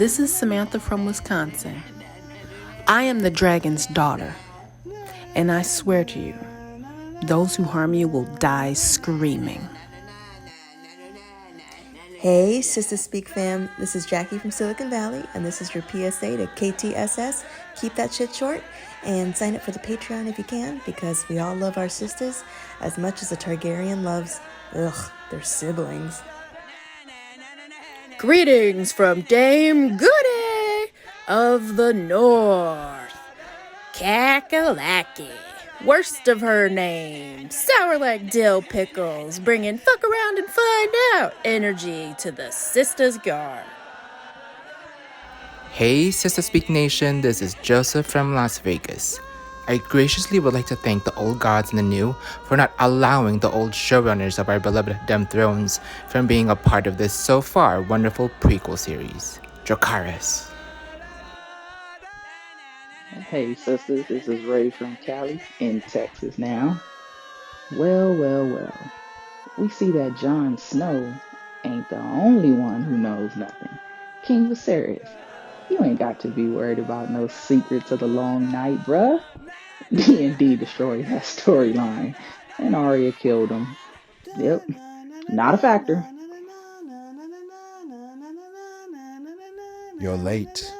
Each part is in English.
This is Samantha from Wisconsin. I am the dragon's daughter, and I swear to you, those who harm you will die screaming. Hey, Sister Speak fam, this is Jackie from Silicon Valley, and this is your PSA to KTSS. Keep that shit short, and sign up for the Patreon if you can, because we all love our sisters as much as a Targaryen loves, their siblings. Greetings from Dame Goody of the North. Kakalaki, worst of her name, sour like dill pickles, bringing fuck around and find out energy to the Sistahs guard. Hey Sistah Speak Nation, this is Joseph from Las Vegas. I graciously would like to thank the old gods and the new for not allowing the old showrunners of our beloved Dem Thrones from being a part of this so far wonderful prequel series. Dracarys. Hey sisters, this is Ray from Cali in Texas now. Well. We see that Jon Snow ain't the only one who knows nothing. King Viserys, you ain't got to be worried about no secrets of the long night, bruh. D&D destroyed that storyline, and Arya killed him. Yep, not a factor. You're late.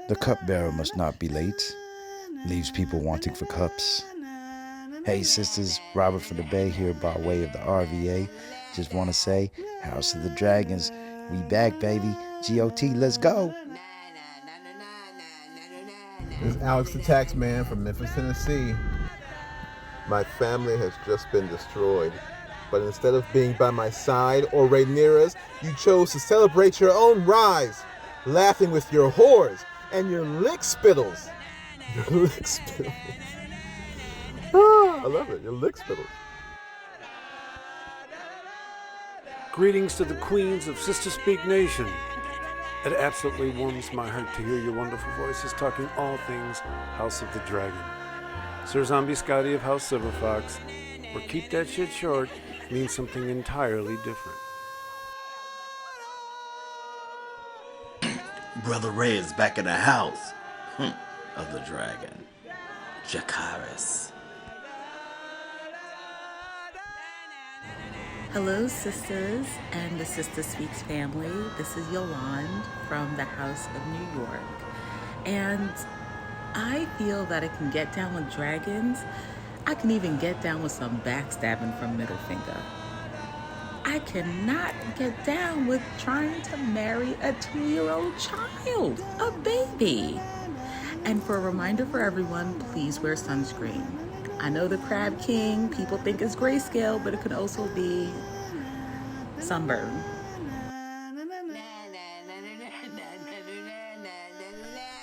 The cupbearer must not be late. Leaves people wanting for cups. Hey sisters, Robert from the Bay here by way of the RVA. Just want to say, House of the Dragons, we back baby. GOT, let's go. This is Alex the Taxman from Memphis, Tennessee. My family has just been destroyed, but instead of being by my side or Rhaenyra's, you chose to celebrate your own rise, laughing with your whores and your lick spittles. Your lick spittles. I love it, your lick spittles. Greetings to the queens of Sistah Speak Nation. It absolutely warms my heart to hear your wonderful voices talking all things House of the Dragon. Sir Zombie Scotty of House Silverfox, or keep that shit short, means something entirely different. Brother Ray is back in the house of the dragon. Dracarys. Hello, sisters and the Sistah Speaks family. This is Yolande from the House of New York. And I feel that I can get down with dragons. I can even get down with some backstabbing from Middlefinger. I cannot get down with trying to marry a 2-year-old child, a baby. And for a reminder for everyone, please wear sunscreen. I know the Crab King, people think it's grayscale, but it could also be sunburn.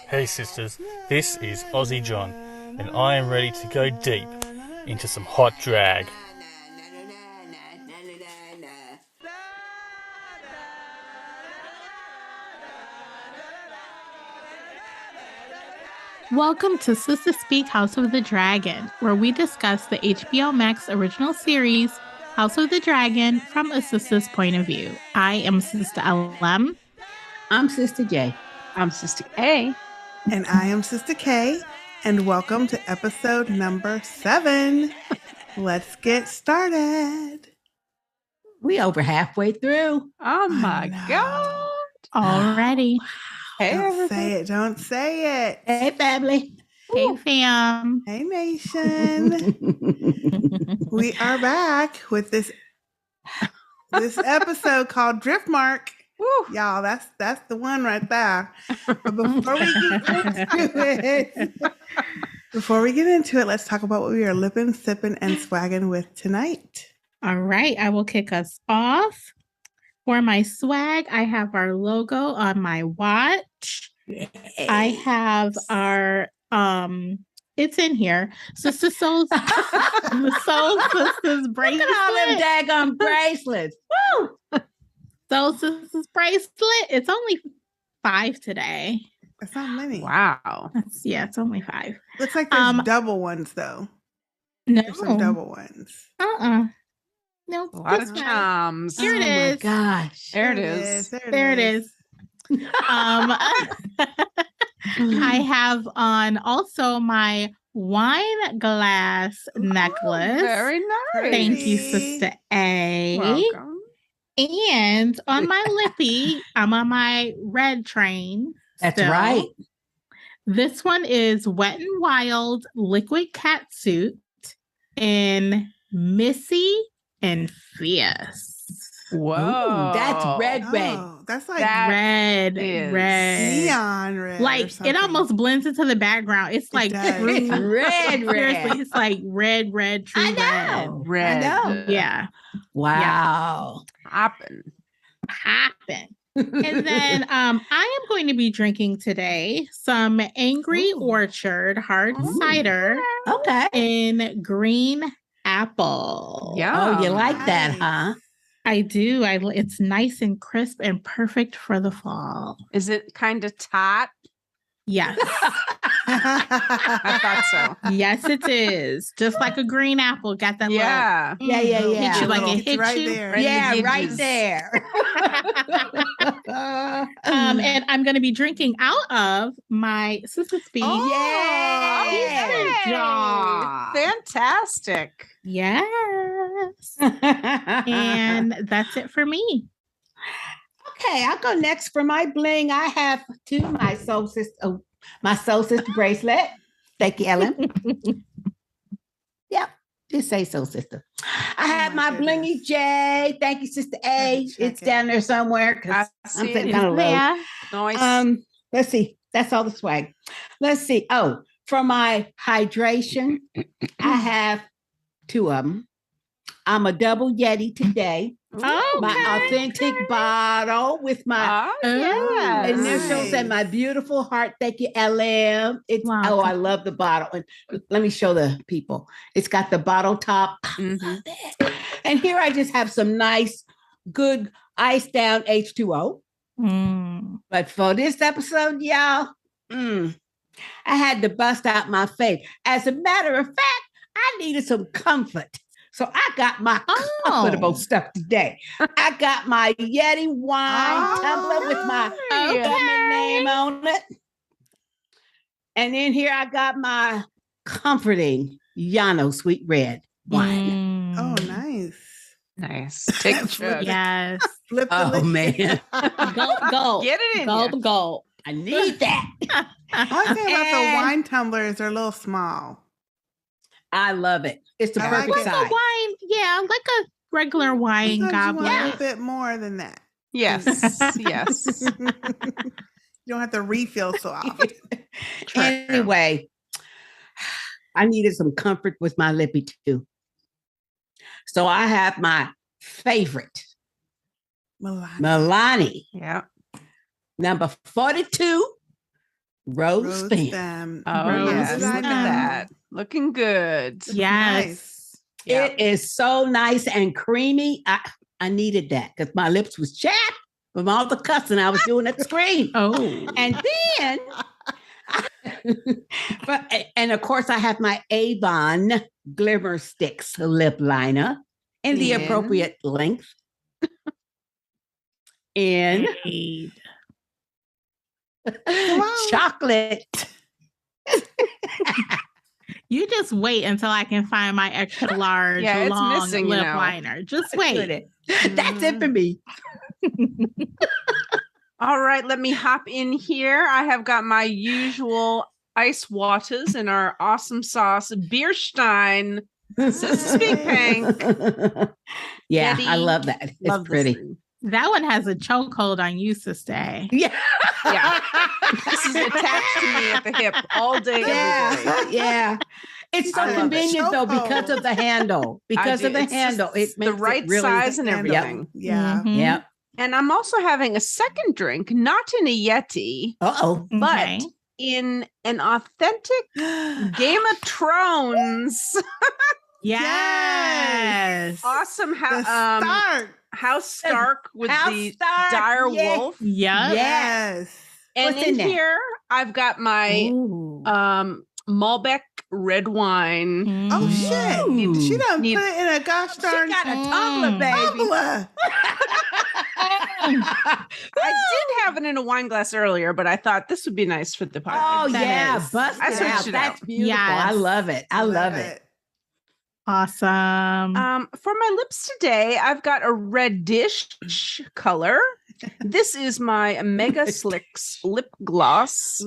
Hey sisters, this is Aussie John, and I am ready to go deep into some hot drag. Welcome to Sistah Speak House of the Dragon, where we discuss the HBO Max original series, House of the Dragon, from a sister's point of view. I am Sister LM. I'm Sister J. I'm Sister A. And I am Sister K. And welcome to episode number 7. Let's get started. We over halfway through. Oh my God. Already. Hey, Don't say it. Hey, family. Hey, fam. Hey, nation. We are back with this episode called Driftmark. Woo. Y'all, that's the one right there. But before we get into it, let's talk about what we are lipping, sipping, and swagging with tonight. All right, I will kick us off. For my swag, I have our logo on my watch. Yes. I have our it's in here. Sister Soul's the Soul Sisters bracelet. Look at all them daggone bracelets. Woo! Soul Sisters bracelet. It's only 5 today. That's not many. Wow. It's only 5. Looks like there's double ones though. No. There's some double ones. No, a lot of charms. Here it is. My gosh. There it is. There it is. I have on also my wine glass necklace. Very nice. Thank you, Sister A. Welcome. And on my lippy, I'm on my red train. That's still. right. This one is Wet and Wild Liquid Catsuit in Missy and Fierce. Whoa. Ooh, that's red. Oh, that's like red. neon red. Like or something. it almost blends into the background. It's like does. true. It's red. Seriously, it's like red, true I know. Red. I know. Yeah. Wow. Poppin'. And then I am going to be drinking today some Angry Orchard hard cider Okay. in green apple. Yeah. Oh, you like that, huh? I do. It's nice and crisp and perfect for the fall. Is it kind of tot? Yes. I thought so. Yes, it is. Just like a green apple. Got that Yeah. Yeah. hit you like it It's hit right you. there. Yeah, the right edges. there. And I'm going to be drinking out of my Sister Speed. Yeah. Fantastic. Yes. And that's it for me. Okay, I'll go next for my bling. I have my soul sister bracelet. Thank you, Ellen. Yep, just say so, sister. I have my blingy J. Thank you, Sister A. It's down there somewhere because I I'm see sitting it. kind of low. Nice. Let's see. That's all the swag. Let's see. Oh, for my hydration, I have two of them. I'm a double Yeti today. Oh, My authentic bottle with my initials and my beautiful heart. Thank you, LM. I love the bottle. And let me show the people. It's got the bottle top. I love it. And here I just have some nice, good iced down H2O. But for this episode, y'all, I had to bust out my fave. As a matter of fact, I needed some comfort. So I got my comfortable stuff today. I got my Yeti wine tumbler with my government name on it. And then here I got my comforting Yano Sweet Red wine. Oh, nice. Nice. Take a chug. Yes. Flip the lid. Man. Go. Get it in Go, you. go. I need that. One thing about the wine tumblers, they're a little small. I love it. It's the I perfect like it. size. Wine, yeah, like a regular wine Sometimes you goblet. want a little bit more than that. Yes. Yes. You don't have to refill so often. Anyway, I needed some comfort with my lippy too. So I have my favorite, Milani. Yeah. Number 42, Rose Rose Stem. stem. Oh, Rose yes. Look stem. at that. Looking good. Yes. Yeah. It is so nice and creamy. I needed that because my lips was chapped from all the cussing I was doing at the screen. Oh. And then, and of course, I have my Avon Glimmer Sticks lip liner in the appropriate length. In chocolate. You just wait until I can find my extra large Yeah, it's long missing, lip you know. liner. Just wait. That's it for me. All right, let me hop in here. I have got my usual ice waters in our awesome sauce, Bierstein. Speak Pink. Yeah, Betty, I love that. It's love this pretty. thing. That one has a chokehold on you, Sister. Yeah. Yeah. This is attached to me at the hip all day, every day. Yeah. It's so I love it. convenient though because of the handle. Because of the It's just handle, it makes the right it really size and handle. everything. Yeah. Yep. And I'm also having a second drink, not in a Yeti, Uh-oh. but Okay. in an authentic Game of Thrones. Yes. Awesome The start. House Stark with House the Stark, dire yeah. wolf. Yep. Yes. And What's in in there? here, I've got my Ooh. Malbec red wine. Oh shit! She done Need- put it in a gosh darn She got a tumbler, baby. tumbler. I did have it in a wine glass earlier, but I thought this would be nice for the podcast. Oh, yeah. Bust I it switched out. it That's out. beautiful. I Yes. love it. I love it. Awesome. For my lips today, I've got a reddish color. This is my Mega Slicks lip gloss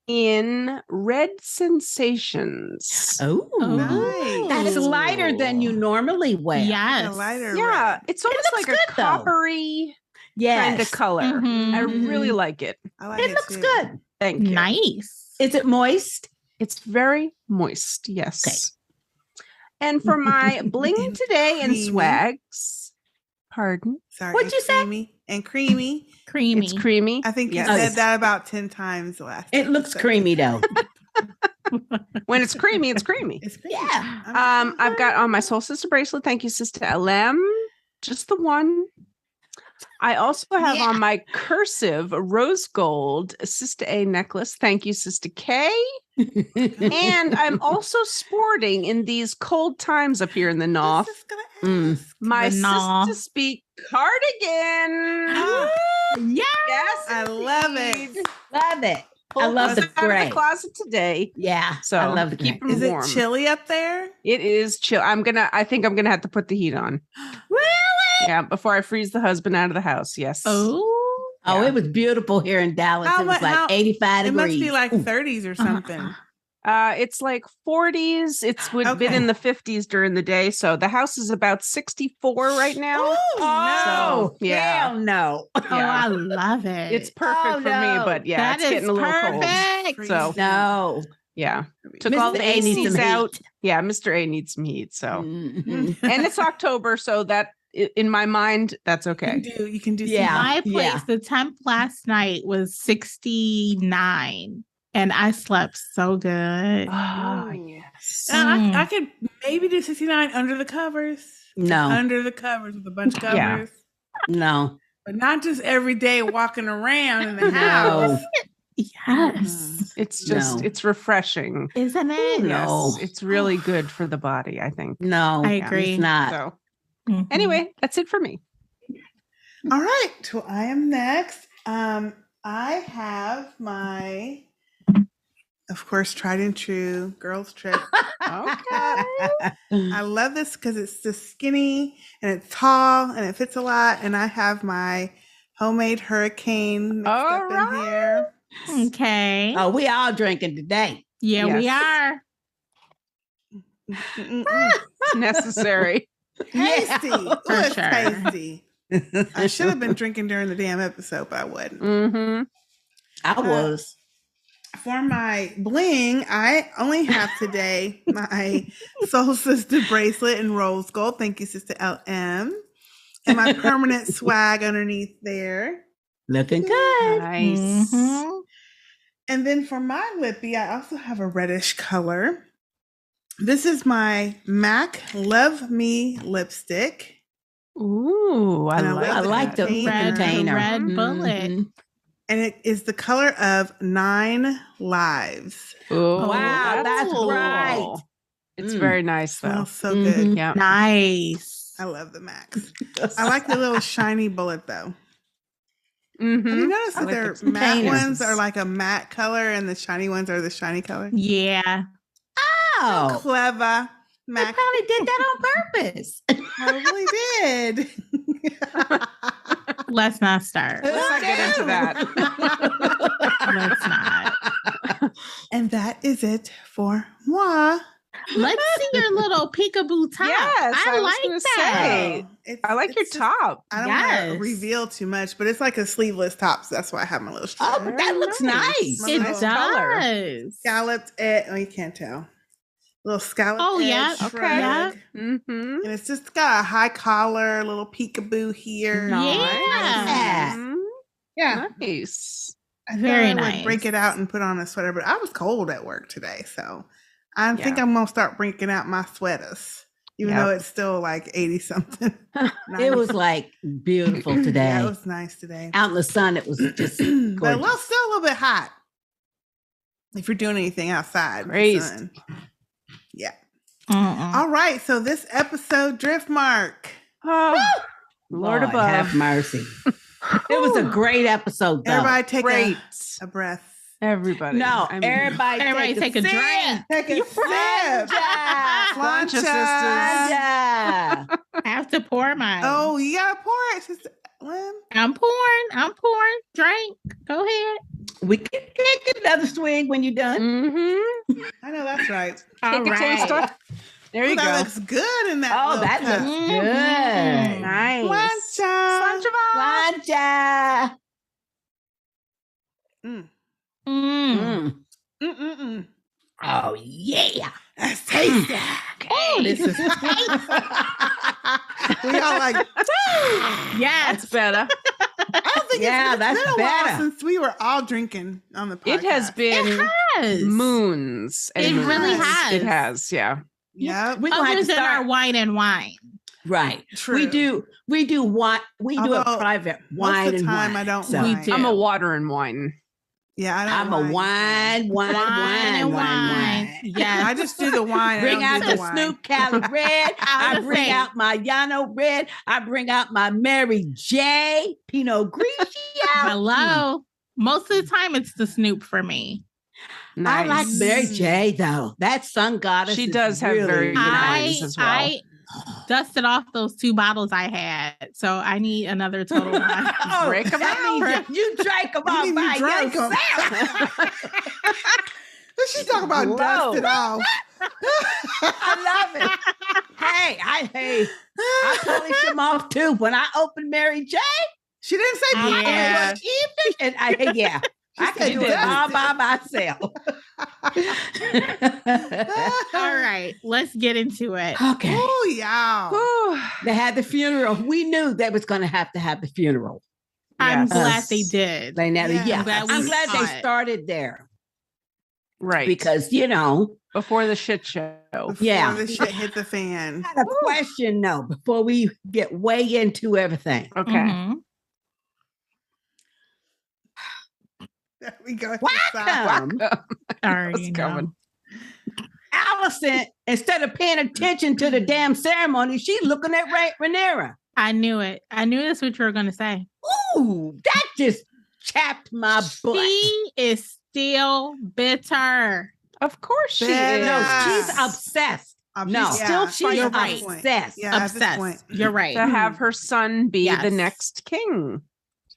in Red Sensations. Oh, Nice. that's lighter than you normally wear. Yes. A lighter Yeah, red. it's almost like looks a good, though. coppery kind of color. Mhm. I really like it. I like It looks too. good. Thank you. Nice. Is it moist? It's very moist, yes. And for my bling And today and creamy. swags, pardon? Sorry. What'd and you say? creamy. And creamy. Creamy. It's creamy. I think you Yes. said that about 10 times last It time, looks so- creamy though. When it's creamy, it's creamy. It's creamy. Yeah. I've got on my Soul Sister bracelet. Thank you, Sister LM. Just the one. I also have on my cursive rose gold Sister A necklace. Thank you, Sister K. And I'm also sporting in these cold times up here in the north. My The North. Sister Speak cardigan. Yes, I love it. Love it. I Pulled love this the out of gray. the closet today. Yeah. So I love the keep gray. them Is warm. it chilly up there? It is chill. I think I'm gonna have to put the heat on. Really? Yeah, before I freeze the husband out of the house. Yes. Oh. Oh, it was beautiful here in Dallas. It was like 85 It degrees. must be like 30s or something. It's like 40s. It's would been in the 50s during the day. So the house is about 64 right now. Oh, So, yeah. hell no. Oh, I love it. It's perfect for me, but yeah, That it's is getting a little perfect. cold. So No. yeah. Took Mr. all the A needs ACs some out. heat. Yeah, Mr. A needs some heat. So Mhm. and it's October, so that in my mind, that's okay. You can do Yeah. My place, yeah. the temp last night was 69, and I slept so good. Oh, yes. I could maybe do 69 under the covers. No. Under the covers with a bunch of Yeah. covers. No. But not just every day walking around in the No. house. Yes. It's just No. it's refreshing. Isn't it? No. Yes, it's really good for the body, I think. No. I agree. It's not. So Mhm. anyway, that's it for me. All right. So I am next. I have my, of course, tried and true girls trip. Okay. I love this because it's just skinny and it's tall and it fits a lot. And I have my homemade hurricane mixed All up right. in here. Okay. Oh, we all drinking today. Yeah, we Yes. are. It's necessary. Tasty. Ooh, For it's sure. tasty. I should have been drinking during the damn episode, but I wouldn't. Mm-hmm. I was. For my bling, I only have today my Soul Sister bracelet in rose gold. Thank you, Sister LM. And my permanent swag underneath there. Looking good. Nice. Mhm. And then for my lippy, I also have a reddish color. This is my MAC Love Me lipstick. Ooh, I And I like love I like the container. container. Red bullet. Mhm. And it is the color of 9 Lives. Oh, Wow, that's right. It's Mm. very nice though. Smells so good. Mhm. Yeah. Nice. I love the Macs. I like the little shiny bullet though. Mm-hmm. Have you noticed that I like their the matte containers. ones are like a matte color and the shiny ones are the shiny color? Yeah. Oh, Clever. they Mac probably did that on purpose. probably did. Let's not start. Let's not get into that. Let's not. And that is it for moi. Let's see your little peekaboo top. Yes, I was like gonna that. say. I like your just- top. I don't want Yes. to reveal too much, but it's like a sleeveless top, so that's why I have my little Oh, strap. but that looks nice. My It little does. scalloped edge. Oh, you can't tell. Little scalloped Oh, edge yeah. shrug. Okay. Yeah. Mm-hmm. And it's just got a high collar, little peekaboo here. Yeah. Yeah. Nice. I thought Very I would nice. break it out and put on a sweater, but I was cold at work today, so I think Yeah. I'm gonna start breaking out my sweaters, even Yep. though it's still like 80 something. It was like beautiful today. Yeah, it was nice today. Out in the sun, it was just But gorgeous. still a little bit hot if you're doing anything outside. in the Crazy. sun. Yeah. Mm-mm. All right. So this episode, Driftmark. Oh, Lord Lord above. have mercy. It was a great episode, though. Everybody take Great. a breath. Everybody. No, I mean, everybody take a drink. sip. Take a sip. Bunch of Plancha. Yeah. I have to pour mine. Oh, you gotta pour it, Sister Lynn. I'm pouring. Drink. Go ahead. We can take another swing when you're done. Mm-hmm. I know that's right. All Take a right. taster. There you Ooh, that go. looks good in that. Oh, little that cup. looks good. Nice. Plancha. Plancha. Mm-mm-mm. Oh, yeah. That's tasty. Oh, this is We all like, Yes. That's better. I don't think Yeah, it's that's been a while better. since we were all drinking on the podcast. It has been Yes. moons. and It really moons. has. It has, yeah. Yep. We're gonna have Other to than our start. wine and wine. Right. True. We do wine. We do Although, a private most wine of the and time wine. I don't So We wine. do. I'm a water and wine. Yeah, I don't I'm a wine. I Yes. just do the wine. I Bring don't out do the wine. Snoop Cali Red. I was bring saying. out my Yano Red. I bring out my Mary J. Pinot Grigio. Hello. Most of the time it's the Snoop for me. I like Nice. Mary J. though. That sun goddess. She is does have really very good nice. wines as well. I dusted off those 2 bottles I had, so I need another total one. Oh, Break 'em that out. means you drank them all mean by you drank 'em. yourself. She's talking about Whoa. dusted off. I love it. Hey, I polish them off too. When I opened Mary J, She didn't say Yeah. polish. and I said can do it dusted. all by myself. All right, let's get into it. Okay. Oh yeah. Whew. They had the funeral. We knew they was going to have the funeral. I'm Yes. glad they did. Laena, Yeah. I'm glad we I'm glad saw they it. started there Right. because before the shit show. Before Yeah. the shit hit the fan. I had a question though before we get way into everything. Okay. Mhm. There we go. Welcome. Already know. coming. Alicent, instead of paying attention to the damn ceremony, she's looking at Rhaenyra. I knew it. I knew that's what you were going to say. Ooh, that just chapped my butt. She is still bitter. Of course she Better. is. No, she's obsessed. No, Yeah, she's you're right. obsessed. Yeah, at this Obsessed. point. You're right. To have her son be the Yes. next king.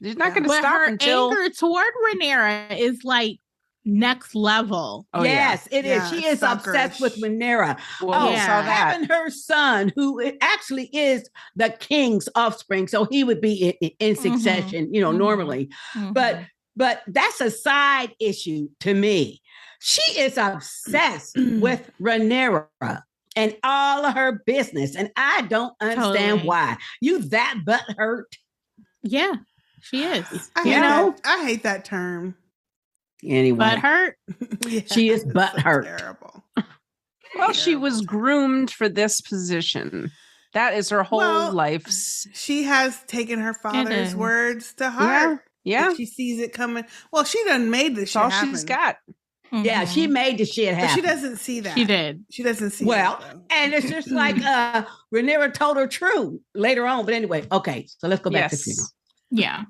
She's not Yeah. going to But stop her until. anger toward Rhaenyra is like next level. Oh, Yes, it is. Yeah, She is obsessed with Rhaenyra. Well, we Yeah. saw that. Having her son, who actually is the king's offspring, so he would be in succession, normally. Mhm. But that's a side issue to me. She is obsessed with Rhaenyra and all of her business, and I don't understand Totally. why. You that butthurt? Yeah, she is. I hate that term. Anyway, Butthurt. Yeah, she is it's butthurt. terrible. Well, she was groomed for this position. That is her whole life's. She has taken her father's is. words to heart. Yeah. If she sees it coming. Well, she done made this shit all happen. she's got. Yeah, she made the shit happen. But she doesn't see that. She did. She doesn't see Well, that, though. and it's just like Rhaenyra told her true later on. But anyway, okay, so let's go back to the funeral. Yeah.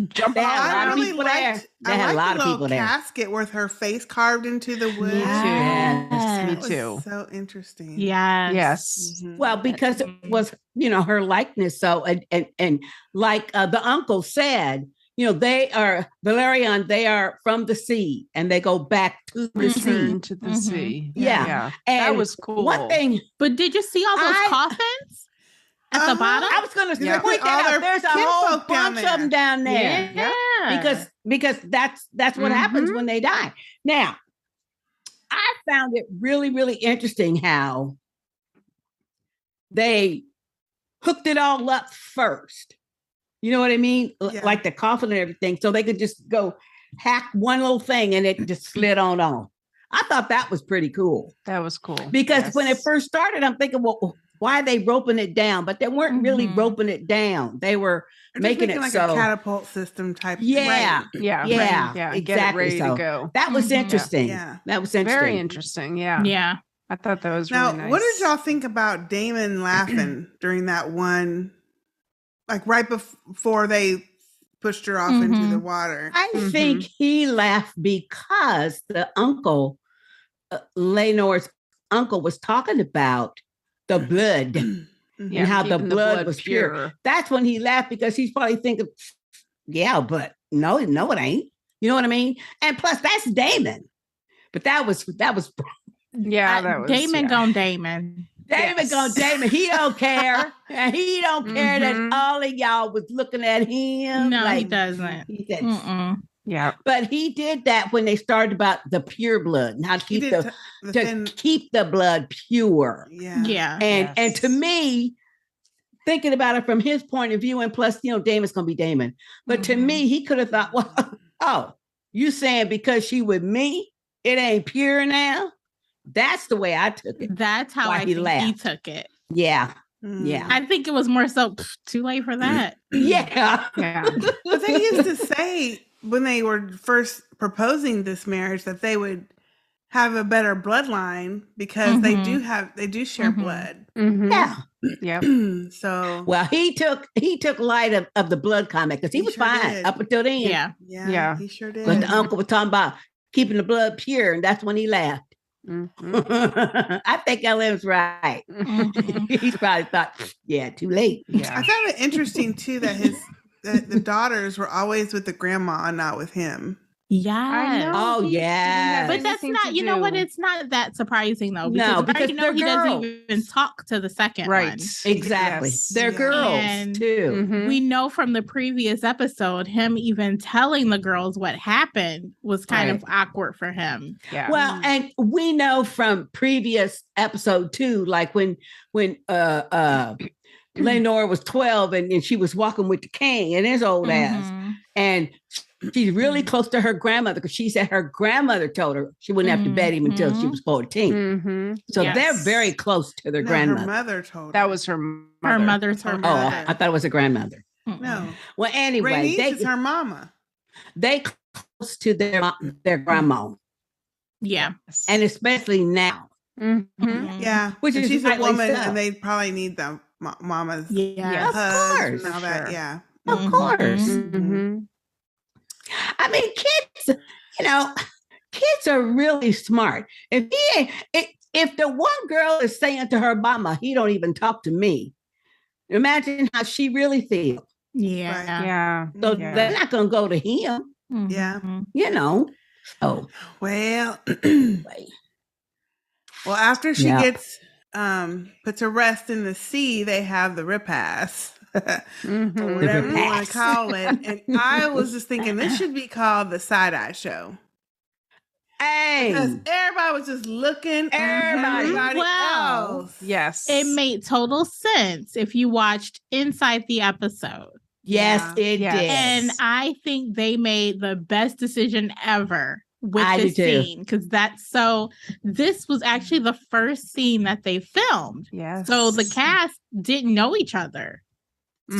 Jump They had a I lot of really people there. liked, They I had a liked lot the of little people there. casket with her face carved into the wood. Yes. That Me was too. So interesting. Yes. Yes. Mhm. Well, because it was, her likeness. So, and like the uncle said, they are Valerian. They are from the sea, and they go back to the sea. Return to the sea. Yeah. That And was cool. One thing, But did you see all those coffins at the bottom? I was going to Yeah. point All that their out. There's a whole kinfolk down bunch of them there. down there. Yeah. Because that's what happens when they die. Now, I found it really, really interesting how they hooked it all up first. You know what I mean? Yeah. Like the coffin and everything. So they could just go hack one little thing and it just slid on. I thought that was pretty cool. That was cool. Because when it first started, I'm thinking, well, why are they roping it down? But they weren't really roping it down. They were They're just making it like so. a catapult system type. Yeah. thing. Yeah. Yeah. Yeah. Exactly. Get it ready So to go. that was Mhm. interesting. Yeah. That was interesting. Very interesting. Yeah. Yeah. I thought that was Now, really nice. what did y'all think about Daemon laughing during that one like right before they pushed her off into the water. I think he laughed because the uncle, Laenor's uncle, was talking about the blood and how the blood was pure. That's when he laughed, because he's probably thinking, yeah, but no, it ain't. You know what I mean? And plus, that's Daemon. But that was that was Daemon gone Daemon. Daemon gone Daemon. He don't care. And he don't care that all of y'all was looking at him. No, he doesn't. He said, yeah. But he did that when they started about the pure blood and how to keep keep the blood pure. Yeah. And to me, thinking about it from his point of view, and plus, Daemon's gonna be Daemon. But to me, he could have thought, well, oh, you saying because she with me, it ain't pure now? That's the way I took it. That's how I think he took it. Yeah. Yeah. I think it was more so too late for that. Yeah. But they used to say when they were first proposing this marriage that they would have a better bloodline because they do share blood. Yeah. Yeah. So well, he took light of the blood comment because he was fine up until then. Yeah. He sure did. But the uncle was talking about keeping the blood pure, and that's when he laughed. I think LM's right. He's probably thought, yeah, too late. I found it interesting too that the daughters were always with the grandma and not with him. Yeah. Oh, yeah. But that's not, you know what? It's not that surprising though. No, because he they're doesn't girls. even talk to the second one. Exactly. Yes. They're girls And too. we know from the previous episode, him even telling the girls what happened was kind of awkward for him. Yeah. Well, and we know from previous episode too, like when Laenor was 12 and she was walking with the king and his old ass. And she's really close to her grandmother because she said her grandmother told her she wouldn't have to bed him until she was 14. So they're very close to their grandmother. Her mother told her. That was her mother. Her mother told her. Oh, I thought it was a grandmother. No. Well, anyway, Rhaenys is her mama. They close to their grandma. Yeah. And especially now. Yeah. Which is she's a rightly woman so. and they probably need the mama's Yeah, of hugs course. and all that. Yeah. Of course. I mean, kids, kids are really smart. If the one girl is saying to her mama, he don't even talk to me, imagine how she really feels. Yeah. So they're not going to go to him. Yeah. Oh. Well, after she gets put to rest in the sea, they have the repast. Or whatever you want to call it. And I was just thinking this should be called the side-eye show. Hey, because everybody was just looking at everybody else. Yes. It made total sense if you watched inside the episode. Yes, it did. And I think they made the best decision ever with this scene because this was actually the first scene that they filmed. Yes. So the cast didn't know each other.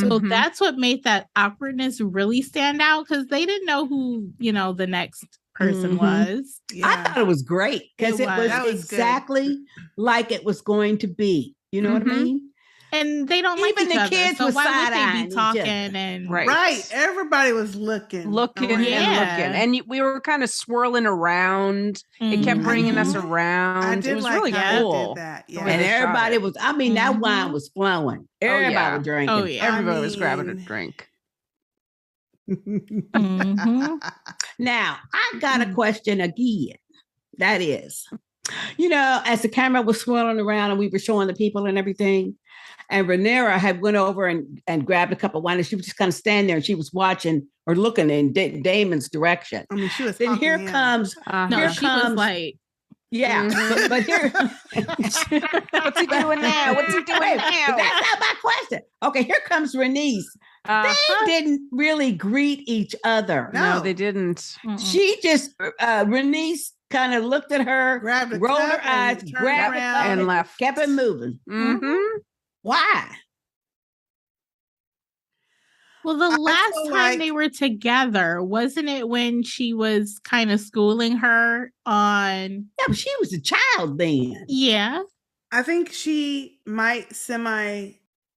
So that's what made that awkwardness really stand out because they didn't know who, the next person was. Yeah. I thought it was great because it was exactly like it was going to be. You know what I mean? And they don't even like each the other, kids so was why would they side-eyeing be each talking other. and Right. Everybody was looking. And we were kind of swirling around. It kept bringing us around. It was really cool. Did that. Yeah. And everybody was, that wine was flowing. Everybody was drinking. Oh, yeah. Everybody was grabbing a drink. Now, I got a question again. That is, as the camera was swirling around and we were showing the people and everything, and Rhaenyra had went over and grabbed a cup of wine, and she was just kind of standing there and she was watching or looking in Daemon's direction. I mean, she was. Then here comes. She was like. Yeah, but here, what's he doing now? What's he doing now? That's not my question. Okay, here comes Rhaenys. They didn't really greet each other. No, they didn't. She just Rhaenys kind of looked at her, rolled her eyes, grabbed it, and left. Kept it moving. Why? Well, the last time they were together, wasn't it when she was kind of schooling her on... Yeah, but she was a child then. Yeah. I think she might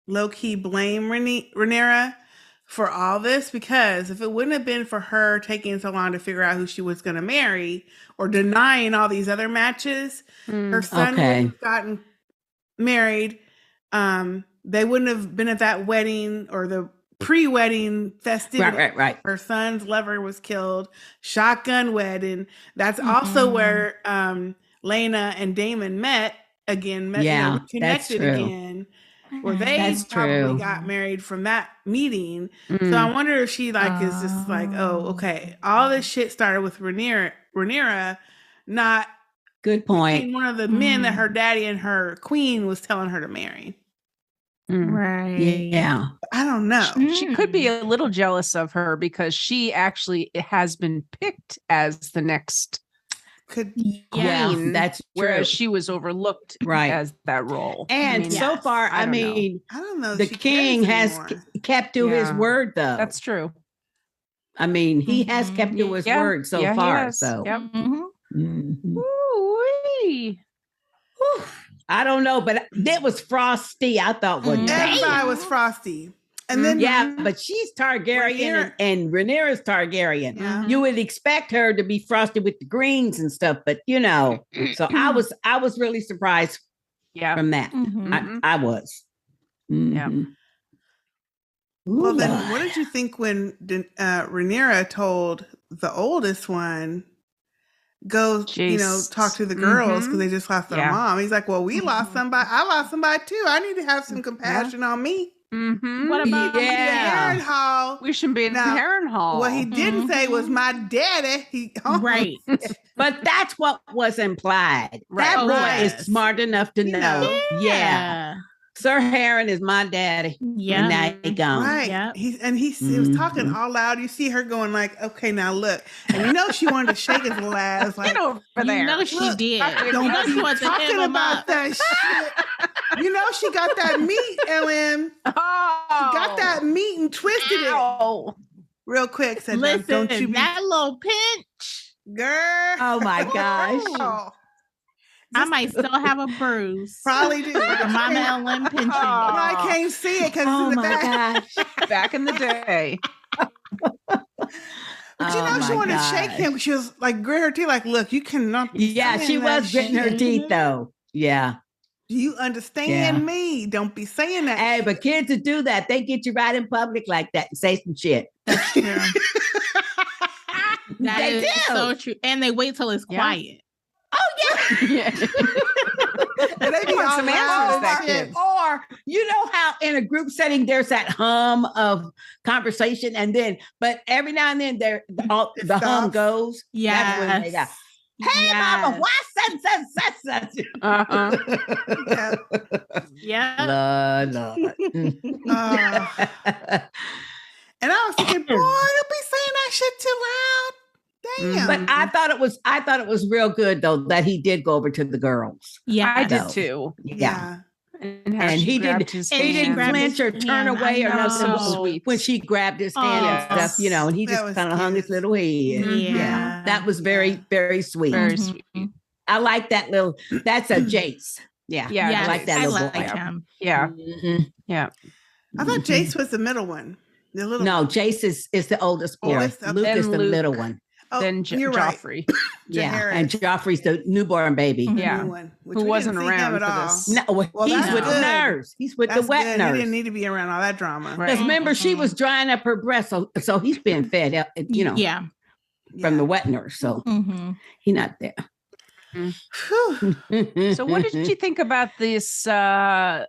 low-key blame Rhaenyra for all this, because if it wouldn't have been for her taking so long to figure out who she was going to marry or denying all these other matches, her son would have gotten married. They wouldn't have been at that wedding or the pre-wedding festivity. Right. Her son's lover was killed. Shotgun wedding. That's also where Laena and Daemon met again. Connected again. Where they probably got married from that meeting. So I wonder if she is just like, oh, okay. All this shit started with Rhaenyra not good point. One of the men that her daddy and her queen was telling her to marry. Right. Yeah. I don't know. She could be a little jealous of her because she actually has been picked as the next queen. That's whereas true. she was overlooked as that role. And so far, I don't know. The king has kept to his word, though. That's true. I mean, he has kept to his word so far. So, Ooh-wee. I don't know, but that was Frosty. I thought everybody was Frosty. And then but she's Targaryen and Rhaenyra's Targaryen. Yeah. You would expect her to be Frosty with the greens and stuff, but so I was really surprised from that. I was. Yeah. Well, then what did you think when Rhaenyra told the oldest one, go, talk to the girls because they just lost their mom? He's like, well, we lost somebody. I lost somebody too. I need to have some compassion on me. What about the Harrenhal? We shouldn't be in the Harrenhal. What he didn't say was my daddy. Right. But that's what was implied. Right. That boy is smart enough to know. Yeah. Sir Harren is my daddy. Yeah. And now he gone. Right. Yep. He was talking all loud. You see her going like, okay, now look. And she wanted to shake his little ass. Like, get over there. You know she did. Don't she be was talking about that shit. She got that meat, LM. She got that meat and twisted it. Real quick. Said, listen, don't you be... that little pinch. Girl. Oh my gosh. I might still have a bruise. Probably do. Mama LM pinching. I can't see it because it's in the back. Gosh. Back in the day. But she wanted to shake him. She was like, grit her teeth, like, look, you cannot. Yeah, she was gritting her teeth though. Yeah. Do you understand me? Don't be saying that. Hey, but kids that do that, they get you right in public like that and say some shit. That's true. They is do. so true. And they wait till it's quiet. Oh yeah. And they be all some answers that kid. Or you know how in a group setting there's that hum of conversation, but every now and then the hum goes. Yeah. That's when they go, hey mama, why such? Yeah. Lord. And I was thinking, boy, don't be saying that shit too loud. Damn. But I thought it was real good though that he did go over to the girls. Yeah, I did too. Yeah. And he didn't flinch or turn away or nothing sweet when she grabbed his hand and stuff, and he just kind of hung his little head. Yeah. That was very, very sweet. Very sweet. I like that that's a Jace. Yeah. Yeah. I like that little boy. him. Yeah. Yeah. I thought Jace was the middle one. The little No, Jace is the oldest boy. Oldest, okay. Luke is the Luke. middle one. Oh, Then you're right. Joffrey. Yeah. And Joffrey's the newborn baby. Yeah. New one, which Who we wasn't didn't see him around at for all. this. No, Well, he's that's with the good. nurse. He's with That's the wet good. nurse. He didn't need to be around all that drama. Right. Because remember, she was drying up her breast, so he's being fed, Yeah. from the wet nurse. So he's not there. Whew. So what did you think about this the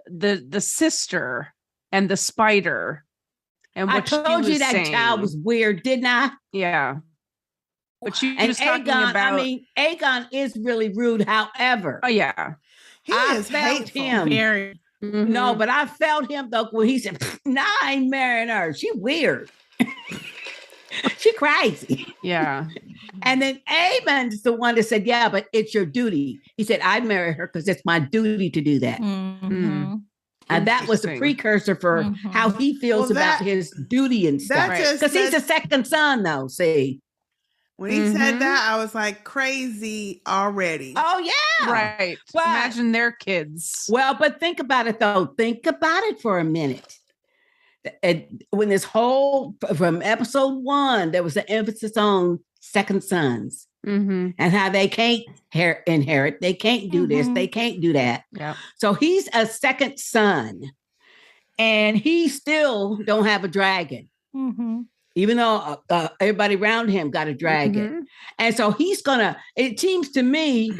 sister and the spider and I what told she you was that saying? child was weird, didn't I? Yeah. But she And was talking Aegon, about Aegon is really rude. However, oh yeah. He I is felt hateful. him. Very. No, but I felt him though when he said, "Nah, I ain't marrying her. She weird. She crazy." Yeah. And then Aemon's the one that said, "Yeah, but it's your duty." He said, "I'd marry her because it's my duty to do that." And that was the Interesting. precursor for how he feels Well, about that- his duty and stuff. that just- Because he's a second son, though. See, When he said that, I was like crazy already. Oh yeah. Right. But- Imagine their kids. Well, but think about it though. Think about it for a minute. When this whole from episode 1, there was an emphasis on second sons and how they can't inherit, they can't do this, they can't do that. Yeah. So he's a second son, and he still don't have a dragon. Even though everybody around him got a dragon. And so he's gonna, it seems to me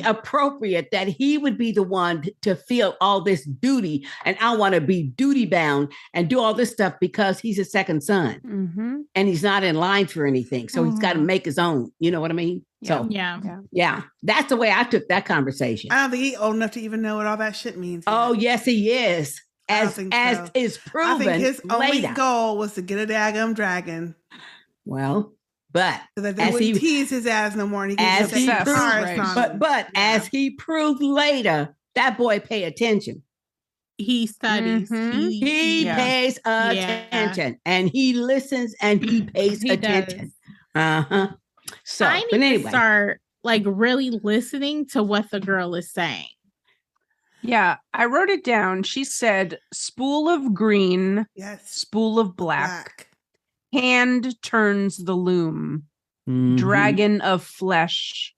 appropriate that he would be the one to feel all this duty. And I want to be duty bound and do all this stuff because he's a second son and he's not in line for anything. So he's got to make his own. You know what I mean? So yeah, that's the way I took that conversation. I don't think he's old enough to even know what all that shit means. Oh, yes, he is. As is proven. I think his only later. goal was to get a daggum dragon. Well, but so that they wouldn't tease his ass no more. And he can as he just proved, right. but as he proved later, that boy pay attention. He studies. He pays attention, and he listens, and he pays attention. So, I need to start like really listening to what the girl is saying. Yeah, I wrote it down. She said, spool of green, spool of black. Hand turns the loom, dragon of flesh.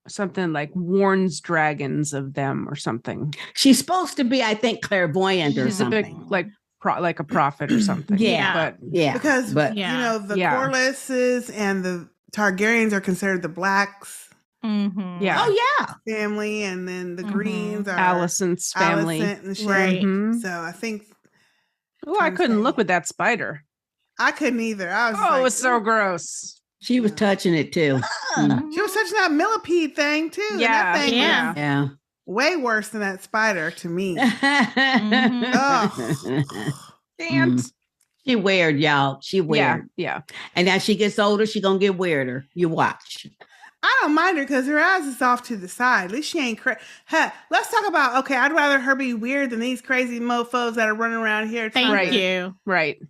Something like warns dragons of them or something. She's supposed to be, I think, clairvoyant or something. Like a prophet or something. Yeah, but because you know the Corlys's and the Targaryens are considered the blacks. Yeah. Oh yeah. Family, and then the Greens are Alicent's family. Alicent and shit. Right. So I think. Oh, I couldn't look with that spider. I couldn't either. I was. It was so gross. She was touching it too. She was touching that millipede thing too. And Yeah. that thing Yeah. was way worse than that spider to me. Can't. She weird, y'all. She weird. Yeah. And as she gets older, she gonna get weirder. You watch. I don't mind her because her eyes is off to the side. At least she ain't crazy. Let's talk about, I'd rather her be weird than these crazy mofos that are running around here trying to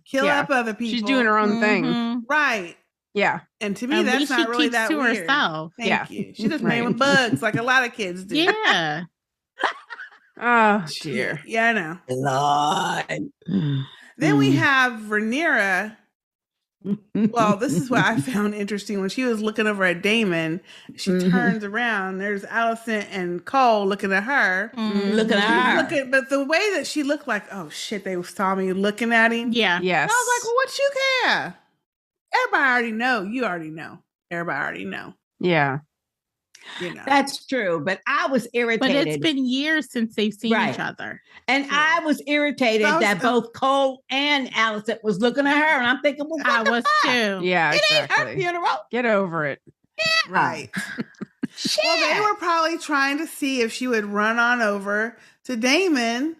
kill up other people. She's doing her own thing. Right. Yeah. And to me, that's not really that weird. Herself. Thank you. She just playing with bugs like a lot of kids do. Yeah. Oh, dear. Yeah, I know. Lord. Then we have Rhaenyra. Well, this is what I found interesting. When she was looking over at Daemon, she turns around. There's Alicent and Cole looking at her. Looking at her. But the way that she looked like, oh shit, they saw me looking at him. Yeah. Yes. And I was like, well, what you care? Everybody already know. You already know. Everybody already know. Yeah. You know. That's true. But I was irritated. But it's been years since they've seen each other. And I was irritated that both Cole and Alicent was looking at her. And I'm thinking, well, what I the was fuck? too. Yeah, It ain't exactly. her funeral. Get over it. Right. Well, they were probably trying to see if she would run on over to Daemon.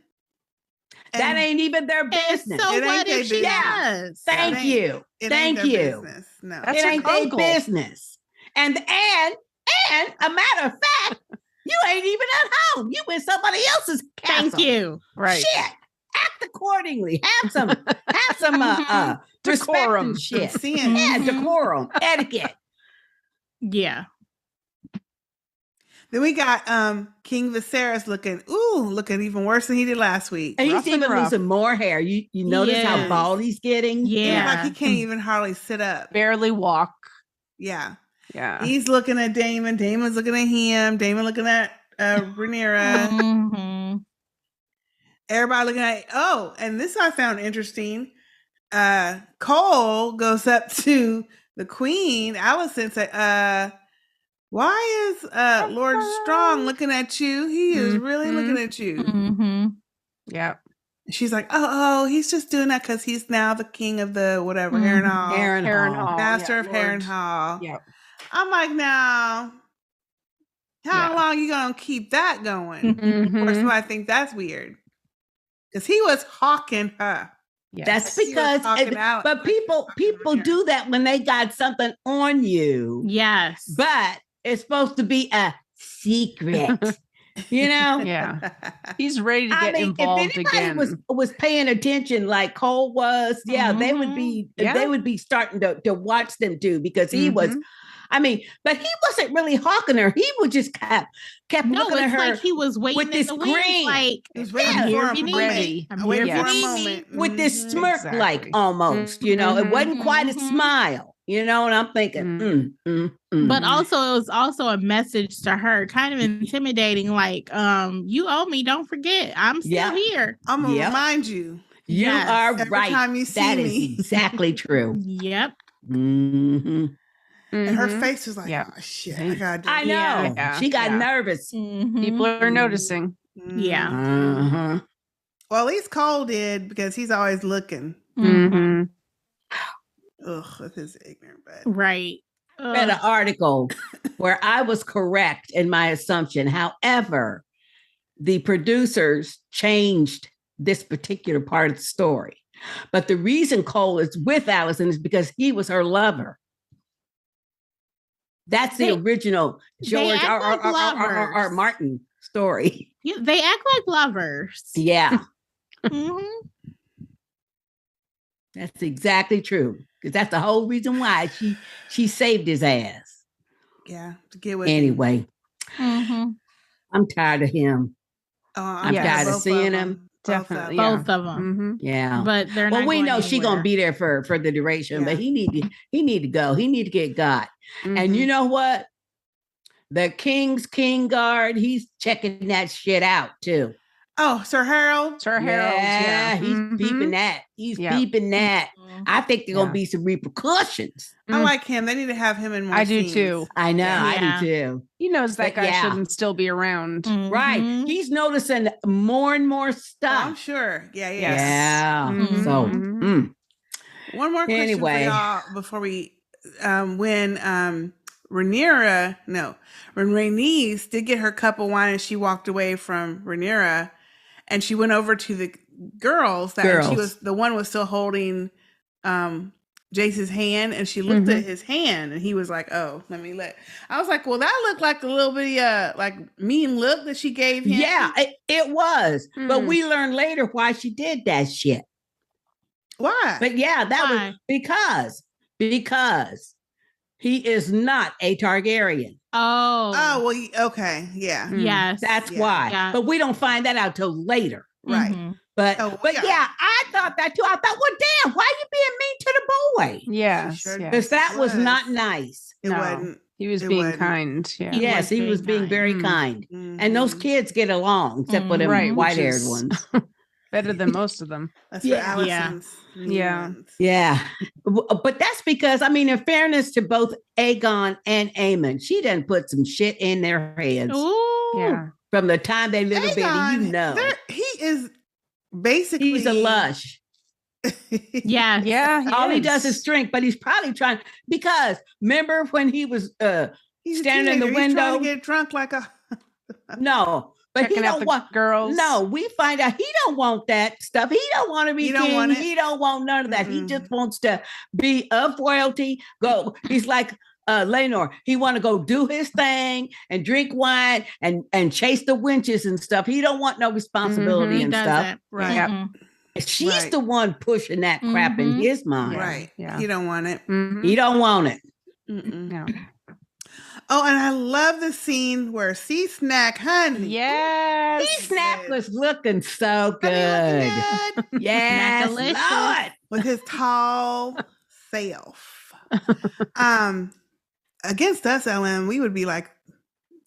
That ain't even their business. So It what ain't their if she business. does? Thank you. It Thank ain't their you. business. No. That's it your ain't their uncle. business. And a matter of fact, you ain't even at home. You in somebody else's castle. Thank you. Right. Shit. Act accordingly. Have some respect Decorum. and shit. Seeing. Yeah, decorum, etiquette. Yeah. Then we got King Viserys looking even worse than he did last week. And Rough he's and even rough. losing more hair. You notice how Yes. bald he's getting? Yeah. Like he can't even hardly sit up. Barely walk. Yeah. Yeah. He's looking at Daemon. Daemon's looking at him. Daemon looking at Rhaenyra. Mm-hmm. Everybody looking at. Oh, and this I found interesting. Cole goes up to the Queen, Alicent, say, why is Lord Strong looking at you? He is really looking at you. Mm-hmm. Yeah. She's like, oh, he's just doing that because he's now the king of the whatever, Harrenhal. Harrenhal. Master of Lord. Harrenhal. Yeah. I'm like, now, how long you gonna keep that going? Mhm. Or so I think that's weird. Because he was hawking her. Yes. That's He was because, talking out. but people do that when they got something on you. Yes. But it's supposed to be a secret. You know? Yeah. He's ready to get if involved anybody again. was paying attention like Cole was, they would be starting to watch them too, because he was, but he wasn't really hawking her. He would just kept looking at her. Like he was waiting with this grin. Like, he was waiting for a moment. Ready. I'm waiting for a moment. With this smirk, like almost, it wasn't quite a smile, and I'm thinking, But also, it was also a message to her, kind of intimidating, like, you owe me, don't forget, I'm still here. I'm going to remind you. You are every right. Time you see that me. is exactly true. Yep. And her face was like, oh, shit, I gotta do it. I know. Yeah. She got nervous. People are noticing. Yeah. Well, at least Cole did, because he's always looking. Mm-hmm. Ugh, with his ignorant butt. Right. Read an article where I was correct in my assumption. However, the producers changed this particular part of the story. But the reason Cole is with Alicent is because he was her lover. That's the original George R. Martin story. Yeah, they act like lovers. Yeah. That's exactly true. Because that's the whole reason why she saved his ass. Yeah, to get with anyway. I'm tired of him. I'm tired of seeing him. Definitely, both of them. Yeah, but they're not. Well, we going know she's gonna anywhere. be there for the duration, but he need to go. He need to get got. And you know what? The King's King Guard, he's checking that shit out too. Oh, Sir Harold. Yeah, he's beeping that. He's beeping that. I think there's gonna be some repercussions. I like him. They need to have him in more I do scenes. too. I know. I do too. He knows that guy shouldn't still be around. Right. He's noticing more and more stuff. I'm sure. Yeah. Yeah. So one more question Anyway. for y'all before we when Rhaenyra did get her cup of wine and she walked away from Rhaenyra and she went over to the girls the one was still holding Jace's hand, and she looked at his hand and he was like, oh, I was like, well, that looked like a little bit like mean look that she gave him. Yeah, it was. But we learned later why she did that shit. Why? But yeah, that was because he is not a Targaryen. Oh, well, okay, yeah, yes, that's why. Yeah. But we don't find that out till later, right? But yeah, I thought that too. I thought, well, damn, why are you being mean to the boy? Yes, because that was not nice. It wasn't. He was being kind. Yeah. Yes, he was being very kind. And those kids get along, except for them white-haired ones. Better than most of them. That's for Alicent's Yeah. But that's because, in fairness to both Aegon and Aemon, she done put some shit in their heads. Ooh. Yeah. From the time they little Aegon, baby, he is basically he's a lush. Yeah. All he does is drink, but he's probably trying, because remember when he was standing in the window, he's trying to get drunk like a no. But he don't want girls. No, we find out he don't want that stuff. He don't want to be king. He don't want none of that. He just wants to be of royalty. He's like Laenor. He want to go do his thing and drink wine and chase the wenches and stuff. He don't want no responsibility and stuff. Right. Yep. She's the one pushing that crap in his mind. Right. Yeah. He don't want it. He don't want it. No. Oh, and I love the scene where Snack, honey. Yes. Snack was looking so good. Yes, Lord. With his tall self. Against us, Ellen, we would be like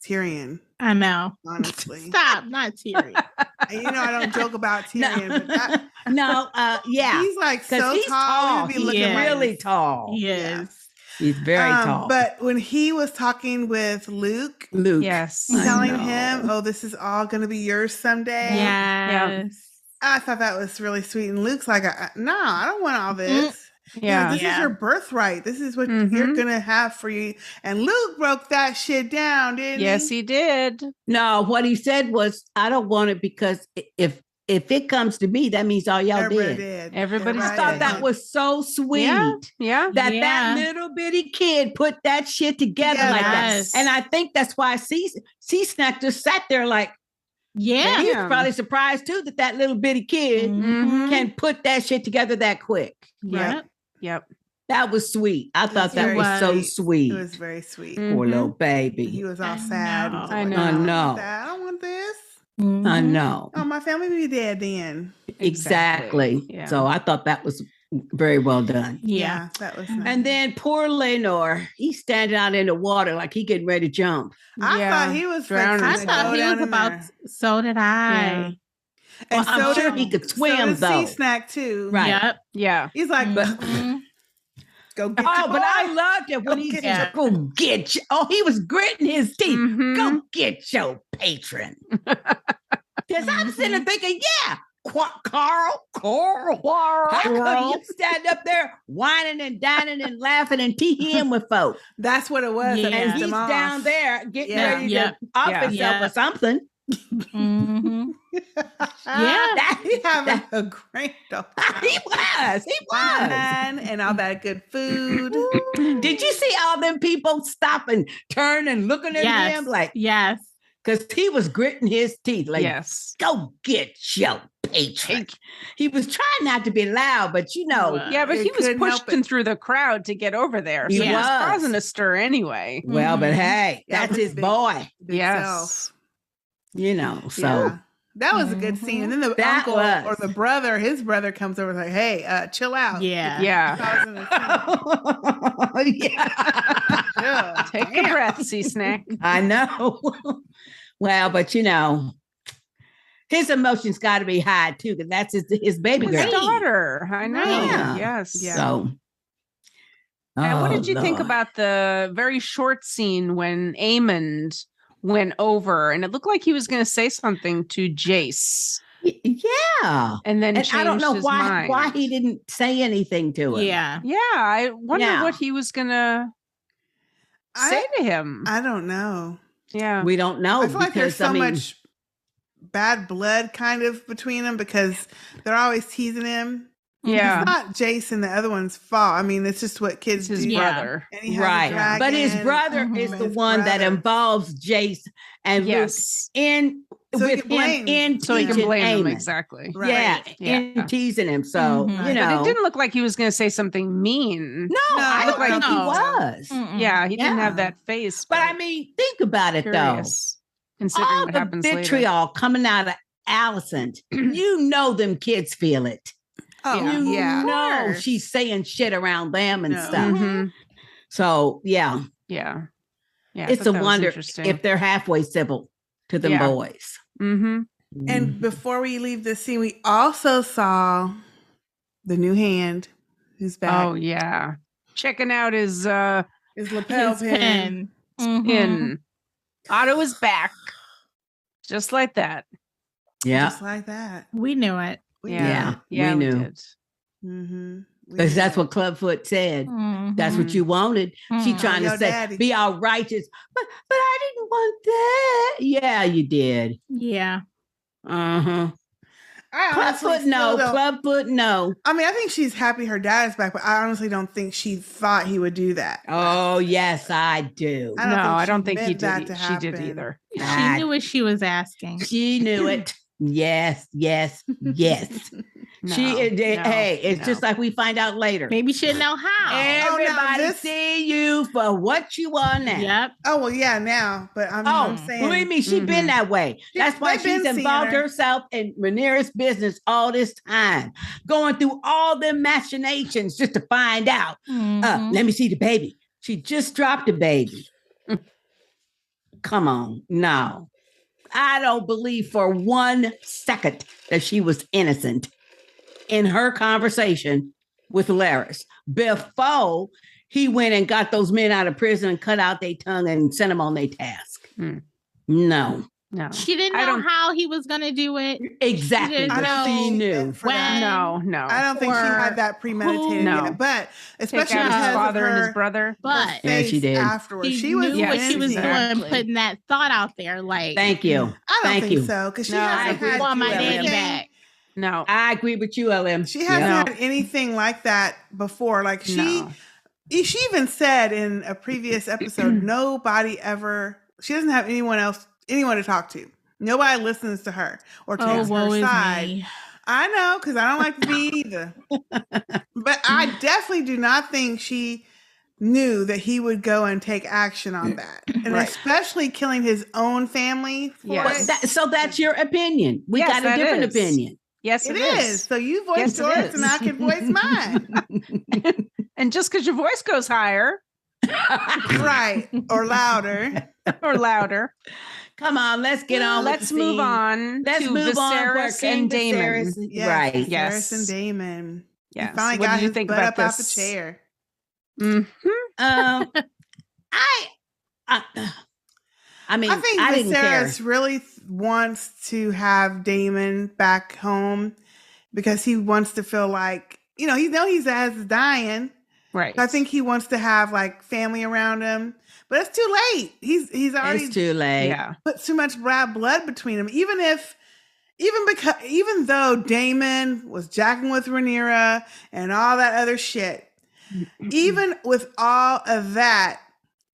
Tyrion. I know. Honestly. Stop, not Tyrion. And I don't joke about Tyrion, but yeah. He's like so he's tall. He's really tall. He is. He's very tall. But when he was talking with Luke, yes, telling him, "Oh, this is all going to be yours someday." Yes. I thought that was really sweet. And Luke's like, "No, I don't want all this. Yeah, this is your birthright. This is what you're going to have for you." And Luke broke that shit down, didn't he? Yes, he did. No, what he said was, "I don't want it because if it comes to me, that means all y'all did." Everybody I thought that was so sweet. Yeah. That little bitty kid put that shit together like that. And I think that's why Snack just sat there like, Yeah. He was probably surprised too that little bitty kid can put that shit together that quick. Yep. Yep. That was sweet. I thought that very was so sweet. sweet. It was very sweet. Poor little baby. He was all sad. know. And I know. I don't want this. I know. Oh, my family be dead then. Exactly. Yeah. So I thought that was very well done. Yeah. That was nice. And then poor Laenor, he's standing out in the water like he getting ready to jump. I thought he was drowning. I thought he was about. So did I. And Well, I'm sure he could swim, though. Snack too. Right. Yep. Yeah. He's like, go get your but boy. I loved it when he said, go get you. Oh, he was gritting his teeth. Go get your patron. Because I'm sitting there thinking, yeah, Carl, how come you stand up there whining and dining and laughing and teeing with folk? That's what it was. And he's down there getting ready to off himself or something. Yeah, he having a great time. He was. And all that good food. Did you see all them people stop and turn and looking at him like, yes, because he was gritting his teeth like, yes, go get your patron. He was trying not to be loud, but you know, yeah, but he was pushing through the crowd to get over there. So He he was was. causing a stir anyway. well, but hey, that's his boy. Yes. You know, so. Yeah. That was a good scene. And then the That uncle was. or the brother, his brother comes over and like, hey, chill out. Yeah. Yeah. Take a breath, sea snack. I know. Well, but you know, his emotions got to be high too, because that's his baby His girl. daughter. I know. Yeah. Yes. Yeah. So. And what Oh, did you think Lord. about the very short scene when Aemon went over and it looked like he was going to say something to Jace? Yeah. And then And I don't know changed his why mind. he didn't say anything to him. Yeah. Yeah, I wonder Yeah. what he was going to say to him. I don't know. Yeah. We don't know. I feel like there's because, so much bad blood kind of between them because they're always teasing him. Yeah. It's not Jason, the other one's fault. I mean, it's just what kids His do. brother. And he has a Right. But his dragon. brother is the one that involves Jace and Yes. Luke in So he with can him blame- in So he can teaching blame him. Aemon. Exactly. Right. Yeah, Yeah. in teasing him. So, Mhm. you But know. it didn't look like he was going to say something mean. No, I No, don't think he no. was. Yeah, he didn't have Yeah. that face. But I mean, think about it curious, though. considering All what the happens later. vitriol coming out of Alicent, you know them kids feel it. Oh, You yeah. know she's saying shit around them and No. stuff. Mhm. So yeah, Yeah. Yeah. it's a wonder if they're halfway civil to them Yeah. boys. Mm-hmm. And before we leave this scene, we also saw the new hand who's back. Oh yeah. Checking out his His lapel His pin. pen. pin. Otto is back. Just like that. Yeah, Just like that. We knew it. Yeah, Yeah, we we knew. did. Mm-hmm. because that's what Clubfoot said. That's what you wanted. She Mhm. trying Your to say, daddy. be all righteous, but I didn't want that. Yeah, you did. Yeah. Uh-huh. I honestly Clubfoot, no. still don't- Clubfoot, no. I mean, I think she's happy her dad is back, but I honestly don't think she thought he would do that. Oh, yes, I do. I don't think No, I she don't think he meant that did. to She did happen. either. She Ah, knew what she was asking. She knew it. Yes, yes, yes. No, Hey, it's no. just like we find out later. Maybe she didn't know how. Everybody this- see you for what you are now. Yep. Oh, well, yeah, now. But I'm Oh, saying. believe me, she's been that way. That's why they've been she's seeing involved her. herself in Rhaenyra's business all this time, going through all the machinations just to find out. Mhm. Let me see the baby. She just dropped the baby. Come on, no. I don't believe for 1 second that she was innocent in her conversation with Laris before he went and got those men out of prison and cut out their tongue and sent them on their task. No. No. She didn't I know don't- how he was going to do it. Exactly. She didn't I don't know think She knew. for that. No. I don't think she Or had that premeditated No. yet, but Take especially out his because father of and her, his brother. But her Yeah, she face did. afterwards. she She was knew what she was wincing. doing, putting that thought out there. Like, Thank you. I don't Thank think you. so because she No, I hasn't agree had I want my daddy anything- back. No. I agree with you, LM. She hasn't Yeah. had anything like that before. Like she No. even said in a previous episode, nobody ever. She doesn't have anyone to talk to. Nobody listens to her or takes woe her is side. me. I know, because I don't like to be either. But I definitely do not think she knew that he would go and take action on that. And especially killing his own family for it. So that's your opinion. We got a different opinion. Yes, it is. So you voice yours and I can voice mine. And just because your voice goes higher. Right. Or louder. Or louder. Come on, let's get on. Let's move on. Let's move on. Viserys and Daemon. Yes, Right. Viserys and Daemon. Yes. He finally What got did you his think butt about up out the this? chair. I mean, I think I didn't care. Viserys really wants to have Daemon back home because he wants to feel like, he's as dying. Right. I think he wants to have like family around him, but it's too late. He's already It's too late. Yeah. put too much bad blood between them. Even though Daemon was jacking with Rhaenyra and all that other shit, even with all of that,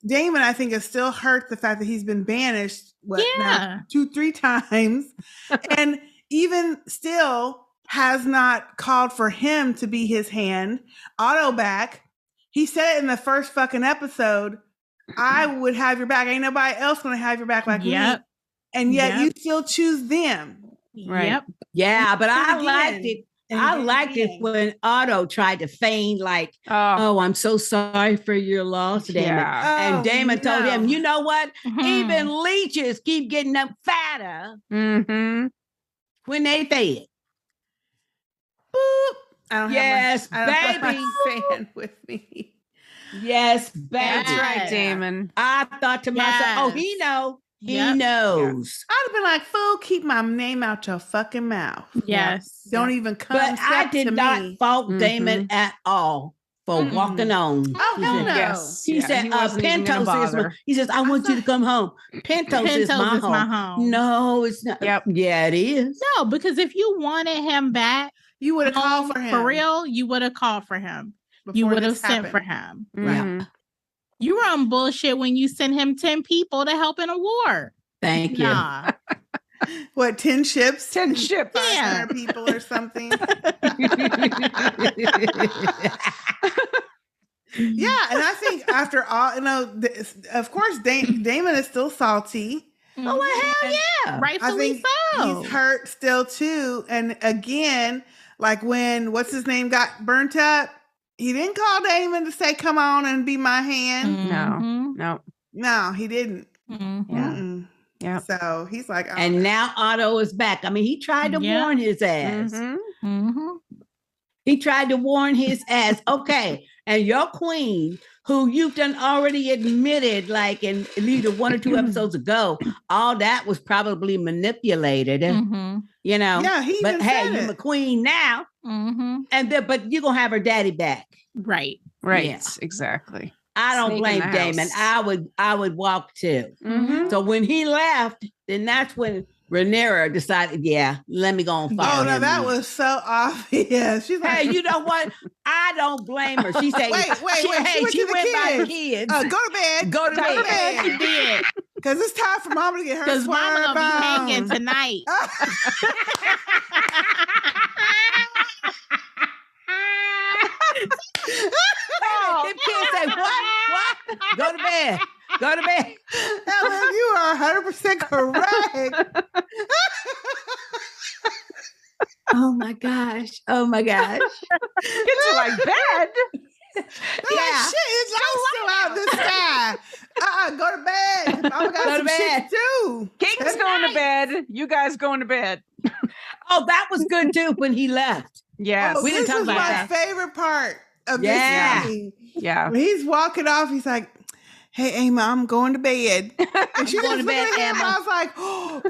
Daemon, I think, has still hurt the fact that he's been banished now 2-3 times, and even still has not called for him to be his hand. Otto back. He said it in the first fucking episode. I would have your back. Ain't nobody else gonna have your back like me. And yet you still choose them. Right. Yep. Yeah, but I again. liked it. And I again. liked it when Otto tried to feign like, oh, I'm so sorry for your loss, Damon. Yeah. And Damon told him, you know what? Mhm. Even leeches keep getting up fatter when they fed. Boop. I don't Yes, have my baby. fan with me. Yes, baby. That's right, Damon. I thought to myself, oh, he know. He knows. I'd have been like, fool, keep my name out your fucking mouth. Yes. Don't even come But I step did to not me. fault Damon at all for walking on. Oh, hell no. Yes. He said, he wasn't even gonna Pentos is my, bother. he says, I want you to come home. Pentos is my home. No, it's not. Yep. Yeah, it is. No, because if you wanted him back, you would have called for him. For real, you would have called for him. You Before would have this sent for happened. him. Right. You were on bullshit when you sent him 10 people to help in a war. Thank you. Nah. What, 10 ships? 10 ships. 500 people or something. Yeah, and I think after all, of course, Daemon is still salty. Oh, well, hell yeah. I Rightfully think so. he's hurt still too. And again, like when what's his name got burnt up, he didn't call Daemon to say, "Come on and be my hand." No, he didn't. Mm-hmm. Yeah. So he's like, oh. And now Otto is back. I mean, he tried to warn his ass. He tried to warn his ass. Okay. And your queen, who you've done already admitted, like in either 1 or 2 episodes ago, all that was probably manipulated. You know? Yeah, he but even hey, said you're it. my queen now. And then, but you're gonna have her daddy back. Right. Right. Yeah. Exactly. I don't Snake in blame the Damon. house. I would walk too. So when he left, then that's when Rhaenyra decided, let me go and follow Oh no, him. that was so obvious. She's like, Hey, you know what? I don't blame her. She said, wait. She went by kids. kids. Go to bed. Go to bed. She did. Because it's time for Mama to get her Because Mama swerve gonna be on. hanging tonight. Them kids say, what? Go to bed. Go to bed. Ellen, you are 100% correct. Oh my gosh. Oh my gosh. Get to like bed. Like, shit, it's still out this sky. Go to bed. Mama got Go to some bed. shit to do. King's going to bed. You guys going to bed. Oh, that was good too when he left. Yes. Oh, We didn't this talk was about my that. favorite part of Yeah. this scene. Yeah. When he's walking off, he's like, hey, Aemon, I'm going to bed. And she going just to looked bed, at him. Emma. I was like, ooh,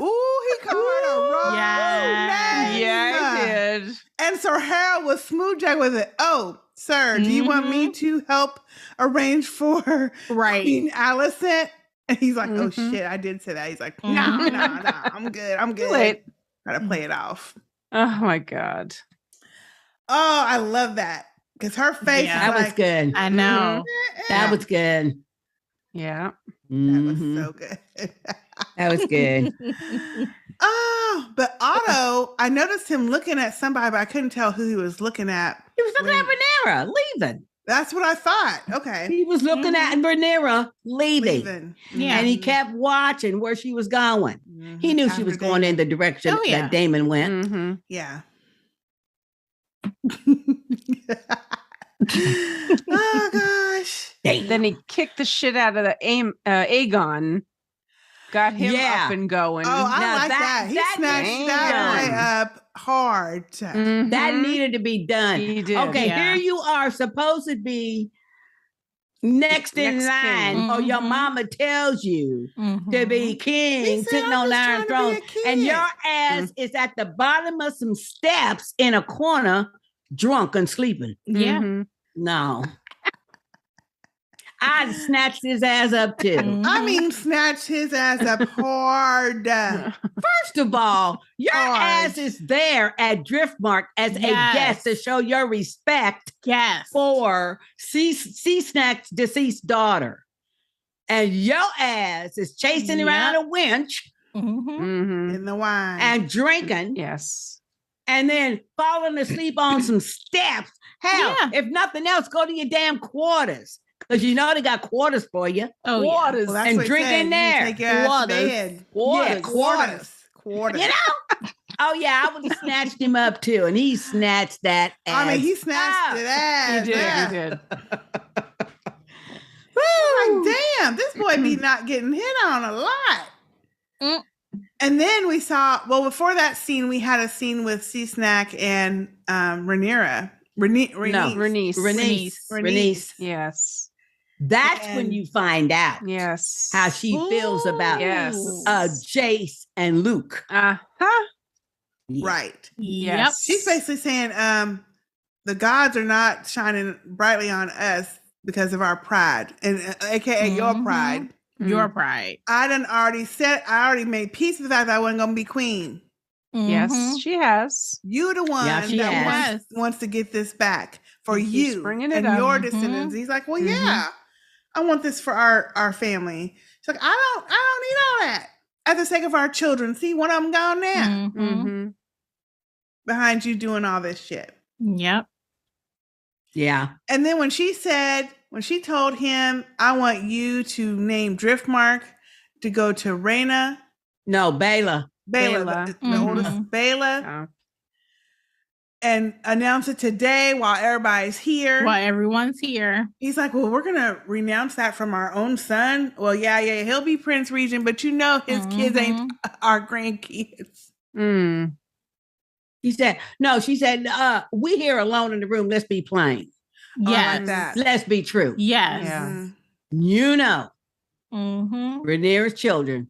he called her the wrong name. Yeah, I did. And Sir Harold was smooth jack with it. Oh, sir, do you want me to help arrange for Queen Alicent? And he's like, oh shit, I did say that. He's like, no, I'm good. I'm good. Wait. Gotta play it off. Oh my God. Oh, I love that. Because her face is That was like, good. I know. That was good. Yeah. That was so good. That was good. know. But Otto, I noticed him looking at somebody, but I couldn't tell who he was looking at. He was looking at Rhaenyra leaving. That's what I thought. Okay. He was looking at Rhaenyra leaving. Yeah. And he kept watching where she was going. He knew she was going in the direction that Daemon went. Yeah. Oh gosh. Then he kicked the shit out of the Aegon. Got him up and going. Oh, I like that. He snatched that boy up hard. That needed to be done. He did. Okay, here you are supposed to be next in line, or your mama tells you to be king, sitting on Iron Throne, and your ass is at the bottom of some steps in a corner, drunk and sleeping. Yeah. No. I'd snatched his ass up too. I mean, snatch his ass up hard. First of all, your ass is there at Driftmark as a guest to show your respect for C-Snack's deceased daughter. And your ass is chasing around a winch in the wine and drinking. Yes. And then falling asleep on some steps. Hell, if nothing else, go to your damn quarters. Because you know they got quarters for you. Oh, quarters. Well, that's and what drink said. in there. You take your ass to bed. Quarters. Quarters. You know? Oh, yeah, I would have snatched him up too. And he snatched that ass. I mean, he snatched it ass. He did. Like, damn, this boy be not getting hit on a lot. And then we saw, well, before that scene, we had a scene with C-Snack and Rhaenyra. Rhaenys. Yes. That's when you find out how she feels about Jace and Luke. Right. Yes. She's basically saying the gods are not shining brightly on us because of our pride, and aka your pride. Your pride. I already made peace with the fact that I wasn't gonna be queen. Yes, she has. You the one that wants to get this back for you and your descendants. He's like, well, yeah, I want this for our family. She's like, I don't need all that. At the sake of our children. See, one of them gone now. Behind you doing all this shit. Yep. Yeah. And then when she told him, I want you to name Driftmark to go to Rhaenyra. No, Baela, the oldest Baela. And announce it today while everybody's here. While everyone's here. He's like, well, we're going to renounce that from our own son. Well, yeah, he'll be Prince Regent, but you know his kids ain't our grandkids. She said, we here alone in the room. Let's be plain. Yes. Like Let's be true. Yes. Yeah. You know, Rhaenyra's children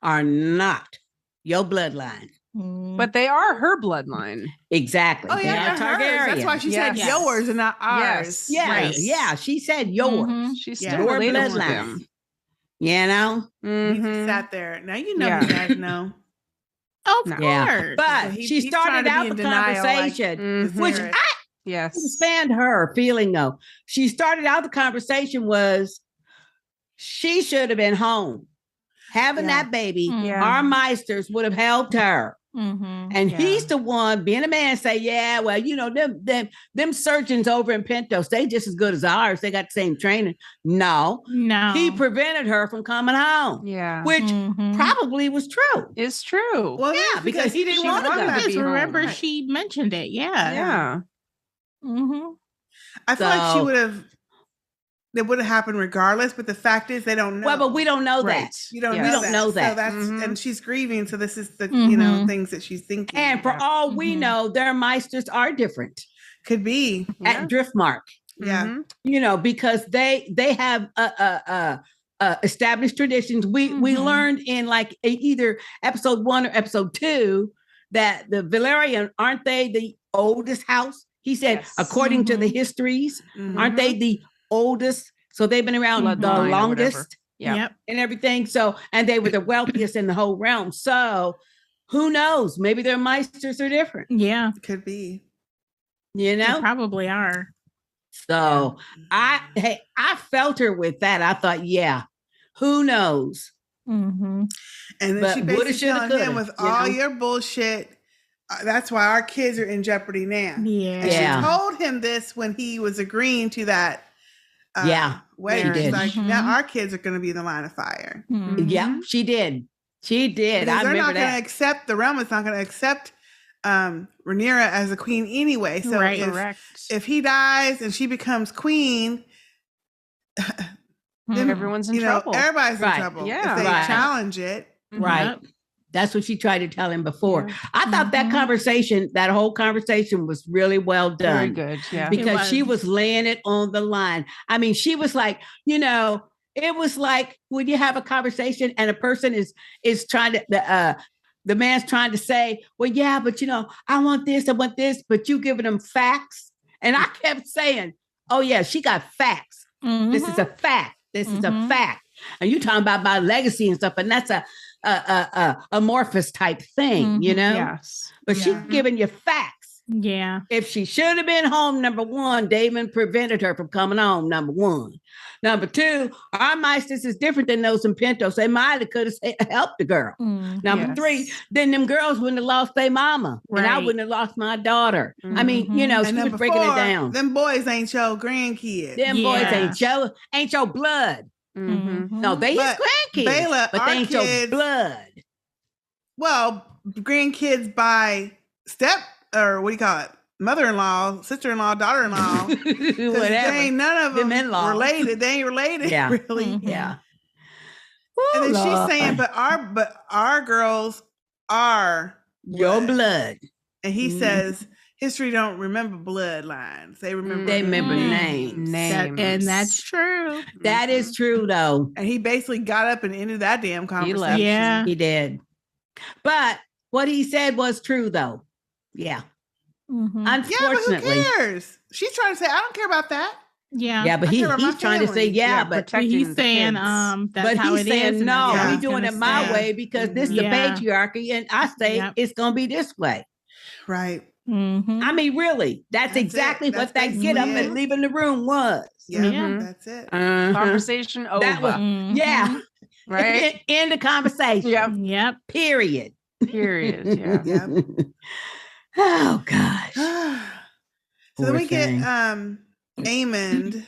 are not your bloodline. But they are her bloodline. Exactly. Oh, yeah, they're hers. That's why she said yours and not ours. Yeah, Right. yeah. She said yours. She's still Your related to bloodline. them. You know? He just sat there. Now you know you guys know. Of course. Yeah. But He's she trying started to be out in the denial, conversation, which Viserys. I understand her feeling though. She started out the conversation was she should have been home. Having that baby, our Meisters would have helped her. And he's the one being a man say, yeah, well, you know, them surgeons over in Pentos, they just as good as ours. They got the same training. No. He prevented her from coming home. Yeah. Which probably was true. It's true. Well, Yeah, because he didn't want to go. Because remember she mentioned it. Yeah. I feel like she would have. It would have happened regardless, but the fact is they don't know. Well, but we don't know that. You don't We know don't that. know that. So that's and she's grieving. So this is the you know things that she's thinking. And for all we know, their Meisters are different. Could be at Driftmark. Yeah. You know, because they have established traditions. We learned in like either episode 1 or episode 2 that the Valerian, aren't they the oldest house? He said, according to the histories, aren't they the oldest? So they've been around the longest. Yep. And everything. So, and they were the wealthiest in the whole realm. So who knows? Maybe their Meisters are different. Yeah. Could be. You know? They probably are. So I felt her with that. I thought, yeah, who knows Mm-hmm. And then But she woulda, basically shoulda, telling coulda, him with you all know? your bullshit, that's why our kids are in jeopardy now. Yeah. And she Yeah. told him this when he was agreeing to that wedding. she She's did. like, now our kids are going to be in the line of fire. Yeah, she did. She did. Because I they're remember not going to that. accept, the realm is not going to accept Rhaenyra as a queen anyway. So Right. if he dies and she becomes queen, then Everyone's in trouble. Everybody's in Right. trouble Yeah. if they Right. challenge it. Right. That's what she tried to tell him before. I thought that whole conversation was really well done. Very good. Yeah. Because she was laying it on the line. I mean, she was like, it was like when you have a conversation and a person is trying to, the man's trying to say, well, yeah, but I want this, but you giving them facts. And I kept saying, oh yeah, she got facts. This is a fact. This is a fact. And you talking about my legacy and stuff, and that's a amorphous type thing, Yes. But she's giving you facts. Yeah. If she should have been home, number one, Daemon prevented her from coming home, number one. Number two, our Meisters is different than those in Pintos. They might have could have helped the girl. Number three, then them girls wouldn't have lost their mama. And I wouldn't have lost my daughter. I mean, she was breaking it down. Them boys ain't your grandkids. Them boys ain't your blood. No, they his grandkids. Baela, but our they ain't kids, your blood. Well, grandkids by or what do you call it? Mother-in-law, sister-in-law, daughter-in-law. Whatever. They ain't none of them in-laws. related. They ain't related, Yeah. really. Yeah. And then Lord. she's saying, but our girls are your blood. And he says, history don't remember bloodlines. They remember names. And that's true. That is true, though. And he basically got up and ended that damn conversation. He did. But what he said was true, though. Yeah. Unfortunately. Yeah, but who cares? She's trying to say, I don't care about that. Yeah. Yeah, but he's trying to say, but he's saying, that's but how he's it saying, is. and no, that's how we're he's doing gonna it my stay. way because this is the patriarchy. And I say it's going to be this way. Right. I mean, really, that's exactly what that get up and leaving the room was. Yeah, that's it. Conversation over. That was, yeah. Right? End the conversation. Yep. Period. Period. Yeah. Yep. Oh, gosh. So then we get Aemon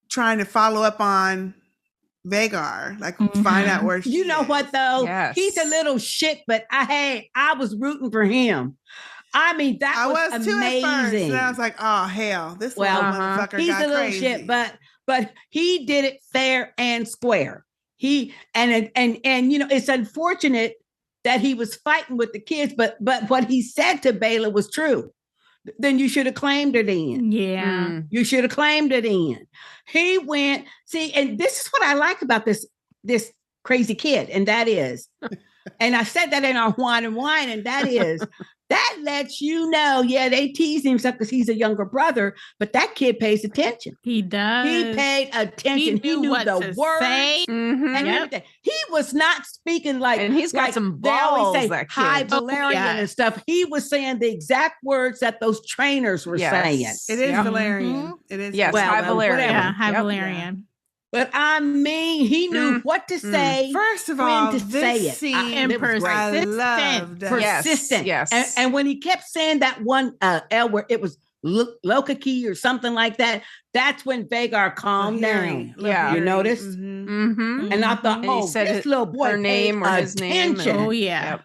trying to follow up on Vhagar, like find out where she You know is. what, though? Yes. He's a little shit, but I was rooting for him. I mean, that I was was too at first, amazing. and I was like, "Oh hell, this Well, little motherfucker he's got a little crazy." shit, but he did it fair and square. He and it's unfortunate that he was fighting with the kids, but what he said to Baela was true. Then you should have claimed it in. Yeah. You should have claimed it in. He went, and this is what I like about this crazy kid, and that is, and I said that in our wine, and that is, that lets you know, they tease him because he's a younger brother, but that kid pays attention. He does. He paid attention. He knew what the to words say. and everything. He was not speaking like, and he's got like some they always balls, say, that kid. high Valerian and stuff. He was saying the exact words that those trainers were saying. It is Valerian. It is. Yes, high Valerian. whatever. Yeah, high Valerian. But I mean, he knew what to say. First of when all, to this say it. scene It was great. I loved. Persistent. Yes. And when he kept saying that one L word, it was Lokaki or something like that. That's when Vhagar calmed down. Yeah. You noticed? Mm-hmm. And I thought, And he said this little boy her name or his name. attention. Oh yeah. Yep.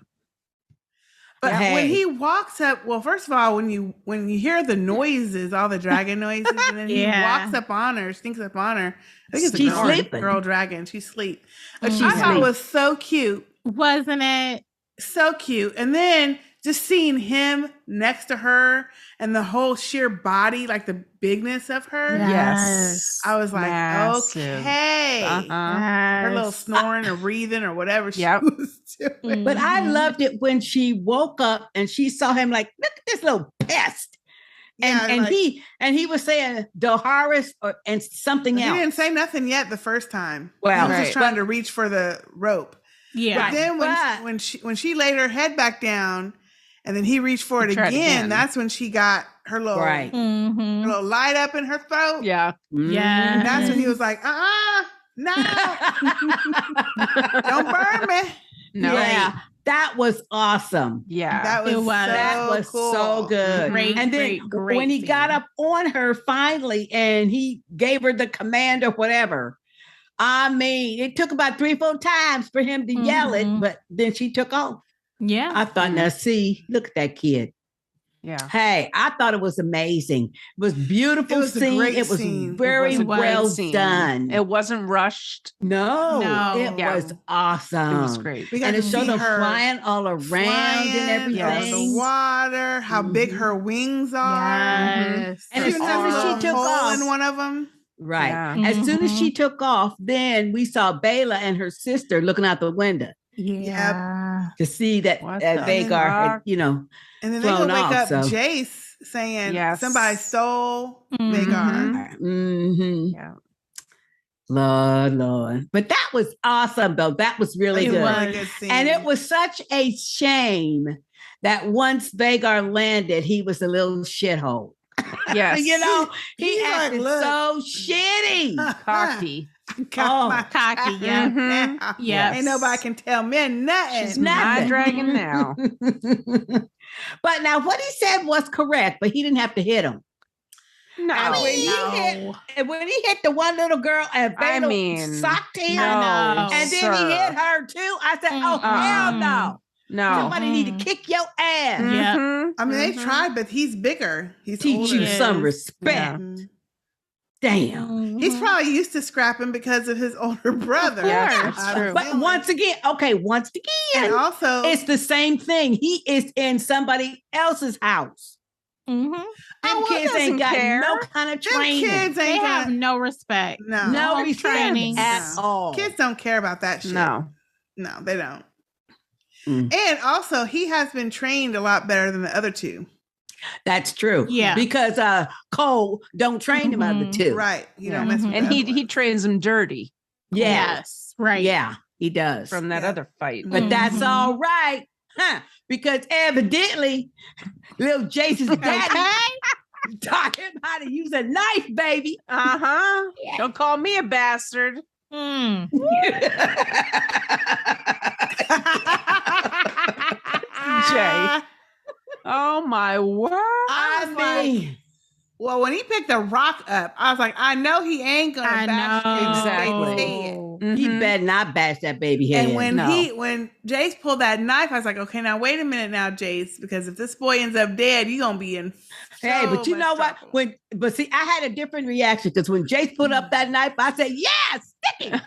But Hey. when he walks up, well, first of all, when you hear the noises, all the dragon noises, and then he walks up on her, sneaks up on her. I think it's She's a girl, sleeping. girl dragon. She's asleep. But She's I thought asleep. it was so cute. Wasn't it? So cute. And then just seeing him next to her and the whole sheer body, like the bigness of her. Yes. I was like, Massive. okay. Her little snoring or breathing or whatever she was doing. But I loved it when she woke up and she saw him like, look at this little pest. And he was saying Doharis and something He else. didn't say nothing yet the first time. Well, he was just trying to reach for the rope. Yeah. But then when she laid her head back down and then he reached for it again, that's when she got her little, her little light up in her throat. Yeah. Yeah. And that's when he was like, No. Don't burn me. No. Yeah. That was awesome. Yeah. That was, That was cool. so good. Great, And then great when he scene. got up on her finally and he gave her the command or whatever, I mean, it took about 3-4 times for him to yell it, but then she took off. Yeah. I thought, now see, look at that kid. Yeah. Hey, I thought it was amazing. It was beautiful It was a scene. great It was scene. very It was a great well scene. done. It wasn't rushed. No, it Yeah. was awesome. It was great. We got And to it showed see them her flying all around and everything. on the water, how big her wings are. Yes. And She as even soon has a as little she took hole off, in one of them. right. Yeah. As soon as she took off, then we saw Bela and her sister looking out the window Yeah. to see that What the Vagar had, fuck? you know, And then they go flown wake off. up So. Jace saying Yes. somebody stole Vagar. Mm-hmm. Yeah. Lord. But that was awesome, though. That was really It good. was a really good scene. And it was such a shame that once Vagar landed, he was a little shithole. Yes. You know, he He's like, acted look. so shitty. Cocky. Got my cocky, yeah. Mhm. now. Yes. Ain't nobody can tell me nothing. She's my dragon now. But now what he said was correct, but he didn't have to hit him. No. And when he hit the one little girl and I Bela mean, socked him, no, and then sir. he hit her too, I said, oh, hell no. No. Somebody need to kick your ass. Yeah. Mhm. I mean, they tried, but he's bigger. He's Teach older. you some respect. Mhm. Damn. He's probably used to scrapping because of his older brother. Yeah, that's I true. don't But feel once again, and also it's the same thing. He is in somebody else's house. Mm-hmm. Them well, kids doesn't ain't got care. no kind of them training. kids They ain't have gonna, no respect. no. No No respect training. at No. all. Kids don't care about that shit. No. No, they don't. Mm. And also, he has been trained a lot better than the other two. That's true. Yeah. Because Cole don't train them other two. Right. You Yeah. don't mess with And that he trains them dirty Yes. Right. Yeah, he does. from that other fight. But that's all right. Huh? Because evidently, little Jason's daddy taught him how to use a knife, baby. Uh-huh. Don't call me a bastard. Mm. Jay. Oh my word. I mean, well, when he picked the rock up, I was like, I know he ain't gonna I bash know. his Exactly. baby's head. He Mhm. better not bash that baby head. And when No. when Jace pulled that knife, I was like, okay, now wait a minute now, Jace, because if this boy ends up dead, you're gonna be in Hey, so but you much know what? trouble. But see, I had a different reaction because when Jace put up that knife, I said, "Yes, stick it."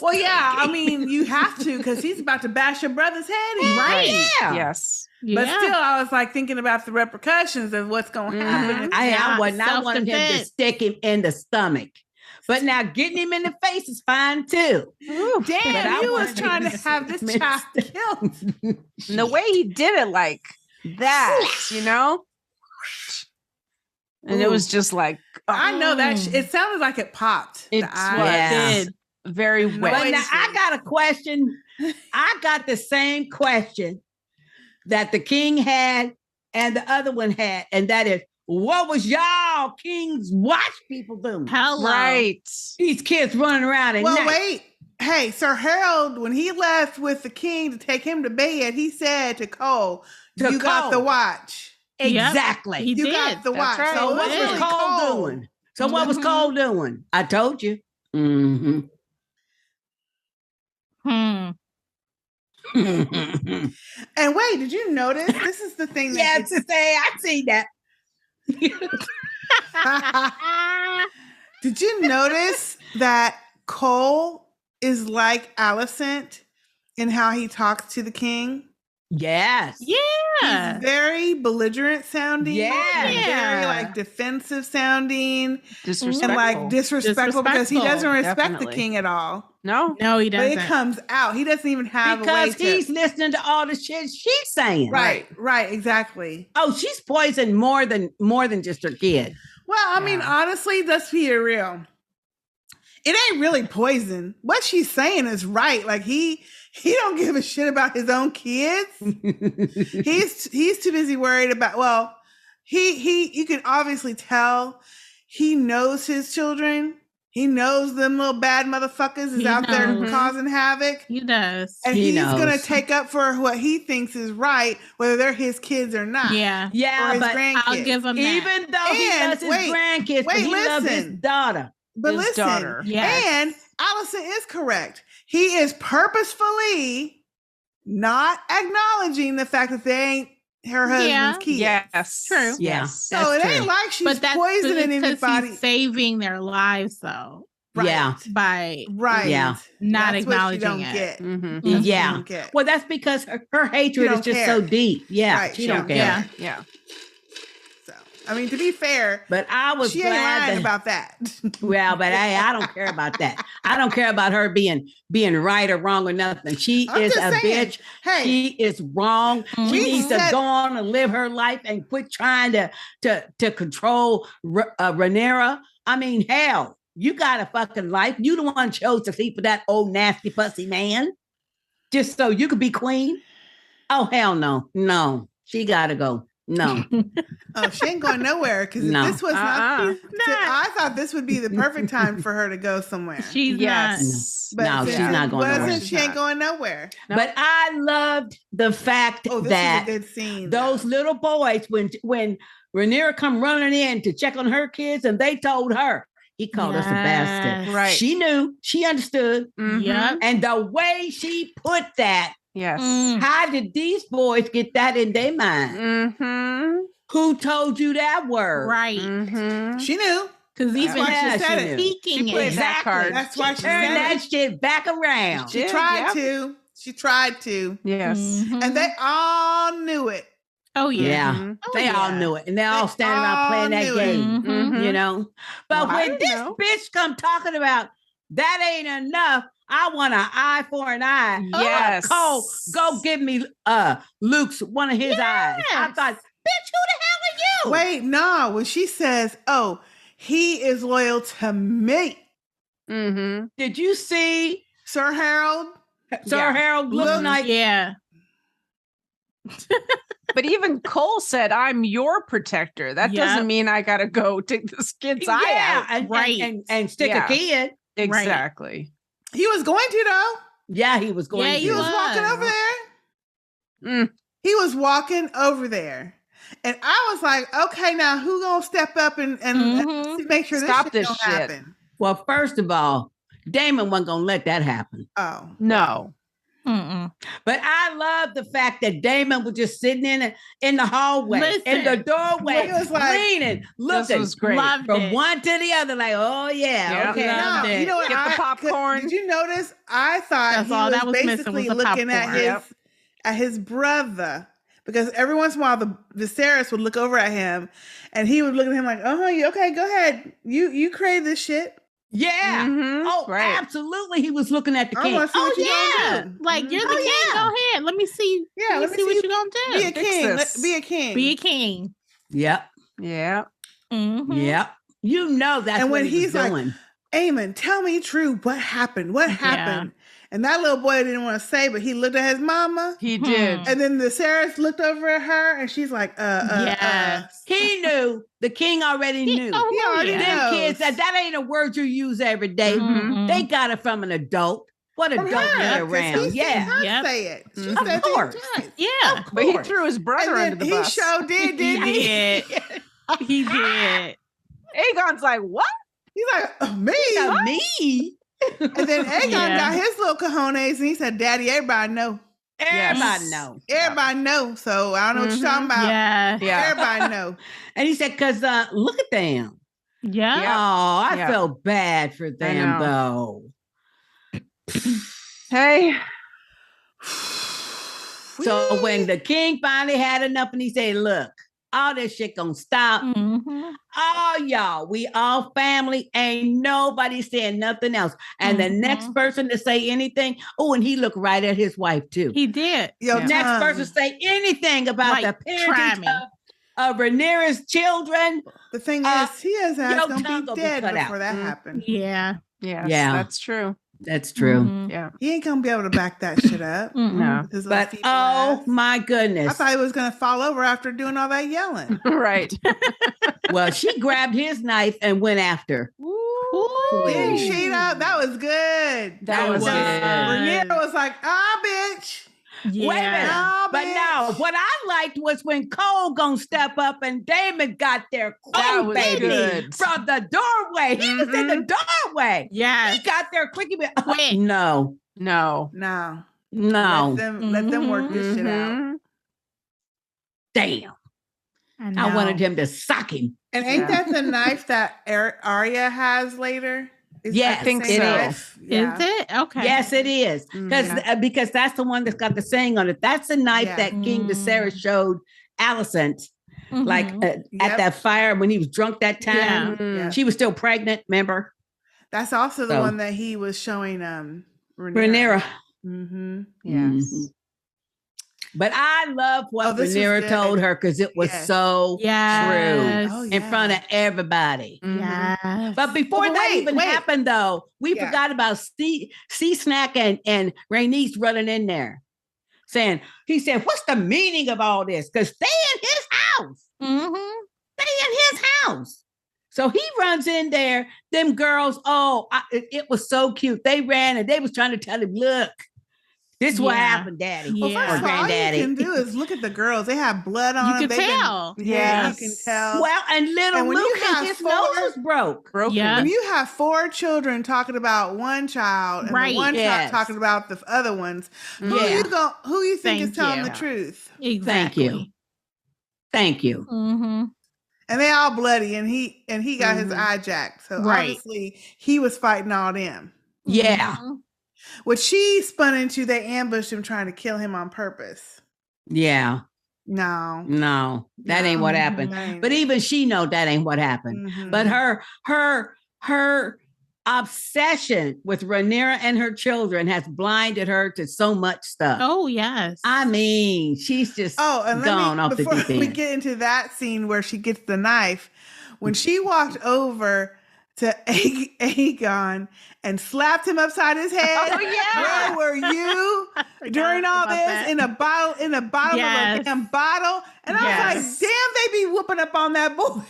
Well, yeah, I mean, you have to because he's about to bash your brother's head in. Right. Yeah. Yes. But still, I was like thinking about the repercussions of what's going to happen. if- I wanted him to stick him in the stomach. But now getting him in the face is fine too. Ooh, But I damn, you was wanted trying to him have this child killed. And the way he did it like that, you know? And it was just like, I know that it sounded like it popped. It The eyes. was very wet. But now I got a question. I got the same question that the king had and the other one had, and that is, what was y'all King's Watch people doing? Hello. Right. These kids running around at Well, night. wait. Hey, Sir Harold, when he left with the king to take him to bed, he said to Cole, To "You got Cole. the watch. Exactly. He You did. got the That's watch." right. So So it what was was really Cole Cole doing? So what was Cole doing? I told you. Mm-hmm. Hmm. And wait, did you notice? This is the thing that Yes, to say I see that. Did you notice that Cole is like Alicent in how he talks to the king? Yes. Yeah. He's very belligerent sounding. Yeah. Very like defensive sounding. Disrespectful. And like disrespectful because he doesn't respect Definitely. the king at all. No. No, he But doesn't. it comes out. He doesn't even have a way Because to. he's listening to all the shit she's saying. Right, exactly. Oh, she's poisoned more than just her kid. Well, I mean, honestly, let's be real. It ain't really poison. What she's saying is right. Like he don't give a shit about his own kids. he's too busy worried about. Well, he you can obviously tell he knows his children. He knows them little bad motherfuckers is out there causing havoc. He does. And he's going to take up for what he thinks is right, whether they're his kids or not. Yeah. Yeah, or his but grandkids. I'll give him that. even though he loves his grandkids, but he loves his daughter. But his listen, daughter. and Alicent is correct. He is purposefully not acknowledging the fact that they ain't her husband's kids. Yes. True. Yeah. So it ain't like she's But that's poisoning anybody. He's saving their lives, though. Right. Yeah. By Yeah. not That's acknowledging what you don't it. get. Mhm. That's what you Yeah. don't get. Well, that's because her hatred She is don't just care. so deep. Yeah. Right, She she don't don't care. Yeah. Yeah. So, I mean, to be fair, But I was she ain't glad lying that, about that. well, but hey, I don't care about that. I don't care about her being right or wrong or nothing. She I'm is just a saying, bitch. hey, She is wrong. She we needs to said- go on and live her life and quit trying to control Rhaenyra. I mean, hell, you got a fucking life. You the one chose to sleep with that old nasty pussy man, just so you could be queen. Oh hell no, no, she gotta go. No, Oh, she ain't going nowhere because No. this was Uh-uh. I thought this would be the perfect time for her to go somewhere. She's Yes. No, since she's it not going nowhere. wasn't, She's she ain't not. going nowhere. but I loved the fact Oh, this that is a good scene. those little boys, when Rhaenyra come running in to check on her kids, and they told her he called us a bastard. Yes. Right. She knew, she understood, Mhm. Yep. and the way she put that, Yes. how did these boys get that in their mind? Mm-hmm. Who told you that word? Right. Mm-hmm. She knew. Because That's even why she Yeah, said she it. knew. speaking She played it. that card. That's why she Turn said that it. shit back around. She did, tried yep. to. She tried to. Yes. Mhm. And they all knew it. Oh yeah. Yeah, Mhm. Oh, they all yeah. knew it, and they all standing around all playing that knew it. game. Mhm. You know, but Well, I when didn't this know. bitch come talking about that ain't enough, I want an eye for an eye. Yes. Cole, go give me Luke's one of his eyes. I Yes. thought, bitch, who the hell are you? Wait, no. When she says, "Oh, he is loyal to me," Mm-hmm. Did you see Sir Harold. Sir Yeah. Harold looking Look- like? Yeah. But even Cole said, "I'm your protector." That Yep. doesn't mean I gotta go take this kid's eye Yeah, out. and, Right. and stick Yeah. a kid. Exactly. He was going to though. Yeah, he was going. Yeah, to. He was walking was. over there. Mm. He was walking over there. And I was like, okay, now who gonna step up and Mhm. make sure Stop this this shit shit. don't happen? Well, first of all, Daemon wasn't gonna let that happen. Oh. No. Mm-mm. But I love the fact that Daemon was just sitting in the hallway, in the Listen, doorway, he was like- leaning, This looking was great. Loved from it. one to the other, like, oh yeah, Yeah. okay. Loved No, it. you know what? Get the popcorn. Did you notice? I thought That's he all was that was missing basically was the looking at popcorn. his Yep. at his brother. Because every once in a while, the Viserys would look over at him, and he would look at him like, "Oh, you okay? Go ahead. You created this shit. Yeah. Mhm. Oh, Right. absolutely. He was looking at the I king. want to see what you Yeah. gonna do. Like you're the Oh, king. yeah. Go ahead. Let me see. Yeah, let me see what you're gonna do. Be a Fix king. this. Be a king. Be a king. Yep. Yeah. Mhm. Yep. You know that's And what when he was he's like, doing. Aemon, tell me true. What happened? What happened? And that little boy didn't want to say, but he looked at his mama. He did. And then the Sarahs looked over at her, and she's like, Yes. He knew. The king already knew. Oh, He already yeah. Them knows. kids said that ain't a word you use every day. Mhm. They got it from an adult. What From adult her, be 'cause around? he seen Yeah. her Yep. say it. She Mhm. said Of course. it twice. Yeah. But he course. threw his brother And under then the he bus. sure did, He didn't he? did. He did. Aegon's like, "What?" He's like, me? Yeah, me. And then Aegon Yeah. got his little cojones, and he said, Daddy, everybody know. Everybody Yes. know. Everybody know. So I don't know what you're talking about. Yeah. Yeah. Everybody know. And he said, because look at them. Yeah. Yeah. Oh, I Yeah. felt bad for them, know. though. Hey. So when the king finally had enough and he said, look, all this shit gonna stop. Mhm. All y'all, we all family. Ain't nobody saying nothing else. And the next person to say anything, oh, and he looked right at his wife too. He did. Yo, Yeah. Next Tom, person say anything about Like, the try parenting me. of Rhaenyra's children. the thing Uh, is, he has ass yo, gonna tongue be gonna be dead cut before out. that Mm. happened. Yeah. Yes, Yeah. that's true. That's true. Mhm. Yeah. He ain't gonna be able to back that shit up. Mm-mm. No. with his little But feeble oh ass. my I goodness. thought he was gonna fall over after doing all that yelling. Right. Well, she grabbed his knife and went after. Ooh, Didn't she though? That was good. That was good. Rhaenyra was like, bitch. Yeah. Wait a minute. Oh, but no, what I liked was when Cole gonna step up and Daemon got there That quick, was baby, good. from the doorway. He was in the doorway. Yeah. He got there quick. Quick. No. No. Let them work this shit out. Damn. I wanted him to suck him. And ain't that the knife that Arya has later? Yes, I think so. Yeah. Is it? Okay. Yes, it is. Because that's the one that's got the saying on it. That's the knife that King Viserys showed Alicent, like at that fire when he was drunk that time. Yeah. She was still pregnant, remember? That's also the one that he was showing Rhaenyra. Mm-hmm. Yes. Mm-hmm. But I love what Rhaenyra told her because it was so true in front of everybody. Yes. But before that even happened, though, we forgot about C-Snack and Rhaenys running in there he said, what's the meaning of all this? Because stay in his house. Mm-hmm. Stay in his house. So he runs in there. Them girls, it was so cute. They ran and they was trying to tell him, look, this is what happened, Daddy. Well, first of all, Granddaddy. all you can do is look at the girls. They have blood on them. You can tell. You can tell. Well, and little Luke, his nose was broken. Yeah. When you have 4 children talking about one child and the one child talking about the other ones, who you think is telling the truth? Exactly. Thank you. Mm-hmm. And they all bloody, and he got his eye jacked. So obviously he was fighting all them. Yeah. Mm-hmm. What she spun into, they ambushed him trying to kill him on purpose. Yeah. No, that ain't what happened. But even she know that ain't what happened. Mm-hmm. But her obsession with Rhaenyra and her children has blinded her to so much stuff. Oh, yes. I mean, she's just and gone off the deep end. Before we get into that scene where she gets the knife, when she walked over to Aegon and slapped him upside his head. Oh, yeah. Where were you during all this? In a bottle of a damn bottle. And I was like, damn, they be whooping up on that boy.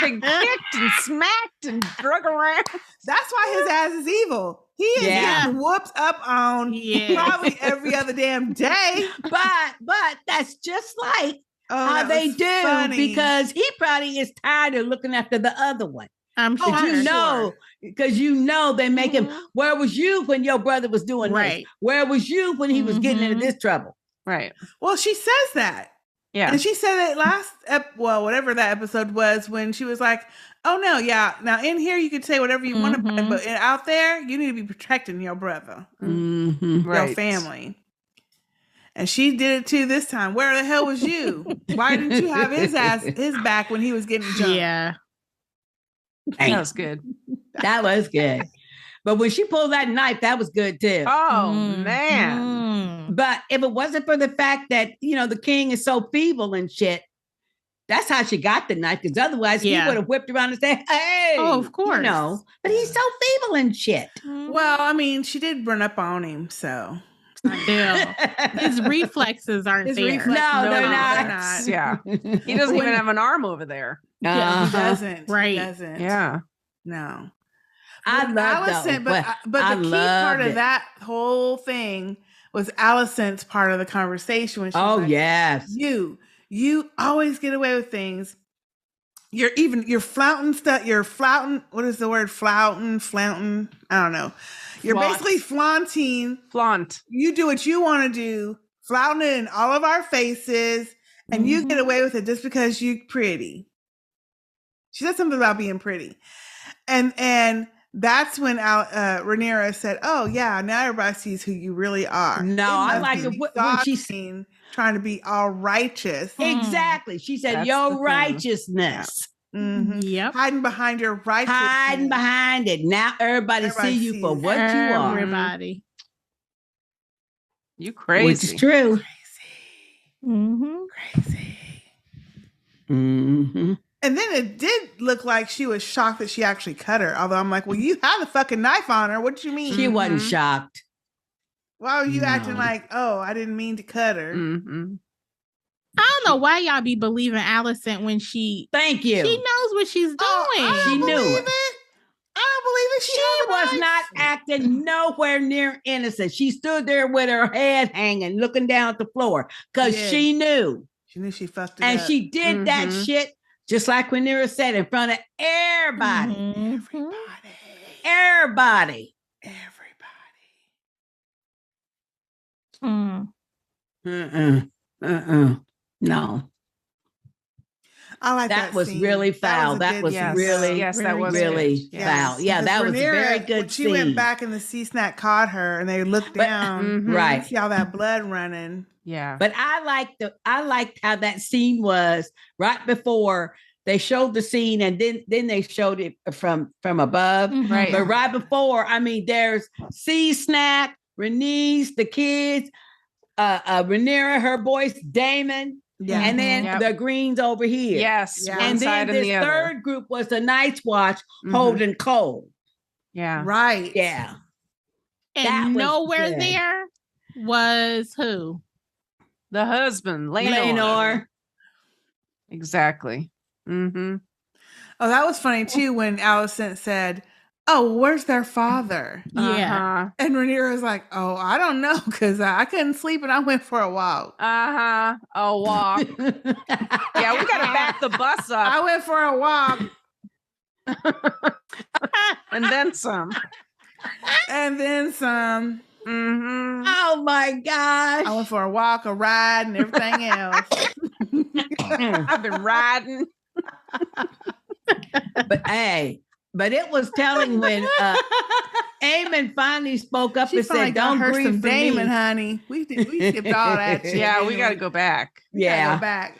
Been kicked and smacked and drug around. That's why his ass is evil. He is getting whooped up on probably every other damn day. But that's just like how they do, because he probably is tired of looking after the other one. I'm sure. Because they make him, where was you when your brother was doing this? Where was you when he was getting into this trouble? Right. Well, she says that. Yeah. And she said it whatever that episode was, when she was like, oh no, now in here you can say whatever you want about it, but out there you need to be protecting your brother, your family. And she did it too this time. Where the hell was you? Why didn't you have his back when he was getting jumped? Yeah. That was good. That was good. But when she pulled that knife, that was good too. Oh, man. But if it wasn't for the fact that, the king is so feeble and shit, that's how she got the knife. Because otherwise he would have whipped around and said, hey. Oh, of course. But he's so feeble and shit. Well, I mean, she did run up on him, so... His reflexes aren't there. No, they're not. Yeah. He doesn't even have an arm over there. He doesn't. Right. He doesn't. Yeah. No. I love Alicent, but the key part of that whole thing was Alicent's part of the conversation. When she was like, yes. You always get away with things. You're flouting stuff. You're flouting. What is the word? Flouting. I don't know. You're basically flaunting. Flaunt. You do what you want to do, flouting it in all of our faces, and you get away with it just because you're pretty. She said something about being pretty. And that's when Rhaenyra said, oh, yeah, now everybody sees who you really are. No, I like it when she's trying to be all righteous. Exactly. She said, your righteousness. Mm-hmm. Yep. Hiding behind your righteousness. Hiding behind it. Now everybody see you for what you are. Everybody. You crazy. Which is true. Crazy. Mm-hmm. And then it did look like she was shocked that she actually cut her. Although I'm like, well, you had a fucking knife on her. What you mean? She wasn't shocked. Why were you acting like, oh, I didn't mean to cut her? Mm-hmm. I don't know why y'all be believing Alicent when she... Thank you. She knows what she's doing. I She don't knew believe it. was not acting nowhere near innocent. She stood there with her head hanging, looking down at the floor because she knew. She knew she fucked it and up. she did that shit just like Rhaenyra said in front of everybody. Everybody. No. I like that. Was scene. really foul. That was really, that was really good. foul. Yeah, that was a very Rhaenyra, good when she scene. went back and the sea snack caught her and they looked down. Right. You see all that blood running. Yeah. But I liked how that scene was right before they showed the scene and then they showed it from above. Right. But right before, I mean, there's sea snack, Rhaenys, the kids, Rhaenyra, her boys, Daemon. Yeah. And then the greens over here. Yes. And One then side and this the other. third group was the Night's Watch holding Cole. Yeah. Right. Yeah. And That was nowhere good. there was who? The husband, Laenor. Exactly. Mm-hmm. Oh, that was funny too when Alicent said, "Oh, where's their father?" Yeah. And Rhaenyra was like, "Oh, I don't know, because I couldn't sleep and I went for a walk." A walk. Yeah, we gotta back the bus up. I went for a walk. And then some. And then some. Mm-hmm. Oh my gosh. I went for a walk, a ride, and everything else. I've been riding. But it was telling when Aemon finally spoke up and said, "Don't her grieve some for Daemon, me." honey. We skipped all that shit. Yeah, we didn't gotta go back. We gotta Yeah. go back.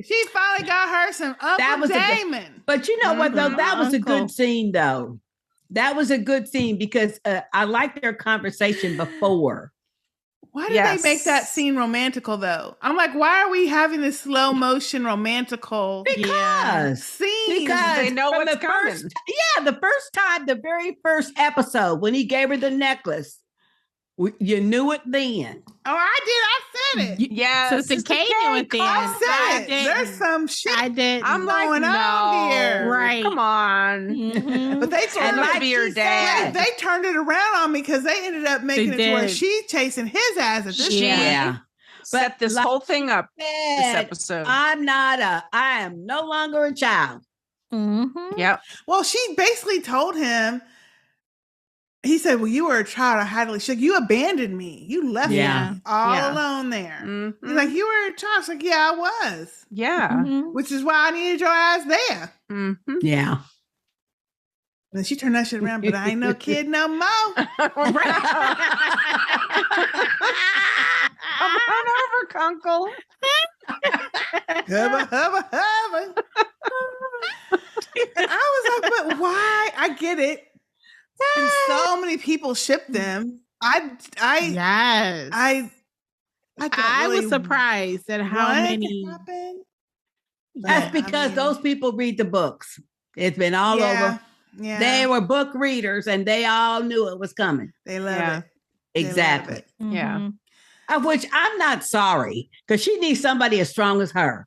She finally got her some Uncle Daemon. But you know what, though? That was a good scene, though. That was a good scene because I liked their conversation before. Why did they make that scene romantical, though? I'm like, why are we having this slow motion romantical scene? Because they know from what's the coming. the very first episode when he gave her the necklace, you knew it then. Oh, I did. I said it. Yes. Sister K knew it then. I said I it. didn't. There's some shit I did. I'm going like, on no. here. Right. Come on. Mhm. But they And turned like it. be your dad. They turned it around on me because they ended up making They it to where did. she's chasing his ass at this point. Yeah. Set this like whole thing up. This said, episode. I am no longer a child. Mhm. Yep. Well, she basically told him. He said, "Well, you were a child. I had to leave. She's like, you abandoned me. You left me all Yeah. alone there." Mhm. He's like, "You were a child." She's like, "Yeah, I was." Yeah. Mhm. Which is why I needed your ass there. Mm-hmm. Yeah. And then she turned that shit around, but I ain't no kid no more. Come on over, Kunkel. Hubba, hubba, hubba. And I was like, but why? I get it. And so many people ship them. Yes. I was surprised at how many. That's because those people read the books. It's been all over. Yeah. They were book readers and they all knew it was coming. They love it. Exactly. it. Yeah. Of which I'm not sorry because she needs somebody as strong as her.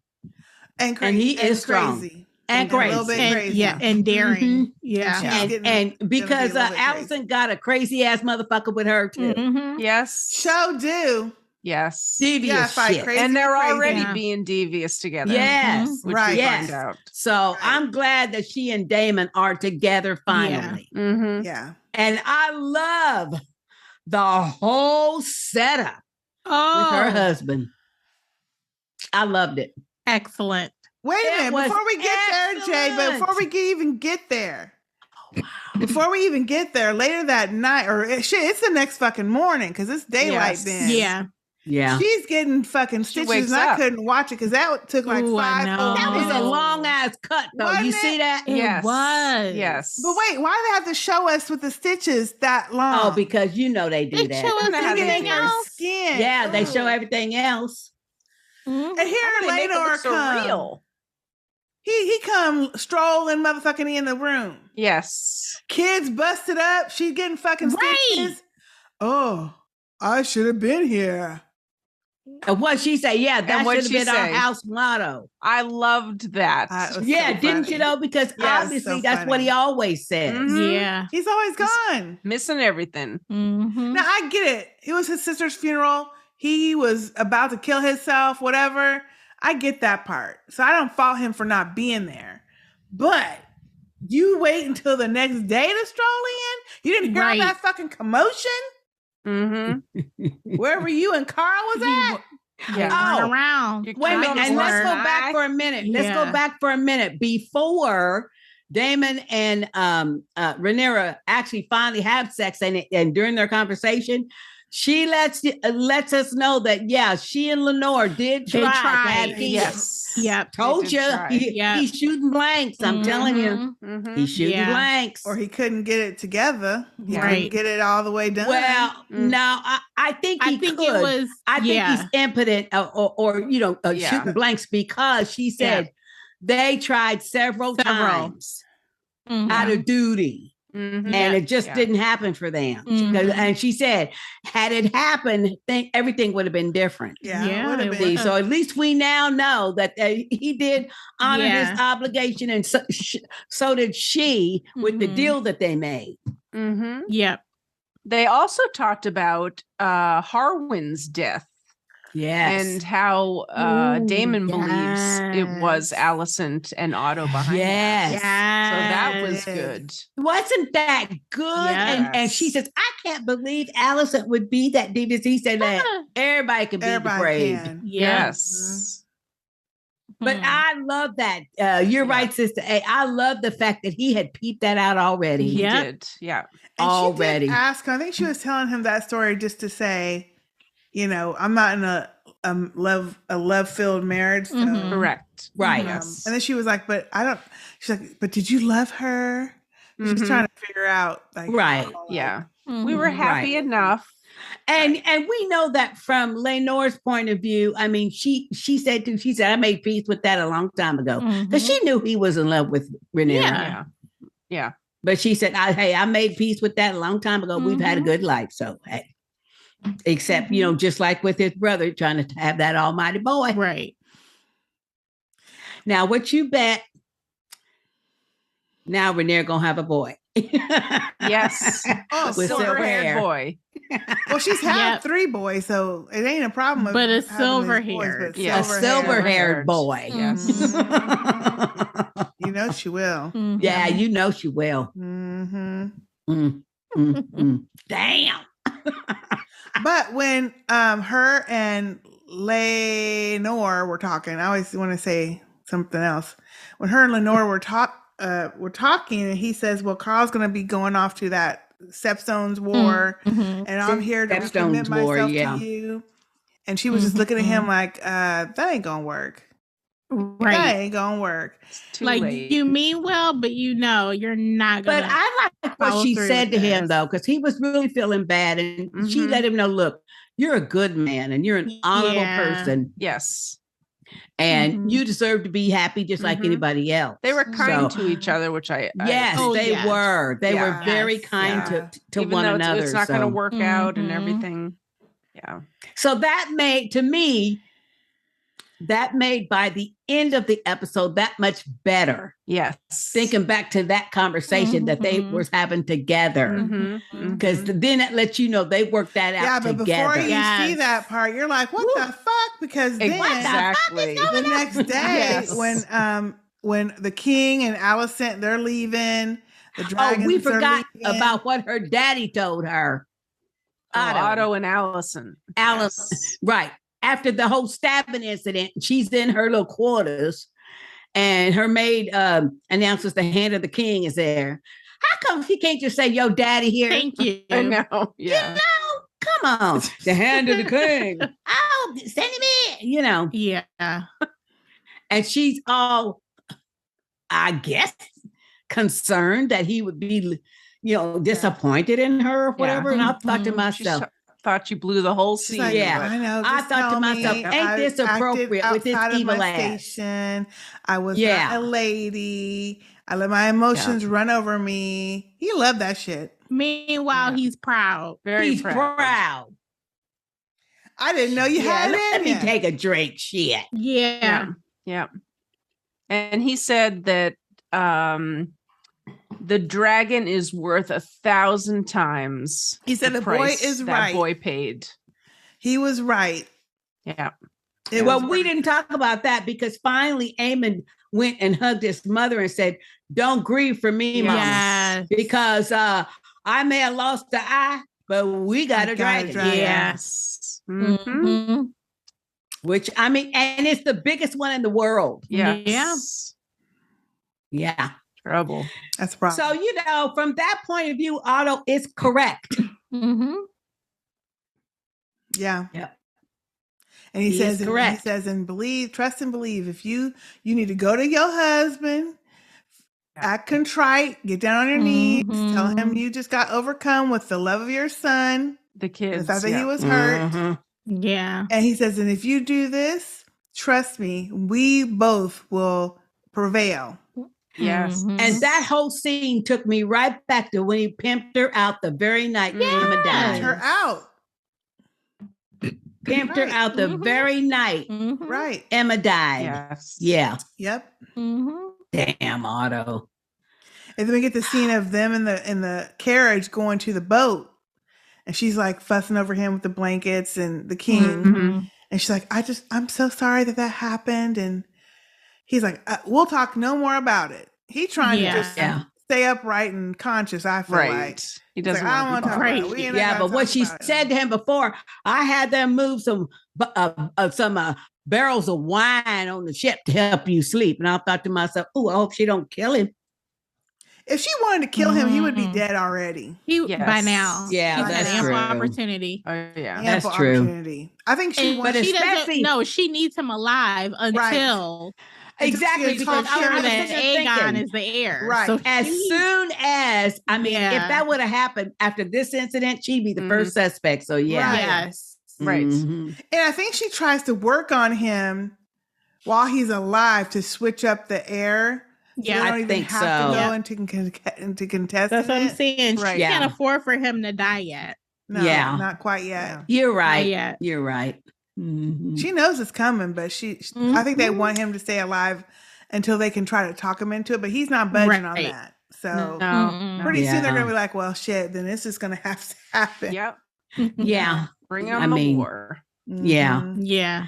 And crazy. And he is strong. Crazy. And A crazy. little bit crazy. Yeah, and daring. Mhm. Yeah. And because gonna be a little bit Alicent got a crazy ass motherfucker with her too. Mhm. Yes. Show do. Yes. Devious fight shit. crazy. And they're crazy. already Yeah. being devious together. Yes. Which Right. we Yes. find out. So I'm glad that she and Daemon are together finally. Mm-hmm. Yeah. And I love the whole setup with her husband. I loved it. Excellent. Wait a It minute. was Before we get there, Jay, but excellent. before we even get there. Before we even get there, later that night, or it's the next fucking morning because it's daylight Yes. then. Yeah. Yeah. She's getting fucking stitches, wakes and I up. couldn't watch it because that took like Ooh, I 5 know. whole That was a minutes. long ass cut though. Wasn't You it? see that? It Yes. was. Yes. But wait, why do they have to show us with the stitches that long? Oh, because you know they do They that. show us They have everything to- her else. skin. Yeah, they Ugh. show everything else. Mhm. And here They make it Laenor look so come. real. He come strolling motherfucking in the room. Yes. Kids busted up. She's getting fucking Right. stitches. Oh, I should have been here. What she say? Yeah, that And what'd should have she been our say? house motto. I loved that. Yeah, so didn't funny. you know? Because Yes. obviously So that's what he always says. Mhm. Yeah. He's always gone. Missing everything. Mm-hmm. Now I get it. It was his sister's funeral. He was about to kill himself, whatever. I get that part. So I don't fault him for not being there. But you wait until the next day to stroll in? You didn't hear all that fucking commotion? Mm-hmm. Where were you and Carl was at? Run around. Wait a minute, and let's go back for a minute. Let's go back for a minute. Before Daemon and Rhaenyra actually finally have sex, and during their conversation, she lets us know that she and Laenor did try. They to tried. have kids. Yes. Yep. Told you he's shooting blanks. I'm telling you, he's shooting blanks. Or he couldn't get it together. He couldn't get it all the way done. Well, no, I think he think could. it was. I think he's impotent or shooting blanks because she said they tried several times out of duty. Mm-hmm. And it just didn't happen for them. And she said, had it happened, everything would have been different. So at least we now know that he did honor his obligation, and so did she with the deal that they made. Mm-hmm. Yep. They also talked about Harwin's death. Yes. And how Daemon believes it was Alicent and Otto behind that. Yes. So that was good. Wasn't that good? And she says, I can't believe Alicent would be that deep. As he said that everybody can be depraved. Yes. But I love that. You're right, Sister A. I love the fact that he had peeped that out already. He did. Yeah. And already. She did ask her, I think she was telling him that story just to say, I'm not in a love-filled marriage. So, Correct. Right. And then she was like, she's like, but did you love her? She's trying to figure out right. We were happy enough. And we know that from Laenor's point of view. I mean, she said I made peace with that a long time ago. Because she knew he was in love with Rhaenyra. Yeah. But she said, I made peace with that a long time ago. We've had a good life. So hey. Except, just like with his brother trying to have that almighty boy. Right. Now, what you bet? Now Rhaenyra gonna have a boy. Yes. With silver hair. Boy. Well, she's had 3 boys, so it ain't a problem. But a silver hair. A silver haired boy. Yes. You know she will. Yeah, you know she will. Damn. But when her and Laenor were talking, I always want to say something else. When her and Laenor were talking, and he says, "Well, Carl's going to be going off to that Stepstones War, and I'm here to recommit myself to you." And she was just looking at him like, "That ain't gonna work. Right. That ain't gonna work." Like late. you mean well, but you're not gonna. But I like what she said to him though, because he was really feeling bad, and she let him know, look, you're a good man and you're an honorable person. Yes. And you deserve to be happy just like anybody else. They were kind to each other, which I they were. They were very kind to even one though another. It's not going to work out and everything. Yeah. So that made, to me, by the end of the episode that much better. Yes. Thinking back to that conversation that they were having together. Because then it lets you know they worked that out together. Yeah, but before you see that part, you're like, what the fuck? Because then the next day when the king and Alicent, they're leaving, the dragons we forgot about what her daddy told her. Otto and Alicent. Right. After the whole stabbing incident, she's in her little quarters and her maid announces the hand of the king is there. How come he can't just say, yo, daddy here? Thank you. I know. Yeah. You know, come on. The hand of the king. Oh, send him in, Yeah. And she's all, I guess, concerned that he would be, disappointed in her or whatever. And I thought to myself, thought you blew the whole scene. Like, I know. I thought to myself, ain't this appropriate with this evil ass? Station. I was not a lady. I let my emotions run over me. He loved that shit. Meanwhile, he's proud. Very proud. I didn't know you had it let in me you. take a drink. Shit. Yeah. Yeah. And he said that the dragon is worth 1,000 times. He said the boy price is that right. boy paid. He was right. Yeah. Well, we didn't talk about that because finally Aemon went and hugged his mother and said, "Don't grieve for me, Mama, Yes. because I may have lost the eye, but we got a dragon." Yes. Mm-hmm. Which I mean, and it's the biggest one in the world. Yes. Yeah. Trouble. That's a problem. So, you know, from that point of view, Otto is correct. Yeah. Yep. And he says, is correct. He says, and believe, trust and believe. If you need to go to your husband, act contrite, get down on your knees, tell him you just got overcome with the love of your son, the kids, the fact that he was hurt. Yeah. And he says, and if you do this, trust me, we both will prevail. Yes. And that whole scene took me right back to when he pimped her out the very night Emma died. Pimped her out. Pimped her out the very night. Right. Emma died. Yes. Yeah. Yep. Damn, Otto. And then we get the scene of them in the carriage going to the boat. And she's like fussing over him with the blankets and the king. And she's like, I'm so sorry that happened. And he's like, we'll talk no more about it. He trying to just stay upright and conscious, I feel like. He doesn't like, I don't want to talk about it. We ain't Yeah, gonna but talk what she about it. said to him before, I had them move some barrels of wine on the ship to help you sleep. And I thought to myself, oh, I hope she don't kill him. If she wanted to kill him, he would be dead already. By now. Yeah, She's that's had ample true. opportunity. Oh, yeah. Ample opportunity. I think she But she doesn't. No, she needs him alive until. Exactly, because I was that thinking. Aegon is the heir. Right. So As soon as, I mean, if that would have happened after this incident, she'd be the first suspect. So yeah. Right. Yes. Right. And I think she tries to work on him while he's alive to switch up the air. Yeah, I I don't even think have so. to go into contesting. That's what I'm it. saying. Right. She can't afford for him to die yet. No, Yeah. not quite yet. You're right. yet. You're right. She knows it's coming, but I think they want him to stay alive until they can try to talk him into it. But he's not budging on Right. that. So No. pretty soon they're Yeah. gonna be like, "Well, shit, then this is gonna have to happen." Yep. Yeah. Bring on the war. Yeah. Mhm. Yeah.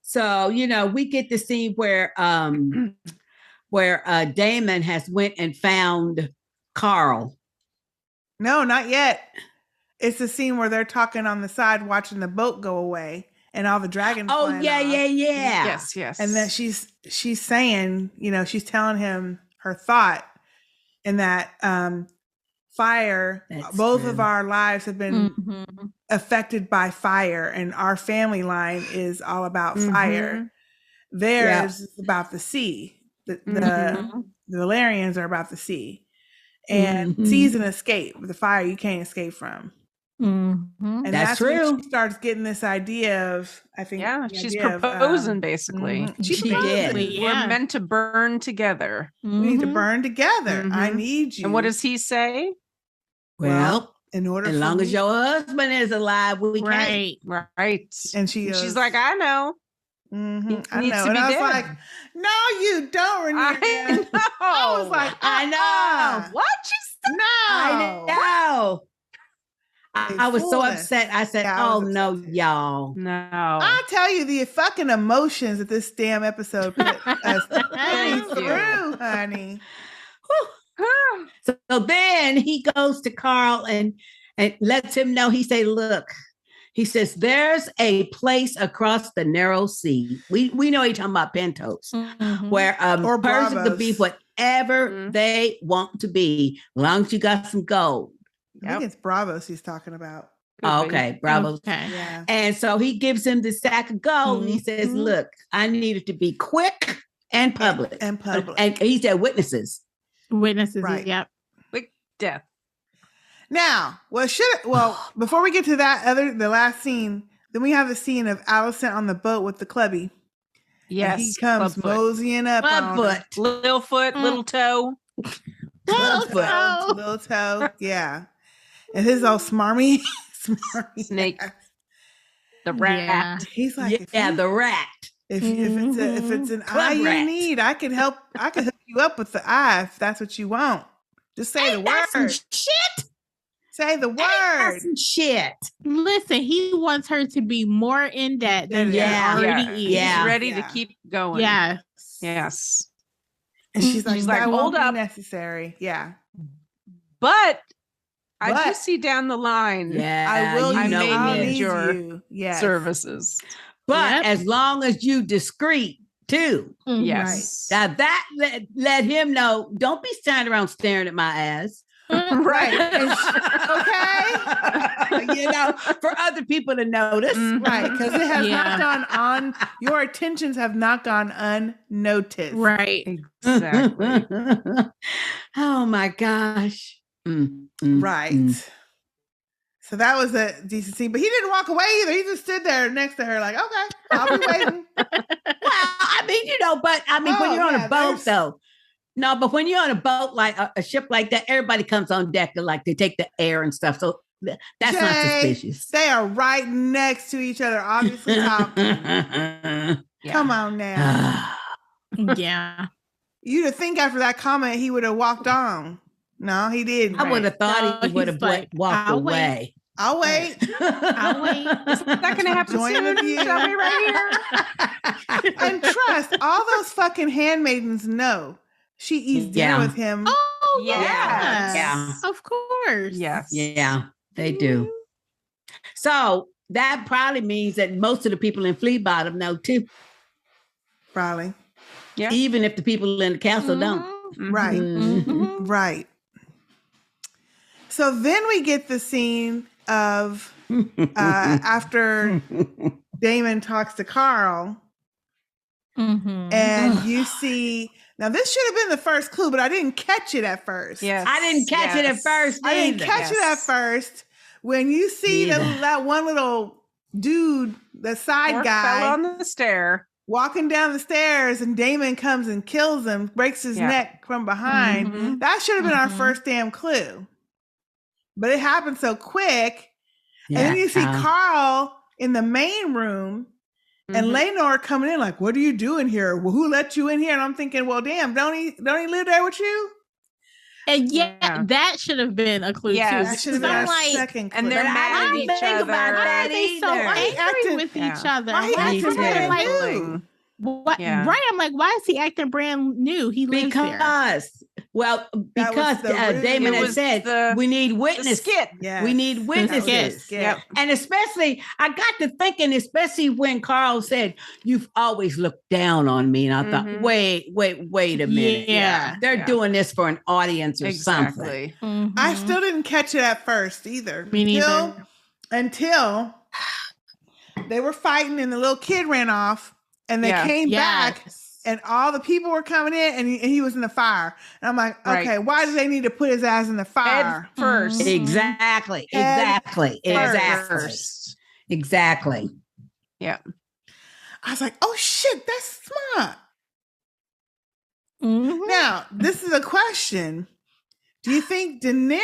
So, you know, we get to see where Daemon has went and found Carl. No, not yet. It's the scene where they're talking on the side, watching the boat go away, and all the dragons. Oh, flying yeah, off. yeah. Yes. And then she's saying, she's telling him her thought, and that fire. That's both true. of our lives have been affected by fire, and our family line is all about fire. Theirs is about the sea. The Valerians are about the sea, and sea's an escape. The fire you can't escape from. And That's when true. she starts getting this idea of, I think, Yeah, the she's idea of, proposing basically. She did. did. We're meant to burn together. We need to burn together. I need you. And what does he say? Well, in order, as for long me- as your husband is alive, we can. Right. Right. and she's She's like, I know. I needs know. to And be I was dead. like, no, you don't, Rhaenyra. I was like, I know. What you no. I know. I was so fooled us. upset. I said, Yeah, I oh was no, upset. y'all. No. I tell you, the fucking emotions that this damn episode put us through, honey. So then he goes to Carl and lets him know. He say, look, he says, there's a place across the narrow sea. We know he's talking about Pentos, where Or a person could be Bravos. whatever they want to be, as long as you got some gold. I think it's Bravos he's talking about. Oh, okay, bravo. Okay. Yeah. And so he gives him the sack of gold and he says, look, I need it to be quick and public. And public. And he said witnesses. Witnesses. Right. Yep. Quick death. Now, before we get to the last scene, then we have the scene of Alicent on the boat with the clubby. Yes. And he comes Clubfoot. moseying up on her. Clubfoot. Little foot, little toe. Little toe. Yeah. And his old smarmy Snake. The rat. He's like, the rat. If it's an Club eye you rat. need, I can help you up with the eye if that's what you want. Just say the That's some word. shit. Say the word. That's some shit. Listen, he wants her to be more in that than she already is. He's ready to keep going. Yeah. Yes. And she's like, that hold won't up. be necessary. Yeah. But I do see down the line. I will. I I'll may need need your you. Yes. services. But as long as you discreet too. Yes. Now that let him know, don't be standing around staring at my ass. Right. Okay. You know, for other people to notice. Right. Because it has not gone your attentions have not gone unnoticed. Right. Exactly. Oh my gosh. Right. So that was a decent scene, but he didn't walk away either. He just stood there next to her, like, okay, I'll be waiting. Well, I mean, you know, but I mean, when you're on a boat, though. No, but when you're on a boat, like a ship like that, everybody comes on deck to like to take the air and stuff. So that's not suspicious. They are right next to each other, obviously talking. Come on now. Yeah. You'd think after that comment he would have walked on. No, he didn't. I would have thought he would have walked away. I'll wait. I'll wait. Is that going to happen Join soon? with you. Tell me right here. And trust, all those fucking handmaidens know she eats dinner with him. Oh, yes. Yeah. Of course. Yes. Yeah, they do. So that probably means that most of the people in Flea Bottom know too. Probably. Yeah. Even if the people in the castle don't. Right. Right. So then we get the scene of after Daemon talks to Carl, and you see. Now this should have been the first clue, but I didn't catch it at first. Yes. I didn't catch it at first. I didn't catch it at first. When you see that one little dude, the side guy, fell on the stair, walking down the stairs, and Daemon comes and kills him, breaks his neck from behind. That should have been our first damn clue. But it happened so quick. And then you see Carl in the main room and Laenor coming in like, what are you doing here? Well, who let you in here? And I'm thinking, well, damn, don't he live there with you? And that should have been a clue too. That should have been our second clue. And they're mad at each other. Why are they so angry with each other? Why he acting brand new? What? Right? I'm like, why is he acting brand new? He lives there. Because Daemon had said we need witnesses. Yes. We need witnesses. Yep. And especially, I got to thinking, especially when Carl said, "You've always looked down on me," and I thought, wait a minute. Yeah. They're doing this for an audience or something. I still didn't catch it at first either. Me neither. Until they were fighting and the little kid ran off. And they came back, and all the people were coming in, and he was in the fire. And I'm like, okay, why do they need to put his ass in the fire? Head first. Exactly. Head Exactly. Yeah. I was like, oh shit, that's smart. Now, this is a question. Do you think Rhaenyra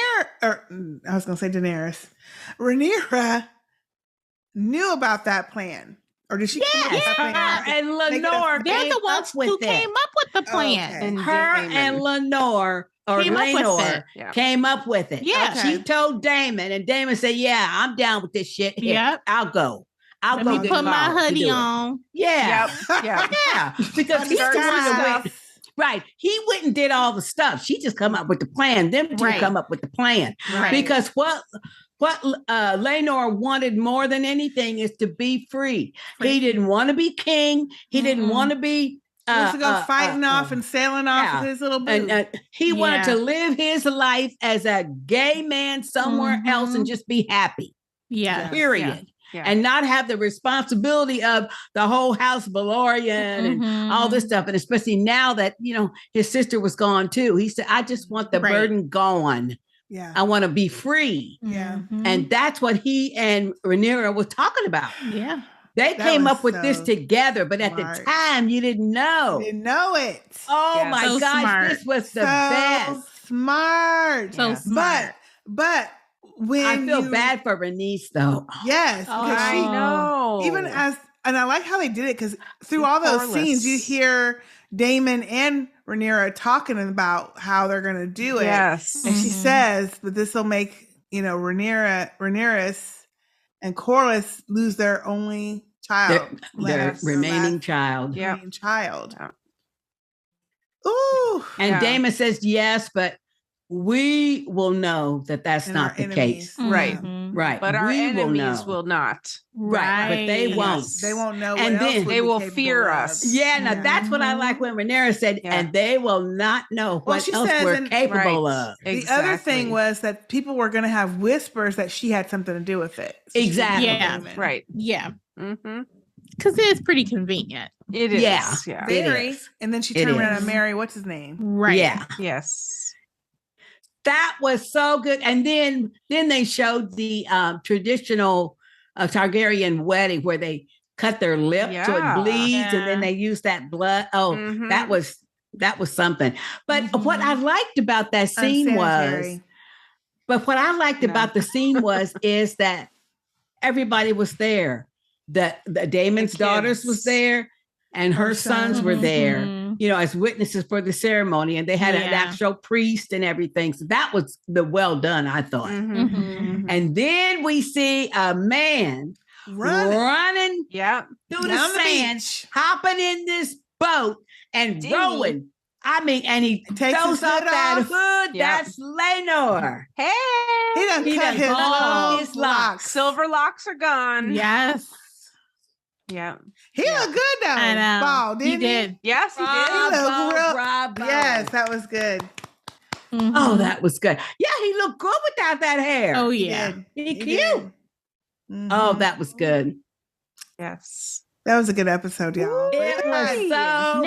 knew about that plan? Or did she come up with that plan? And Laenor, they're the ones who came up with the plan. Okay. And and Laenor came up with it. Yeah. She told Daemon, and Daemon said, yeah, I'm down with this shit. Here, I'll go. Let me put my hoodie on. Yeah. Yeah. Because he's the one that went. Right. He went and did all the stuff. She just come up with the plan. Them two come up with the plan. Right. Because what Laenor wanted more than anything is to be free. He didn't want to be king. He didn't want to be he was to go fighting off and sailing off with his little boo. And he wanted to live his life as a gay man somewhere else and just be happy. Yeah. Period. Yeah. And not have the responsibility of the whole house Valorian and all this stuff. And especially now that, his sister was gone too. He said, I just want the burden gone. Yeah. I want to be free. Yeah. And that's what he and Rhaenyra was talking about. Yeah. They came up with this together, but at the time you didn't know. Didn't know it. Oh my gosh, this was the best. Smart. So smart. But when I feel bad for Rhaenys though. Yes, because I know. even and I like how they did it because through all those scenes, you hear Daemon and Rhaenyra talking about how they're going to do it. Yes. And she says, but this will make, Rhaenyra and Corlys lose their only child. Their remaining child. Remaining child. Ooh. And Daemon says yes, but we will know that that's not the case. Right. Right. But our enemies will not. Right. But they won't. They won't know. And then they will fear us. Yeah. Now that's what I like when Rhaenyra said, and they will not know what else we're capable of. The other thing was that people were going to have whispers that she had something to do with it. So exactly. Yeah. Right. Yeah. Because it is pretty convenient. It is. Yeah. Very. And then she turned around and married, what's his name? Right. Yeah. Yes. That was so good. And then they showed the traditional Targaryen wedding where they cut their lip so it bleeds and then they use that blood. Oh, that was something. But what I liked about that scene is that everybody was there. The Daemon's daughters was there and her sons were there. As witnesses for the ceremony, and they had an actual priest and everything. So that was well done, I thought. And then we see a man running through the sand, hopping in this boat and rowing. I mean, and he throws up that hood. That's Laenor. Hey, he done cut his locks. Silver locks are gone. Yes. Yeah. He looked good though. I know. Ball, didn't he? did. Yes, he did. Yes, that was good. Oh, that was good. Yeah, he looked good without that hair. Oh, yeah. He cute. Oh, that was good. Yes. That was a good episode, y'all. It was so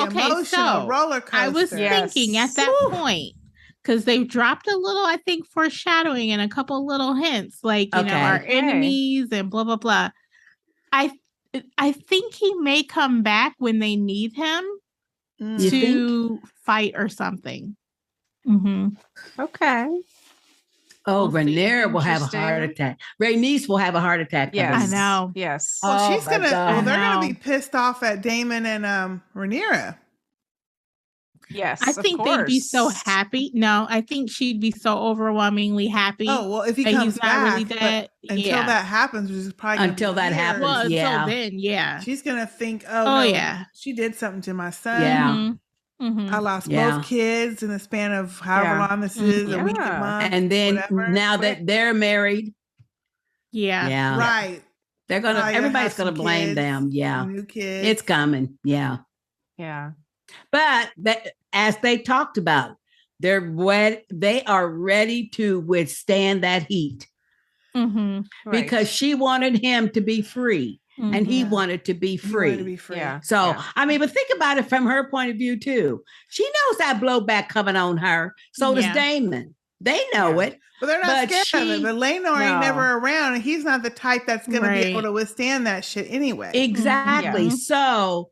emotional roller coaster. I was thinking at that point, because they've dropped a little, I think, foreshadowing and a couple little hints, like, our enemies and blah, blah, blah. I think he may come back when they need him to fight or something. Okay. Oh, Rhaenyra will have a heart attack. Rhaenys will have a heart attack. Yes. I know. Yes. Well, she's gonna. Well, they're gonna be pissed off at Daemon and Rhaenyra. Yes, I think they'd be so happy. No, I think she'd be so overwhelmingly happy. Oh well, if he that comes he's back, not really dead. until that happens, which is probably until that happens. Well, until then, yeah, she's gonna think, she did something to my son. Yeah. I lost both kids in the span of however long this is, a week, a month, and then now that they're married, right, they're gonna. Everybody's gonna blame them. Yeah, new kids, it's coming. Yeah. But as they talked about, they are ready to withstand that heat because she wanted him to be free and he wanted to be free. So, I mean, but think about it from her point of view, too. She knows that blowback coming on her. So does Daemon. They know it. But they're not scared of it. But Laenor ain't never around and he's not the type that's going to be able to withstand that shit anyway. Exactly. So,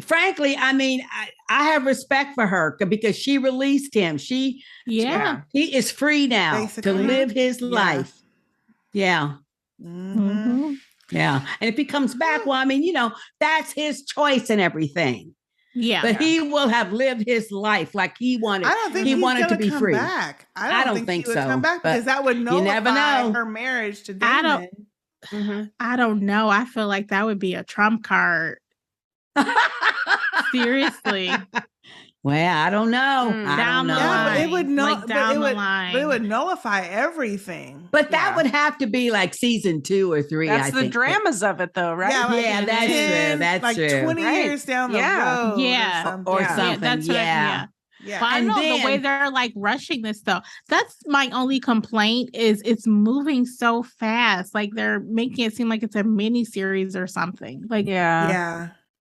frankly, I mean, I have respect for her because she released him. He is free now to live his life. Yeah. Yeah. And if he comes back, well, I mean, that's his choice and everything. Yeah. But he will have lived his life like he wanted. I don't think he wanted to be come free. Back. I don't think he would come back because that would nullify her marriage to Daemon. I don't know. I feel like that would be a trump card. Seriously. Well, I don't know. Down the line. It would line. But it would nullify everything. But that would have to be like season 2 or 3. That's the dramas of it, though, right? Yeah, that's true. That's true. 20 years down the road. Or something. That's yeah. But I know the way they're like rushing this stuff. That's my only complaint is it's moving so fast. Like they're making it seem like it's a mini series or something. Like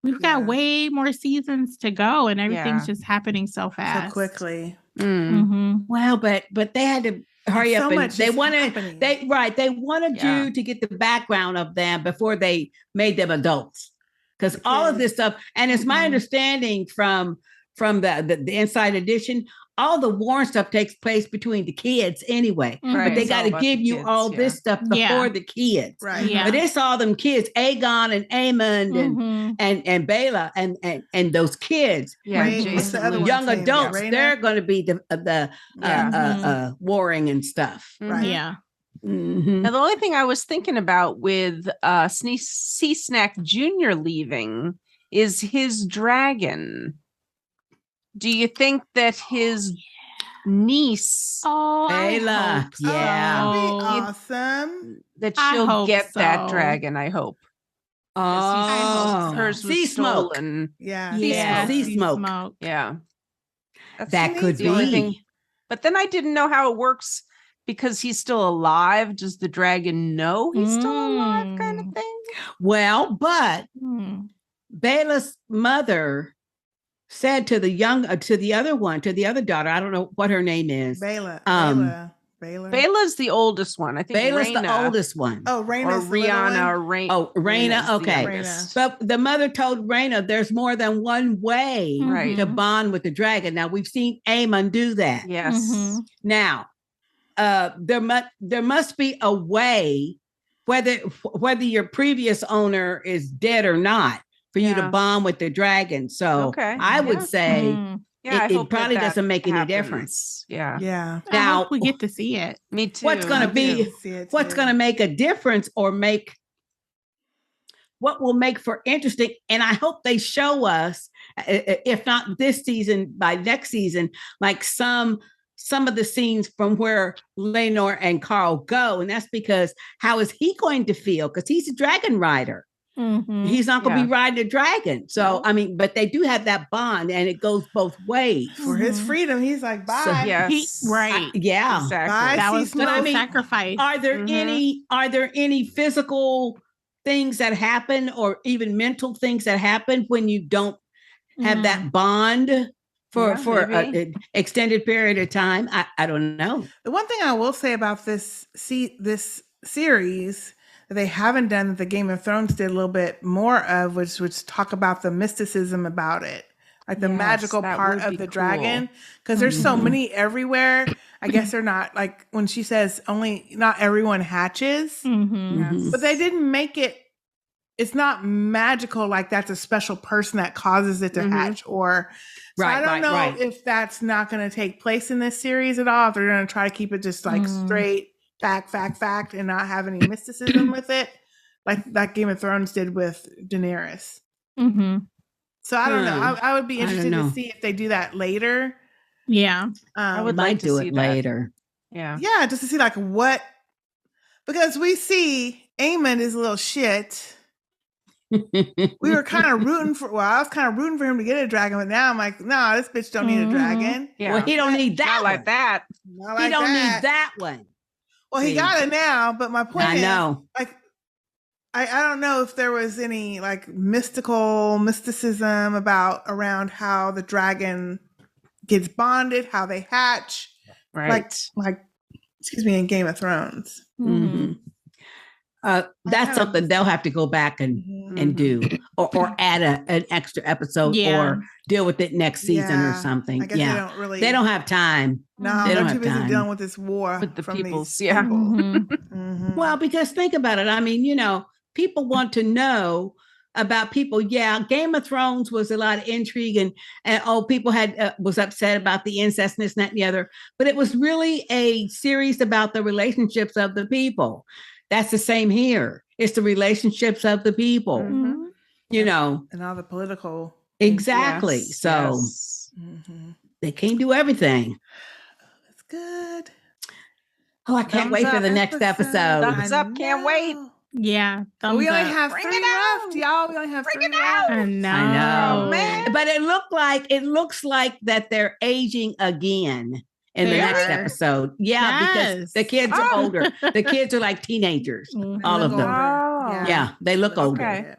we've got way more seasons to go, and everything's just happening so fast, so quickly. Well, but they had to hurry up, and they wanted you to get the background of them before they made them adults, because all of this stuff, and it's my understanding from the Inside Edition, all the war and stuff takes place between the kids anyway. Right, But they it's got all to about give the you kids, all yeah. this stuff before the kids. Right. Yeah. But it's all them kids, Aegon and Aemon and Bela and those kids. Yeah, Right. What's the other one's Young name? adults, Rhaenyra? they're going to be the warring and stuff. Right. Yeah. Mhm. Now, the only thing I was thinking about with C-Snack Jr. leaving is his dragon. Do you think that his niece, Bela, That'd be awesome. that I she'll hope get that so. dragon? I hope. Oh, Hers was sea smoke. stolen. Yeah. Yeah. sea sea smoke. Yeah. That could the only be. thing. But then I didn't know how it works because he's still alive. Does the dragon know he's still alive, kind of thing? Well, but Bela's mother said to the other daughter, I don't know what her name is. Bela. Bela's the oldest one. I think Bela's Rhaena, the oldest one. Oh, Rhaena's or the little Rihanna, one? or Rhaena. Oh, Rhaena. Okay. Rhaena. But the mother told Rhaena there's more than one way to bond with the dragon. Now we've seen Aemon do that. Yes. Now, there must be a way, whether your previous owner is dead or not, for you to bond with the dragon. So I would say I it hope probably that doesn't make any happens. difference. Yeah. Yeah. I Now hope we get to see it. Me too. what's going to be what's going to make a difference or what will make for interesting, and I hope they show us, if not this season, by next season, like some of the scenes from where Laenor and Carl go. And that's because how is he going to feel? Because he's a dragon rider. He's not going to be riding a dragon. So, I mean, but they do have that bond and it goes both ways. For his freedom, he's like, bye. So, Right. Yeah. Bye, That was Sea Smoke. sacrifice. Are there any physical things that happen or even mental things that happen when you don't have that bond for an extended period of time? I don't know. The one thing I will say about this series that they haven't done that the Game of Thrones did a little bit more of, which talk about the mysticism about it, like the magical part of the dragon, because there's so many everywhere. I guess they're not, like when she says not everyone hatches, but they didn't make it. It's not magical like that's a special person that causes it to hatch, or so I don't know if that's not going to take place in this series at all. If they're going to try to keep it just like straight fact, and not have any mysticism with it, like Game of Thrones did with Daenerys. So I don't know. I would be interested to see if they do that later. Yeah, I would like to do it later. Yeah, just to see like what, because we see Aemon is a little shit. We were kind of rooting for. Well, I was kind of rooting for him to get a dragon, but now I'm like, nah, this bitch don't need a dragon. Yeah. Well, he don't need that. Not like that. Not like he don't that. need that one. Well, he got it now, but my point is, like, I don't know if there was any like mysticism around how the dragon gets bonded, how they hatch, right? Like, excuse me, in Game of Thrones. That's something they'll have to go back and do, or add an extra episode, or deal with it next season or something. I guess they don't have time. No, they don't they're have too busy time dealing with this war with the from peoples. These people. Well, because think about it. I mean, people want to know about people. Yeah, Game of Thrones was a lot of intrigue and people was upset about the incest and this, that, and the other. But it was really a series about the relationships of the people. That's the same here. It's the relationships of the people. And all the political. Exactly. So they can't do everything. That's good. Oh, I can't wait for the next episode. Thumbs up. Can't wait. Yeah. We only have 3 left, y'all. We only have 3 left. I know. I know. Man. But it looks like that they're aging again in the next episode. Yeah, because the kids are older. The kids are like teenagers. All of them. Yeah, they look older. Okay.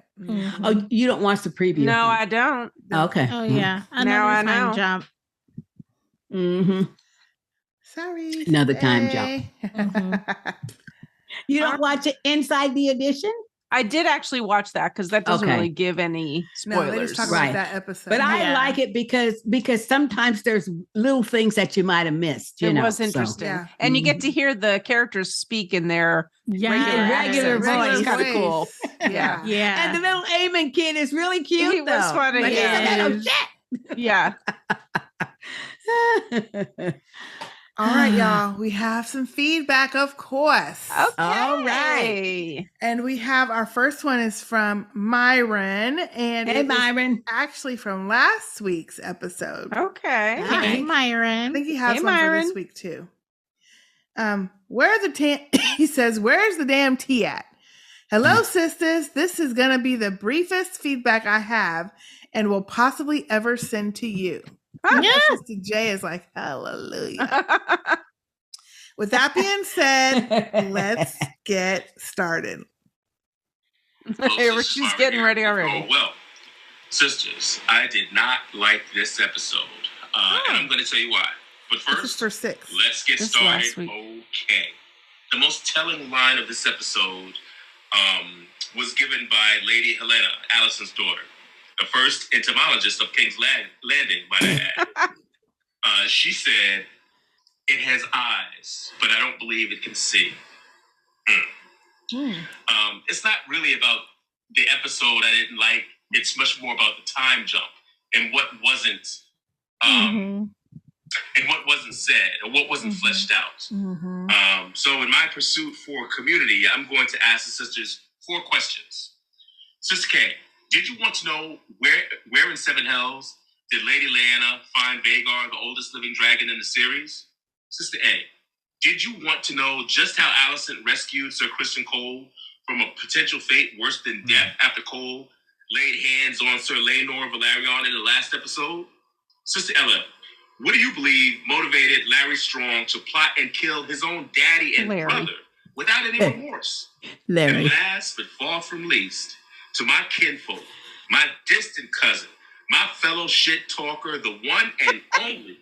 Oh, you don't watch the preview? No, I don't. Okay. Oh yeah. Now I know. Time jump. Sorry. Another time jump. You don't watch it Inside the Edition? I did actually watch that because that doesn't Okay. really give any No, spoilers. they just talk Right. about that episode. But I Yeah. like it because sometimes there's little things that you might have missed. It was so. interesting. Yeah. And you get to hear the characters speak in their regular regular accents. It's kind of voice. cool. Yeah. Yeah. And the little Aemon kid is really cute. He was though. funny, Like, he yeah. said, "Oh, shit." Yeah. All right, y'all. We have some feedback, of course. Okay. All right. And we have our first one is from Myron. And Hey, it is Myron. actually from last week's episode. Okay. Hey, I Myron. think he has Hey, one for Myron. this week too. He says, "Where's the damn tea at?" Hello, sisters. This is gonna be the briefest feedback I have and will possibly ever send to you. Yeah. Sister J is like, hallelujah. With that being said, let's get started. She's getting ready already. Oh, well, sisters, I did not like this episode. And I'm going to tell you why. But This is first, for 6. let's get This started. last week. Okay. The most telling line of this episode was given by Lady Helena, Alicent's daughter, the first entomologist of King's Landing, might I add. She said, "It has eyes, but I don't believe it can see." It's not really about the episode I didn't like. It's much more about the time jump and what wasn't and what wasn't said or what wasn't fleshed out. So in my pursuit for community, I'm going to ask the sisters 4 questions. Sister K, did you want to know where in Seven Hells did Lady Laena find Vhagar, the oldest living dragon in the series? Sister A, did you want to know just how Alicent rescued Sir Criston Cole from a potential fate worse than death after Cole laid hands on Sir Laenor Velaryon in the last episode? Sister Ella, what do you believe motivated Larry Strong to plot and kill his own daddy and Larry. brother without any remorse? Larry. And last but far from least, to my kinfolk, my distant cousin, my fellow shit talker, the one and only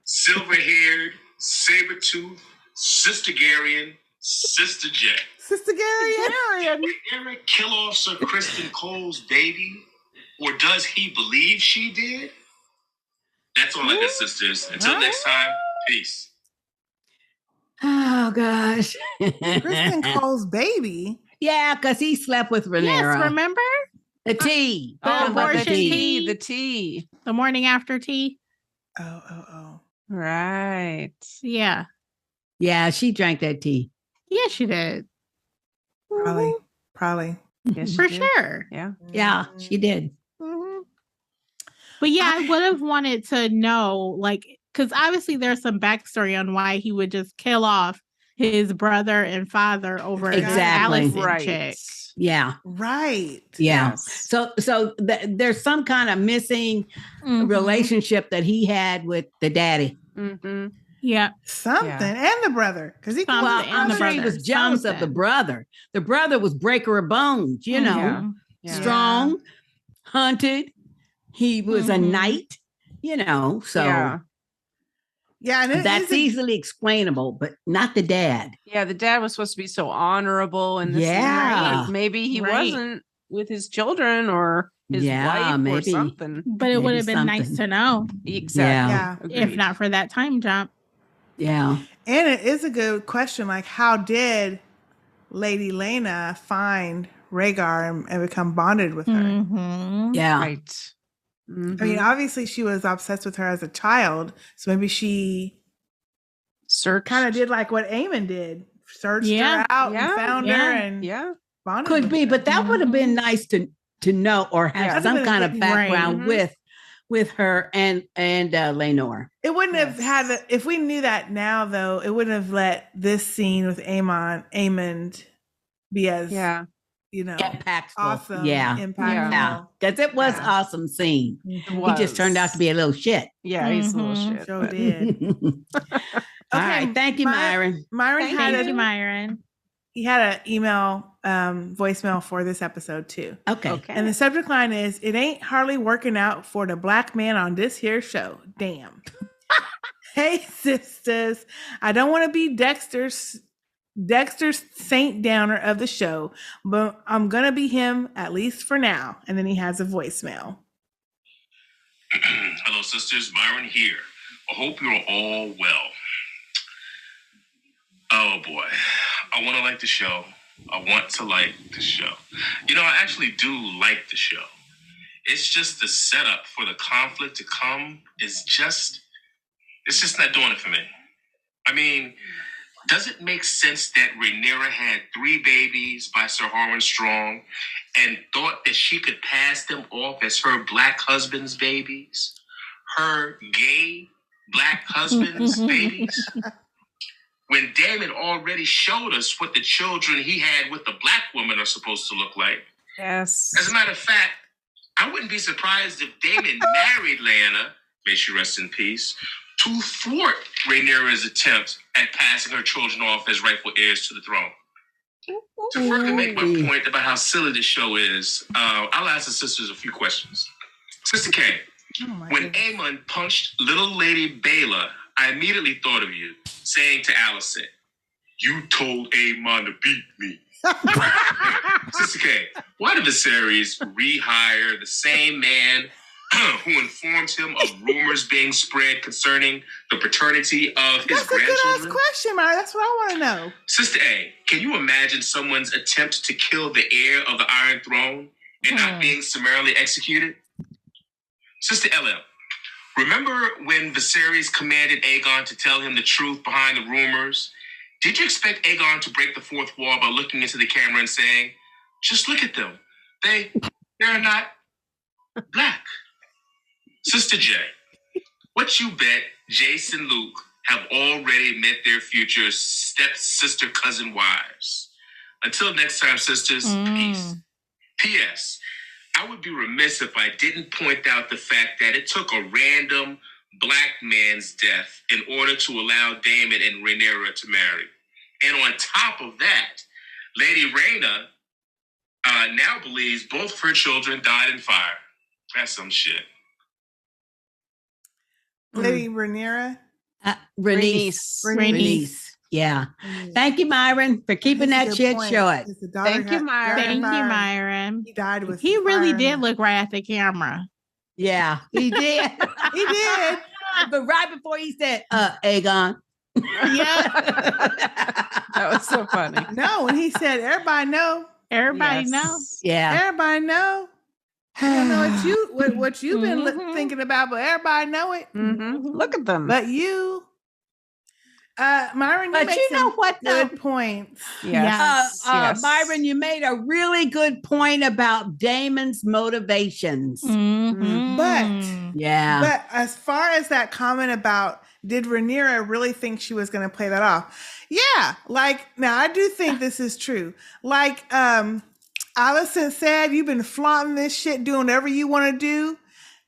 silver-haired, saber-toothed, Sister Garian, Sister J. Sister Gary. Did Eric kill off Sir Criston Cole's baby? Or does he believe she did? That's all I got, sisters. Until next time, peace. Oh, gosh. Kristen Cole's baby. Yeah, because he slept with Rhaenyra. Yes, remember? The tea. The Talking about abortion tea. The tea. The morning after tea. Oh. Right. Yeah. Yeah, she drank that tea. Yeah, she did. Probably. Yes, she For did. sure. Yeah. Yeah, she did. But yeah, I would have wanted to know, like, because obviously there's some backstory on why he would just kill off his brother and father over Exactly. an Alicent chick. Yeah. Right. Yeah. So there's some kind of missing relationship that he had with the daddy. Mm-hmm. Yeah. Something. And the brother. Because he Well, I'm sure he was jealous of the brother. The brother was breaker of bones, you know, strong, hunted. He was a knight, you know, so yeah, and that's easily explainable, but not the dad. Yeah, the dad was supposed to be so honorable and this and Yeah. that. Maybe he Right. wasn't with his children or his wife or maybe. something. But it would have been nice to know. Exactly. If not for that time jump. Yeah. And it is a good question. Like, how did Lady Laena find Rhaegar and become bonded with her? Yeah. Right. I mean, obviously she was obsessed with her as a child. So maybe she kind of did like what Aemon did. Searched her out and found her and bonded Could with be, her. but that would have been nice to know or have Yeah. some That'd kind have of been great. background with her and Laenor. It wouldn't have had if we knew that now, though. It wouldn't have let this scene with Aemon be as you know impactful. awesome, impactful. impactful. Because it was awesome scene. He just turned out to be a little shit. Yeah, he's a little shit. So but- did. All right, thank you, Myron. Myron Thank you, Myron. He had an email, voicemail for this episode too. Okay. And the subject line is, "It ain't hardly working out for the black man on this here show. Damn." Hey, sisters. I don't want to be Dexter's Dexter's Saint Downer of the show, but I'm gonna be him at least for now. And then he has a voicemail. Hello, sisters. Myron here. I hope you're all well. Oh boy, I want to like the show. I want to like the show. You know, I actually do like the show. It's just the setup for the conflict to come is just, it's just not doing it for me. I mean, does it make sense that Rhaenyra had 3 babies by Sir Harwin Strong and thought that she could pass them off as her black husband's babies? Her gay black husband's babies? When Daemon already showed us what the children he had with the black woman are supposed to look like. Yes. As a matter of fact, I wouldn't be surprised if Daemon married Laena, may she rest in peace, to thwart Rhaenyra's attempt at passing her children off as rightful heirs to the throne. To further make my point about how silly this show is, I'll ask the sisters a few questions. Sister K, when Aemon punched little lady Baela, I immediately thought of you, saying to Alicent, "You told Aemon to beat me." Sister K, why did Viserys rehire the same man who informed him of rumors being spread concerning the paternity of his grandchildren? That's a good-ass question, Mara. That's what I want to know. Sister A, can you imagine someone's attempt to kill the heir of the Iron Throne and not being summarily executed? Sister LM, remember when Viserys commanded Aegon to tell him the truth behind the rumors? Did you expect Aegon to break the fourth wall by looking into the camera and saying, "Just look at them. They're not black"? Sister J, what you bet Jace and Luke have already met their future step-sister cousin wives. Until next time, sisters, peace. P.S. I would be remiss if I didn't point out the fact that it took a random black man's death in order to allow Daemon and Rhaenyra to marry. And on top of that, Lady Laena now believes both of her children died in fire. That's some shit. Lady Rhaenyra? Rhaenys. Yeah. Thank you, Myron, for keeping that shit short. Thank you, Myron. Thank you, Myron. He died with He really fire. did look right at the camera. Yeah, he did. He did. But right before he said, Aegon. Yeah. That was so funny. No, when he said, everybody know. Everybody know. Yeah. Everybody know. I don't know what you've been thinking about, but everybody know it. Look at them. But you, Myron, But you know what, though? good points. Yes. Yes. Byron, you made a really good point about Daemon's motivations. But Yeah. as far as that comment about did Rhaenyra really think she was going to play that off? Yeah, like now I do think this is true. Like Alicent said, you've been flaunting this shit, doing whatever you want to do.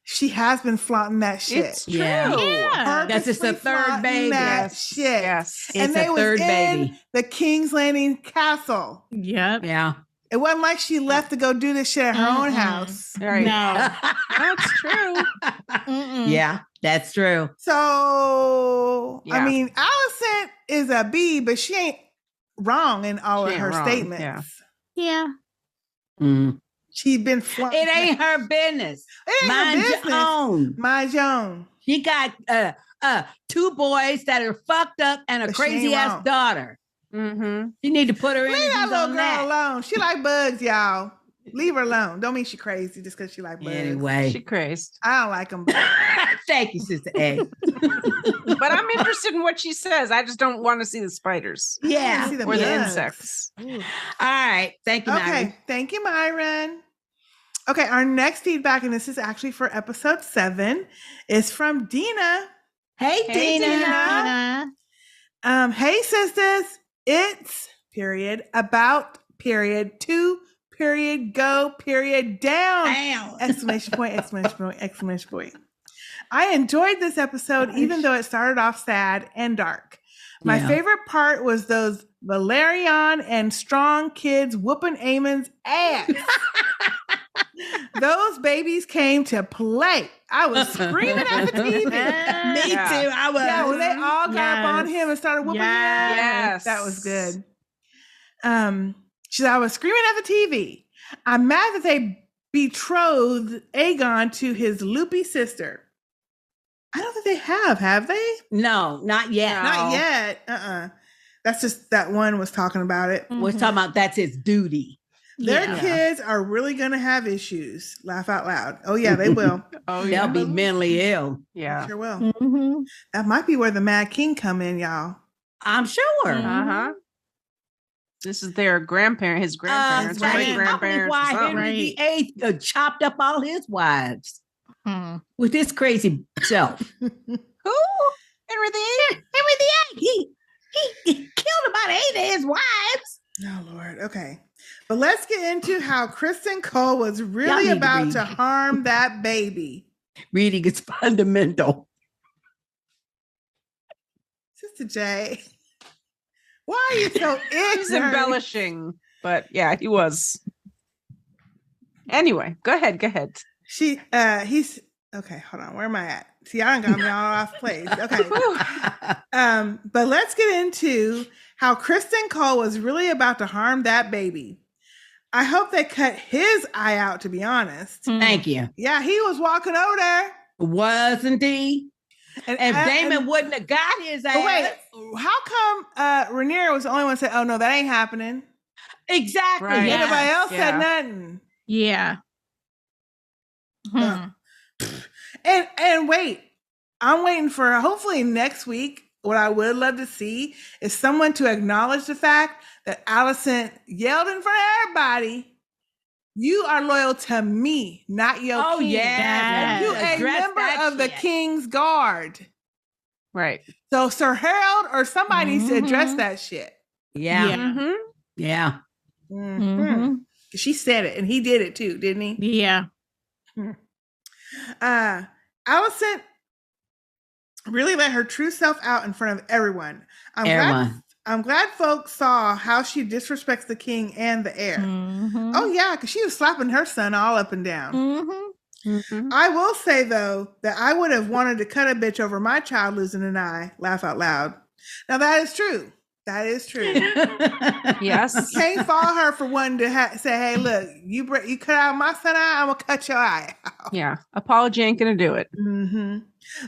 She has been flaunting that shit. It's true. Yeah. That's just a third baby. That shit. Yes. It's And a they was third in baby. the King's Landing castle. Yep. Yeah. It wasn't like she left to go do this shit at her own house. Right. No. That's true. Yeah, that's true. So, Yeah. I mean, Alicent is a B, but she ain't wrong in all She of ain't her wrong, statements. yeah. Yeah. Mm. She's been flaunting. It ain't her business. It ain't her Mind business. your own. Mind your own. She got 2 boys that are fucked up and a But she ain't crazy ass wrong. daughter. Mm-hmm. You need to put her in Leave that little on girl that. alone. She like bugs, y'all. Leave her alone. Don't mean she crazy just because she like bugs. Anyway, She crazed. I don't like them. thank you, Sister A. But I'm interested in what she says. I just don't want to see the spiders. Yeah. See the Or the bugs. insects. Ooh. All right. Thank you, Okay. Myron. Thank you, Myron. Okay. Our next feedback, and this is actually for episode 7, is from Dina. Hey, Dina. Tina. Hey, sisters. It's period about period to period go period down. Exclamation point, exclamation point, exclamation point. I enjoyed this episode, even though it started off sad and dark. My Yeah. favorite part was those Valerian and Strong kids whooping Aemon's ass. Those babies came to play. I was screaming at the TV. Me Yeah. too. I was. Yeah, when they all got up on Yes. him and started whooping him. Yes. Yes. That was good. She said, I was screaming at the TV. I'm mad that they betrothed Aegon to his loopy sister. I don't think they have they? No, not yet. No. Not yet. That's just that one was talking about it. We're talking about that's his duty. Their kids are really going to have issues. Laugh out loud. Oh, yeah, they will. They'll be mentally ill. Yeah. Sure will. That might be where the Mad King come in, y'all. I'm sure. Uh-huh. This is their grandparent, his grandparents, great grandparents. Why Henry VIII chopped up all his wives with his crazy self. Who? Henry VIII? Henry VIII. He killed about 8 of his wives. Oh, Lord. Okay. But let's get into how Kristen Cole was really about to harm that baby. Reading is fundamental. Sister J, why are you so ignorant? He's embellishing, but yeah, he was. Anyway, go ahead. He's okay. Hold on, where am I at? See, I done got me all off place. Okay, but let's get into how Kristen Cole was really about to harm that baby. I hope they cut his eye out. To be honest, thank you. Yeah, he was walking over there, wasn't he? And if Daemon wouldn't have got his ass. Wait, how come Rhaenyra was the only one that said, "Oh no, that ain't happening"? Exactly. Right. Yeah. Nobody else said nothing. Yeah. And wait, I'm waiting for hopefully next week. What I would love to see is someone to acknowledge the fact that Alicent yelled in front of everybody, "You are loyal to me, not your king." Yeah. You a member of the King's Guard. Right. So Sir Harold or somebody needs to address that shit. Yeah. Yeah. She said it and he did it too, didn't he? Yeah. Alicent really let her true self out in front of everyone. I'm glad folks saw how she disrespects the king and the heir. Oh yeah, because she was slapping her son all up and down. I will say though that I would have wanted to cut a bitch over my child losing an eye. Laugh out loud. Now that is true. That is true. Yes. Can't fault her for wanting to say, "Hey, look, you cut out my son eye, I'm gonna cut your eye out." Yeah, apology ain't gonna do it.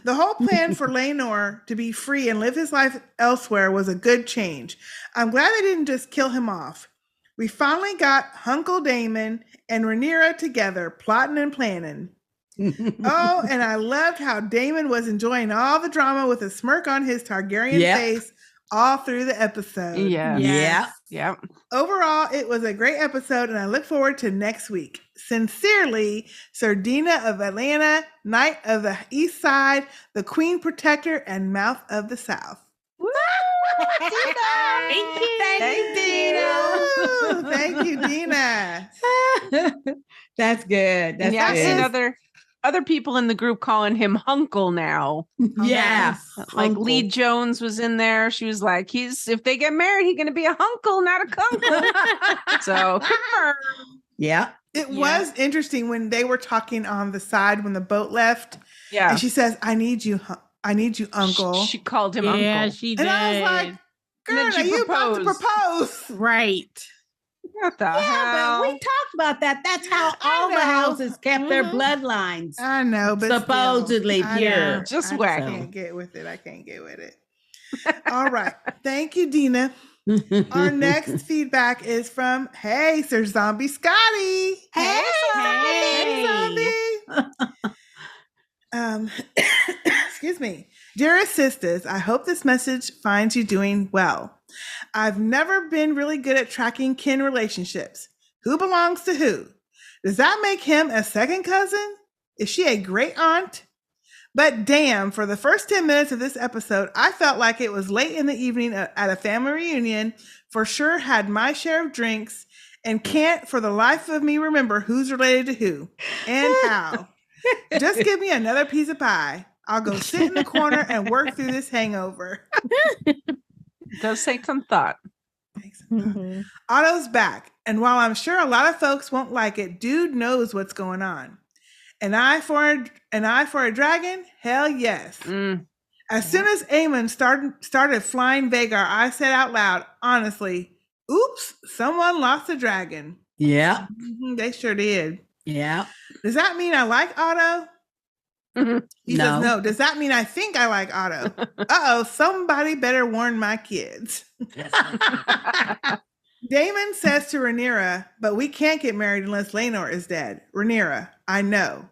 The whole plan for Laenor to be free and live his life elsewhere was a good change. I'm glad they didn't just kill him off. We finally got Uncle Daemon and Rhaenyra together, plotting and planning. Oh, and I loved how Daemon was enjoying all the drama with a smirk on his Targaryen face all through the episode. Yeah. Overall, it was a great episode, and I look forward to next week. Sincerely, Sir Dina of Atlanta, Knight of the East Side, the Queen Protector, and Mouth of the South. Thank you. Thank you, Dina. That's good. That's I've good. seen other people in the group calling him Hunkle now. Yeah. Like Lee Jones was in there. She was like, if they get married, he's going to be a Hunkle, not a Kunkle. So confirmed. Yeah. It was interesting when they were talking on the side when the boat left. Yeah. And she says, I need you, uncle. She called him uncle. Yeah, she did. And I was like, girl, are you about to propose? Right. What the hell? But we talked about that. That's how all the houses kept their bloodlines. I know, but supposedly pure. Just I wacky. can't get with it. I can't get with it. All right. Thank you, Dina. Our next feedback is from Sir Zombie Scotty. Hey, Zombie. Excuse me. Dearest sisters, I hope this message finds you doing well. I've never been really good at tracking kin relationships. Who belongs to who? Does that make him a second cousin? Is she a great aunt? But damn, for the first 10 minutes of this episode, I felt like it was late in the evening at a family reunion, for sure had my share of drinks, and can't for the life of me remember who's related to who and how. Just give me another piece of pie. I'll go sit in the corner and work through this hangover. Does take some thought. Otto's back, and while I'm sure a lot of folks won't like it, dude knows what's going on. An eye for a dragon? Hell yes. As soon as Aemon started flying Vhagar, I said out loud, honestly, Oops, someone lost a dragon. Yeah. They sure did. Yeah. Does that mean I like Otto? He says, no. Does that mean I think I like Otto? Uh-oh, somebody better warn my kids. Daemon says to Rhaenyra, but we can't get married unless Laenor is dead. Rhaenyra, I know.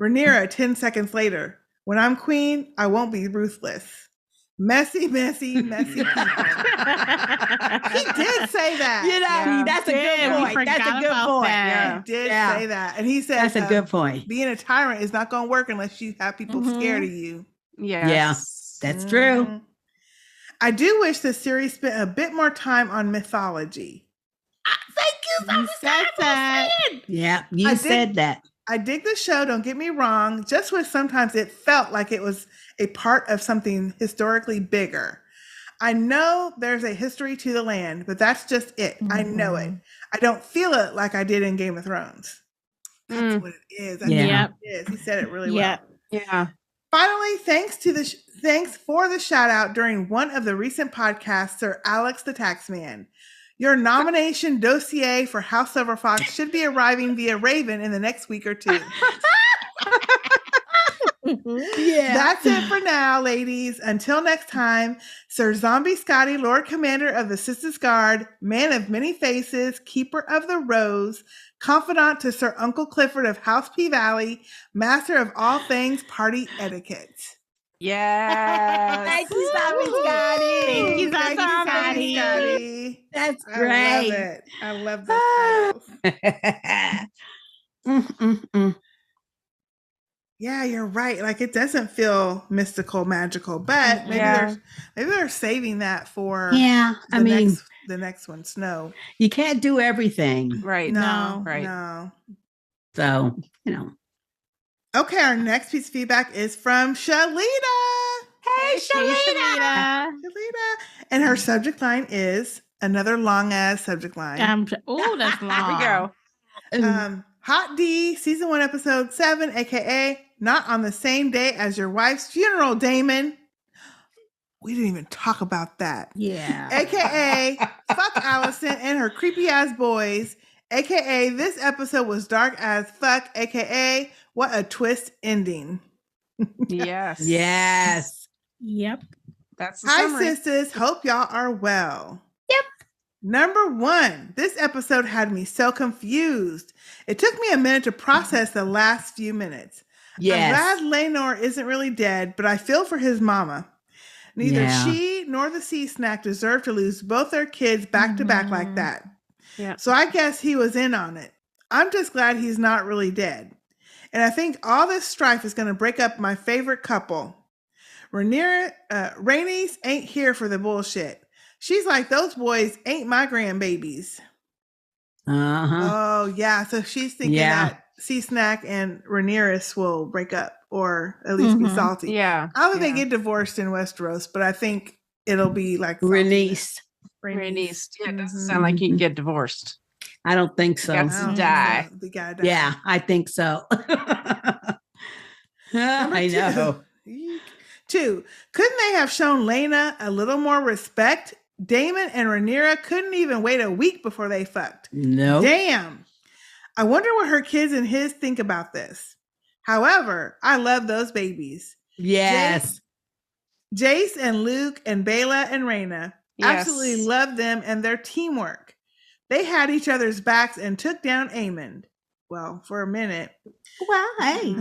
Rhaenyra, 10 seconds later, when I'm queen, I won't be ruthless. Messy, messy, messy people. He did say that. You know, that's a good point. That's a good point. He did say that. And he said, that's a good point. Being a tyrant is not going to work unless you have people scared of you. Yes. Yeah, that's true. I do wish the series spent a bit more time on mythology. Thank you. You said that. Yeah, you said that. I dig the show, don't get me wrong. Just wish sometimes it felt like it was a part of something historically bigger. I know there's a history to the land, but that's just it. I know it. I don't feel it like I did in Game of Thrones. That's what it is. That's what it is. He said it really well. Yeah. Finally, thanks for the shout out during one of the recent podcasts, Sir Alex the Taxman. Your nomination dossier for House Silver Fox should be arriving via Raven in the next week or two. That's it for now, ladies. Until next time, Sir Zombie Scotty, Lord Commander of the Sistahs Guard, man of many faces, keeper of the rose, confidant to Sir Uncle Clifford of House P Valley, master of all things party etiquette. Yes. Thank you, Zombie Scotty. Thank you, Zombie Scotty. That's I great. love it. I love those titles. Yeah, you're right. Like it doesn't feel mystical, magical, but maybe they're saving that for the next one, Snow. You can't do everything. Right. No. So, you know. Okay, our next piece of feedback is from Shalita. Hey, Shalita. And her subject line is another long ass subject line. Oh, that's long. Here we go. Hot D, season 1, episode 7, aka not on the same day as your wife's funeral, Daemon. We didn't even talk about that. Yeah. AKA fuck Alicent and her creepy ass boys. AKA this episode was dark as fuck. AKA what a twist ending. Yes. Yes. Yep. That's the Hi, summary. sisters. Hope y'all are well. Yep. Number 1, this episode had me so confused. It took me a minute to process the last few minutes. Yes. I'm glad Laenor isn't really dead, but I feel for his mama. Neither she nor the sea snack deserve to lose both their kids back to back like that. Yeah. So I guess he was in on it. I'm just glad he's not really dead. And I think all this strife is going to break up my favorite couple. Rhaenys ain't here for the bullshit. She's like, those boys ain't my grandbabies. Oh, yeah. So she's thinking that Sea Snack and Rhaenyra will break up or at least be salty. Yeah. I don't think they get divorced in Westeros, but I think it'll be like Rhaenys. Rhaenys. Yeah, it doesn't sound like you can get divorced. I don't think so. Got to die. They gotta die. Yeah, I think so. I know. 2, couldn't they have shown Laena a little more respect? Daemon and Rhaenyra couldn't even wait a week before they fucked. No. Damn. I wonder what her kids and his think about this. However, I love those babies. Yes. Jace and Luke and Bela and Rhaena. Yes. Absolutely love them and their teamwork. They had each other's backs and took down Aemon. Well, for a minute. Well, hey.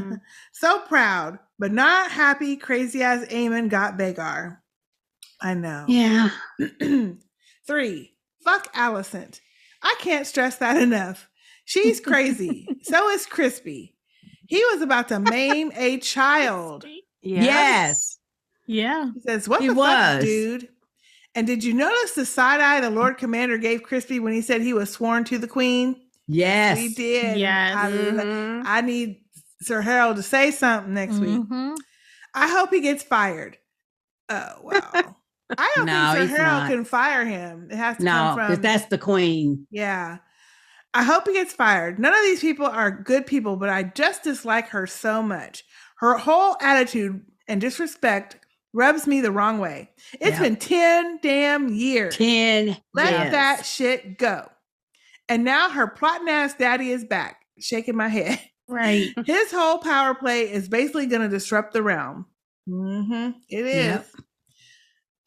So proud, but not happy crazy as Aemon got Vhagar. I know. Yeah. 3, fuck Alicent. I can't stress that enough. She's crazy. So is Crispy. He was about to maim a child. Yes. Yeah. He says, what He the was. fuck, dude? And did you notice the side eye the Lord Commander gave Crispy when he said he was sworn to the Queen? Yes. We did. Yes. I need Sir Harold to say something next week. I hope he gets fired. Oh, wow. I don't think Sir Harold can fire him. It has to come from... because that's the Queen. Yeah. I hope he gets fired. None of these people are good people, but I just dislike her so much. Her whole attitude and disrespect rubs me the wrong way. It's been 10 damn years. 10 Let years. that shit go. And now her plotting ass daddy is back, shaking my head. Right. His whole power play is basically going to disrupt the realm. It is. Yep.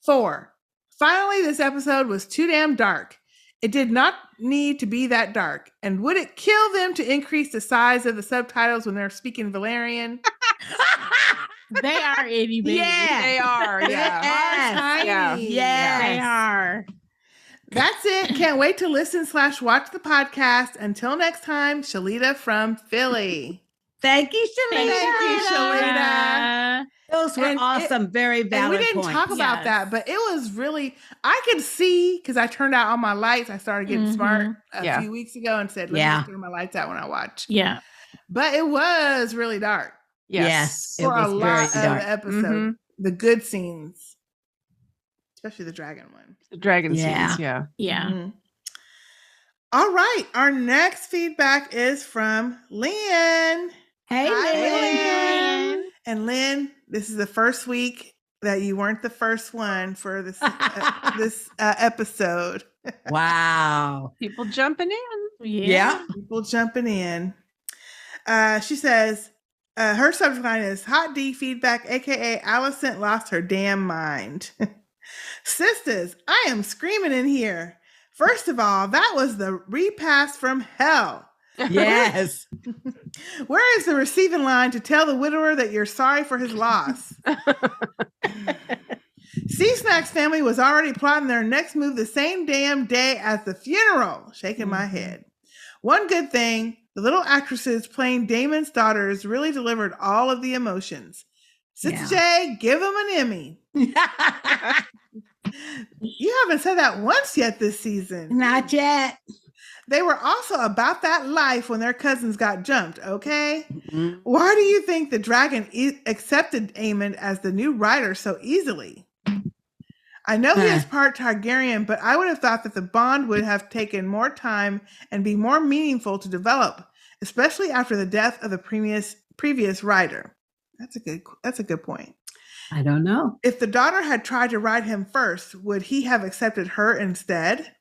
4. Finally, this episode was too damn dark. It did not need to be that dark. And would it kill them to increase the size of the subtitles when they're speaking Valerian? They are itty bitty. Yeah. They are. Yeah. Tiny. Yeah. They are. That's it. Can't wait to listen / watch the podcast. Until next time, Shalita from Philly. Thank you, Shalita. Thank you, Shalita. Those were awesome. Very valid And we didn't points. talk about that, but it was really, I could see, because I turned out all my lights. I started getting smart a few weeks ago and said, let me just turn my lights out when I watch. Yeah. But it was really dark. Yes. For it a was lot very of dark. the episode. The good scenes. Especially the dragon one. The dragon scenes, yeah. Yeah. All right. Our next feedback is from Lynn. Hey, Hi, Lynn. And Lynn, this is the first week that you weren't the first one for this this episode. Wow. People jumping in. Yeah. People jumping in. She says, her subject line is Hot D feedback, aka Alicent lost her damn mind. Sisters, I am screaming in here. First of all, that was the repass from hell. Yes. Where is the receiving line to tell the widower that you're sorry for his loss? C-Snack's family was already plotting their next move the same damn day as the funeral. Shaking my head. One good thing, the little actresses playing Daemon's daughters really delivered all of the emotions. Sister J, give them an Emmy. You haven't said that once yet this season. Not yet. They were also about that life when their cousins got jumped, okay? Why do you think the dragon accepted Aemon as the new rider so easily? I know he is part Targaryen, but I would have thought that the bond would have taken more time and be more meaningful to develop, especially after the death of the previous rider. That's a good point. I don't know. If the daughter had tried to ride him first, would he have accepted her instead?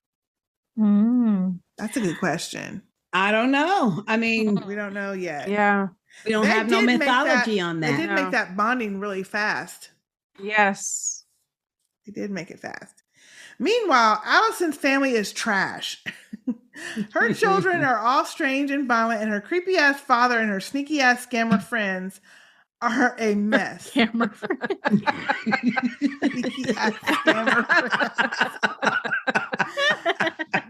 That's a good question. I don't know. I mean, we don't know yet. Yeah. We don't have no mythology on that. They did make that bonding really fast. Yes. They did make it fast. Meanwhile, Alicent's family is trash. Her children are all strange and violent, and her creepy ass father and her sneaky ass scammer friends are a mess. Scammer friends. Sneaky ass scammer friends.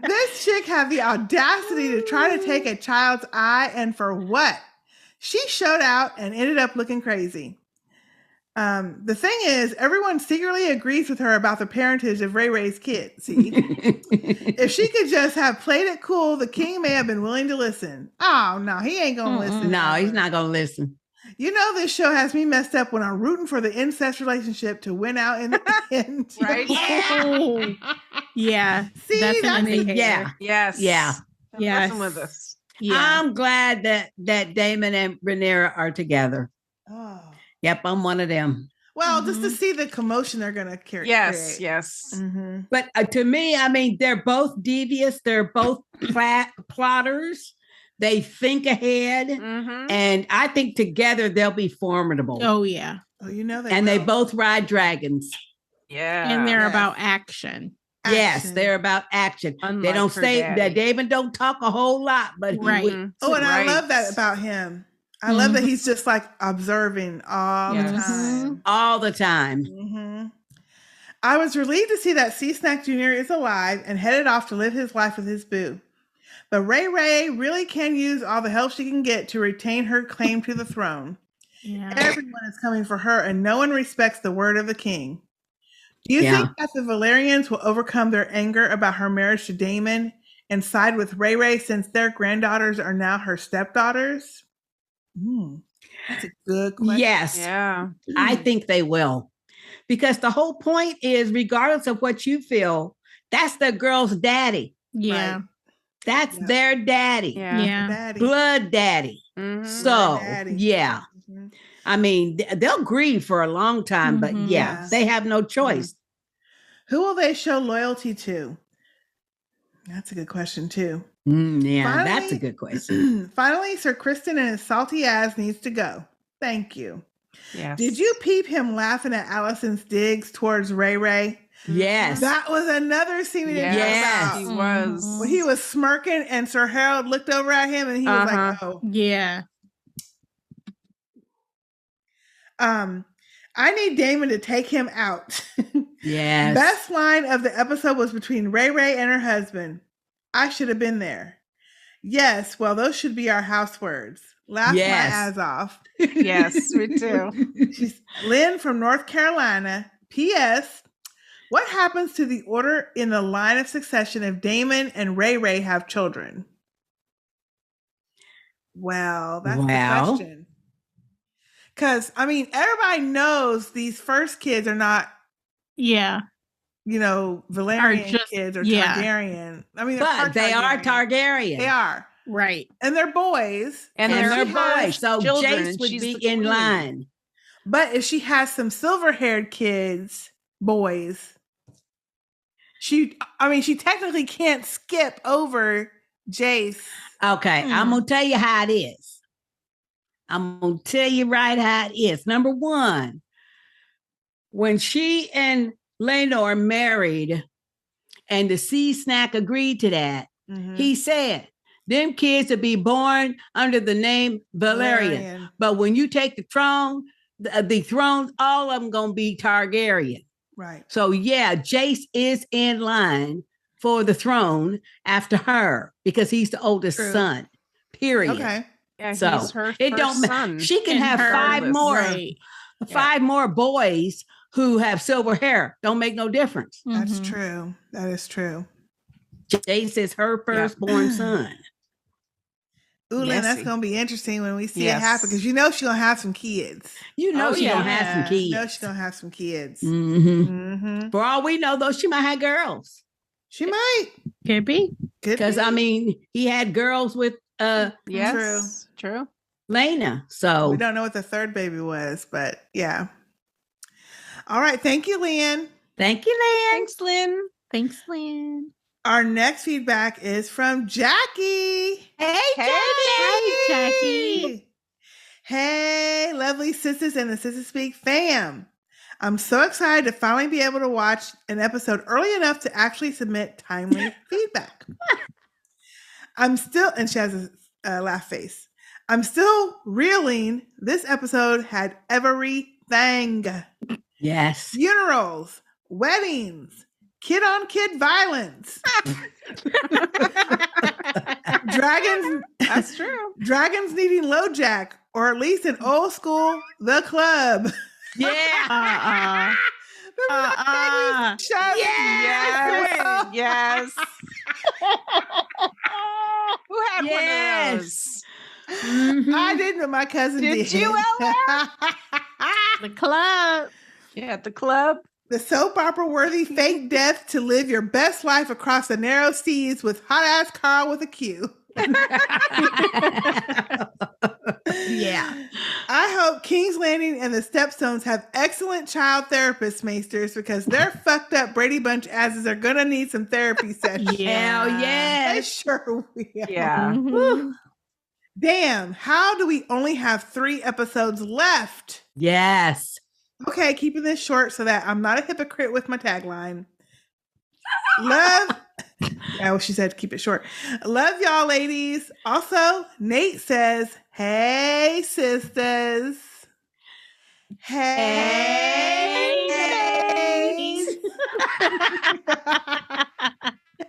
This chick had the audacity to try to take a child's eye, and for what? She showed out and ended up looking crazy. The thing is, everyone secretly agrees with her about the parentage of Ray Ray's kid. See, if she could just have played it cool, the king may have been willing to listen. Oh, no, he ain't going to listen. No, he's not going to listen. You know, this show has me messed up when I'm rooting for the incest relationship to win out in the end. Right? Yeah. See, that's that's yeah. Yes. Yeah. Yes. Messing with us. Yeah. I'm glad that Daemon and Rhaenyra are together. Oh. Yep, I'm one of them. Well, just to see the commotion they're going to create. Yes. Yes. Mm-hmm. But to me, I mean, they're both devious. They're both plotters. They think ahead. And I think together they'll be formidable. Oh, yeah. Oh, you know that. And they both ride dragons. Yeah. And they're about action. Yes, they're about action. Unlike they don't her say daddy. that Daemon don't talk a whole lot, but he Right. would. Oh, and I love that about him. I love that he's just like observing all the time. All the time. Mm-hmm. I was relieved to see that C-Snack Jr. is alive and headed off to live his life with his boo. But Ray really can use all the help she can get to retain her claim to the throne. Yeah. Everyone is coming for her and no one respects the word of the king. Do you think that the Valerians will overcome their anger about her marriage to Daemon and side with Ray since their granddaughters are now her stepdaughters? That's a good question. Yes. Yeah. I think they will. Because the whole point is, regardless of what you feel, that's the girl's daddy. Yeah. Right. That's their daddy. Yeah. Daddy. Blood daddy. So, Daddy. yeah. Mhm. I mean, they'll grieve for a long time, but yeah, they have no choice. Who will they show loyalty to? That's a good question too. That's a good question. Finally, Sir Kristen and his salty ass needs to go. Thank you. Yes. Did you peep him laughing at Alicent's digs towards Ray? Yes. That was another scene we didn't talk about. He was. When he was smirking and Sir Harold looked over at him and he was like, oh. Yeah. I need Daemon to take him out. Yes. Best line of the episode was between Ray and her husband. I should have been there. Yes, well, those should be our house words. Laughed my ass off. Yes, me too. She's Lynn from North Carolina. P.S. What happens to the order in the line of succession if Daemon and Ray have children? Well, that's the question. Because, I mean, everybody knows these first kids are not, Valerian kids or Targaryen. I mean, but they are Targaryen. They are. Right. And they're boys. And they're boys. So Jace would be in line. But if she has some silver-haired kids, boys, she technically can't skip over Jace. Okay, I'm going to tell you how it is. I'm going to tell you right how it is. Number one, when she and Laenor married and the sea snack agreed to that, he said, them kids will be born under the name Valerian. But when you take the throne, the thrones, all of them going to be Targaryen. Right. So yeah, Jace is in line for the throne after her because he's the oldest son. Period. Okay. Yeah, so he's her it don't son. She can have five more boys who have silver hair. Don't make no difference. That's true. That is true. Jace is her firstborn son. Ooh, Lynn, that's going to be interesting when we see it happen because she's going to have some kids. She's going to have some kids. You know she's going to have some kids. For all we know, though, she might have girls. She might. Could be. Because, I mean, he had girls with True. Laena. So we don't know what the third baby was, but yeah. All right. Thank you, Lynn. Thank you, Lynn. Thanks, Lynn. Thanks, Lynn. Our next feedback is from Jackie. Hey, Jackie. Hey, lovely sisters and the Sistah Speak fam. I'm so excited to finally be able to watch an episode early enough to actually submit timely feedback. I'm still, and she has a laugh face. I'm still reeling. This episode had everything. Yes. Funerals, weddings, kid-on-kid violence. Dragons. That's true. Dragons needing LoJack, or at least an old school The Club. Yeah. Yes. Who had one of those? I didn't, but my cousin did. Did you, Ella? The club. Yeah, at the club. The soap opera worthy fake death to live your best life across the narrow seas with hot ass Carl with a Q. Yeah. I hope King's Landing and the Stepstones have excellent child therapists, Maesters, because their fucked up Brady Bunch asses are gonna need some therapy sessions. Hell yeah. They sure will. Yeah. Damn, how do we only have 3 episodes left? Yes. Okay, keeping this short so that I'm not a hypocrite with my tagline. Love. Oh, she said keep it short. Love y'all, ladies. Also, Nate says, hey, sisters. Hey.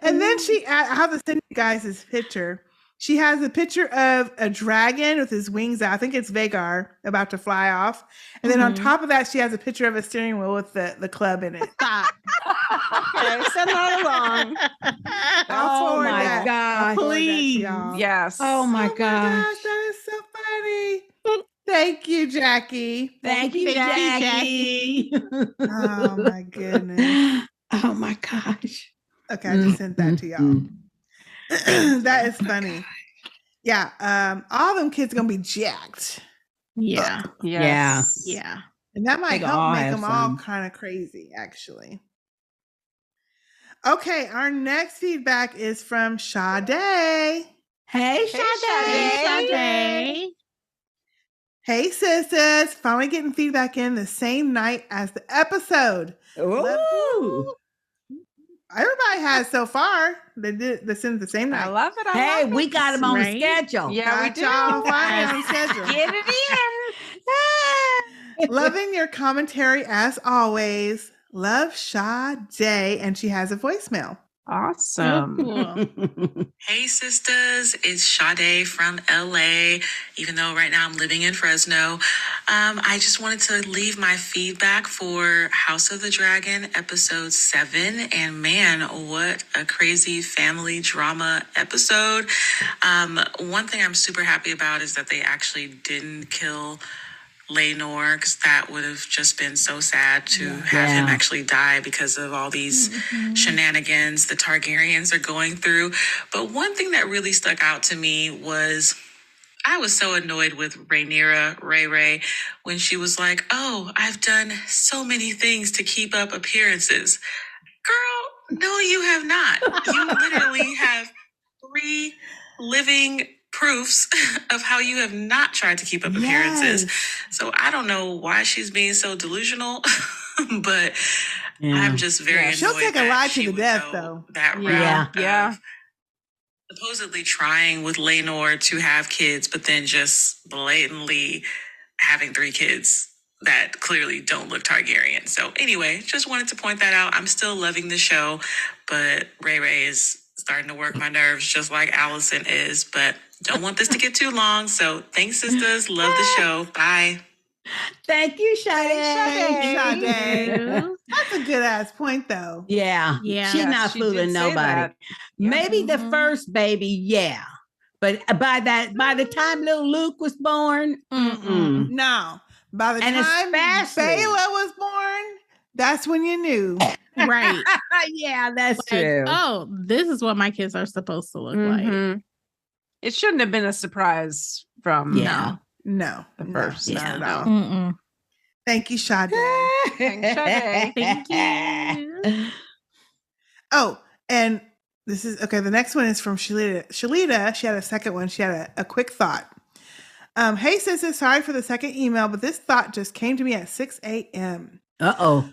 And then I have to send you guys this picture. She has a picture of a dragon with his wings out. I think it's Vagar about to fly off. And then on top of that, she has a picture of a steering wheel with the club in it. Stop. Okay, send that along. Oh my God. Please. Yes. Oh my gosh. That is so funny. Thank you, Jackie. Thank you, Jackie. Oh my goodness. Oh my gosh. Okay, I just sent that to y'all. That is funny. Yeah, all them kids are gonna be jacked. Yeah. Yes. Yeah. And that might They help all make have them all some. kind of crazy, actually. Okay, our next feedback is from Sade. Hey, Sade. Hey, sisters. Finally getting feedback in the same night as the episode. Ooh. Everybody has so far. They did this in the same night. I love it. Hey, we got them on the Right? schedule. Yeah, we Got do. y'all finally on schedule. Get it in. Loving your commentary as always. Love Sade, and she has a voicemail. Awesome. Cool. Hey sisters, it's Sade from LA, even though right now I'm living in Fresno. I just wanted to leave my feedback for House of the Dragon episode 7, and man, what a crazy family drama episode. One thing I'm super happy about is that they actually didn't kill Laenor, because that would have just been so sad to have him actually die because of all these shenanigans the Targaryens are going through. But one thing that really stuck out to me was I was so annoyed with Rhaenyra, Ray, when she was like, "Oh, I've done so many things to keep up appearances." Girl, no, you have not. You literally have 3 living proofs of how you have not tried to keep up appearances. So I don't know why she's being so delusional, but I'm just very annoyed. She'll take a lie to the death, though. That route of supposedly trying with Laenor to have kids, but then just blatantly having 3 kids that clearly don't look Targaryen. So anyway, just wanted to point that out. I'm still loving the show, but Ray is starting to work my nerves just like Alicent is, but don't want this to get too long. So thanks, sisters. Love the show. Bye. Thank you, Sade. That's a good ass point, though. Yeah. She's not fooling nobody. Maybe the first baby, yeah. But by the time little Luke was born, no. By the time Bela was born, that's when you knew. Right. Yeah, that's like, true. Oh, this is what my kids are supposed to look like. It shouldn't have been a surprise from no the first. Not at all. Thank you, Sade. Thanks, Sade. Thank you. Oh, and this is okay. The next one is from Shalita. Shalita, she had a second one. She had a quick thought. Hey, sisters, sorry for the second email, but this thought just came to me at 6 a.m.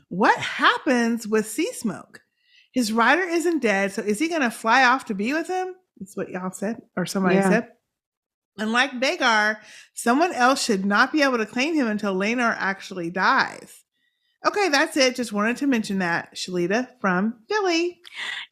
What happens with Sea Smoke? His rider isn't dead, so is he going to fly off to be with him? That's what y'all said, or somebody said. And like Vhagar, someone else should not be able to claim him until Laenor actually dies. Okay, that's it. Just wanted to mention that, Shalita from Philly.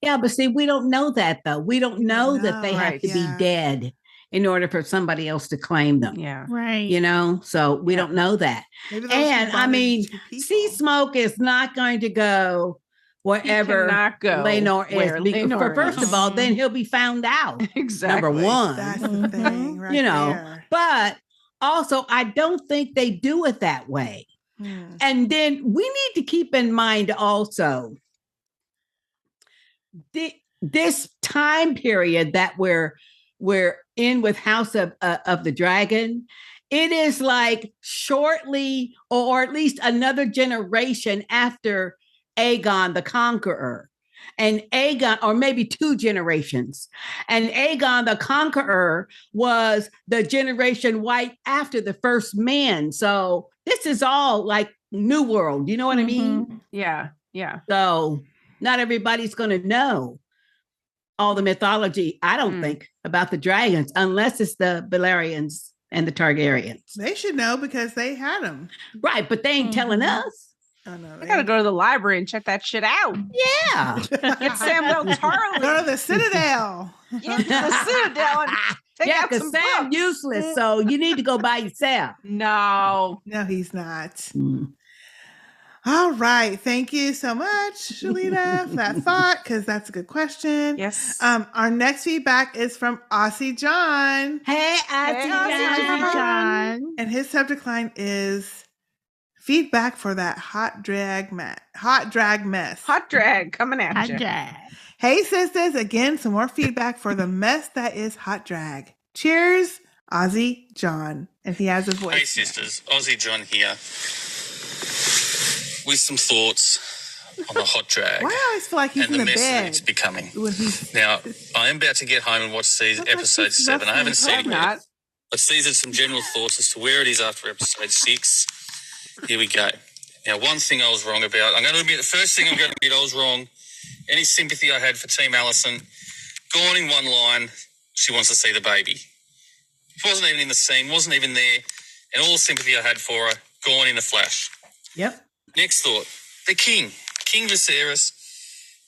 Yeah, but see, we don't know that, though. We don't know that they have to be dead in order for somebody else to claim them. Yeah. Right. You know, so we don't know that. And I mean, Sea Smoke is not going to go wherever Laenor is. First of all, then he'll be found out. Exactly. Number one. That's the thing, right? You know, there. but also, I don't think they do it that way. And then we need to keep in mind also this time period that we're in with House of the Dragon. It is like shortly, or at least another generation after Aegon the Conqueror. And Aegon, or maybe 2 generations. And Aegon the Conqueror was the generation right after the first man. So this is all like New World. You know what I mean? Yeah. Yeah. So not everybody's going to know all the mythology, I don't think, about the dragons, unless it's the Valerians and the Targaryens. They should know because they had them. Right, but they ain't telling us. Oh, no, I gotta go to the library and check that shit out. Yeah. Get Samuel Tarly. Go to the Citadel. Get to the Citadel and take out because some Sam's books. useless, so you need to go by yourself. No, he's not. All right. Thank you so much, Shalita, for that thought, because that's a good question. Yes. Our next feedback is from Aussie John. Hey, Aussie John. And his subject line is feedback for that hot drag mess. Hot drag coming at Hot you. drag. Hey, sisters. Again, some more feedback for the mess that is hot drag. Cheers, Aussie John. And he has a voice. Hey, sisters. Aussie John here with some thoughts on the hot drag. Why do I always feel like he's and in the the mess bed? that it's becoming. When he's... Now, I am about to get home and watch episode 7. I haven't seen it yet. But these are some general thoughts as to where it is after episode 6. Here we go. Now, one thing I was wrong about. I'm going to admit, the first thing I'm going to admit I was wrong. Any sympathy I had for Team Alicent, gone in one line, she wants to see the baby. She wasn't even in the scene, wasn't even there. And all the sympathy I had for her, gone in a flash. Yep. Next thought, the King Viserys.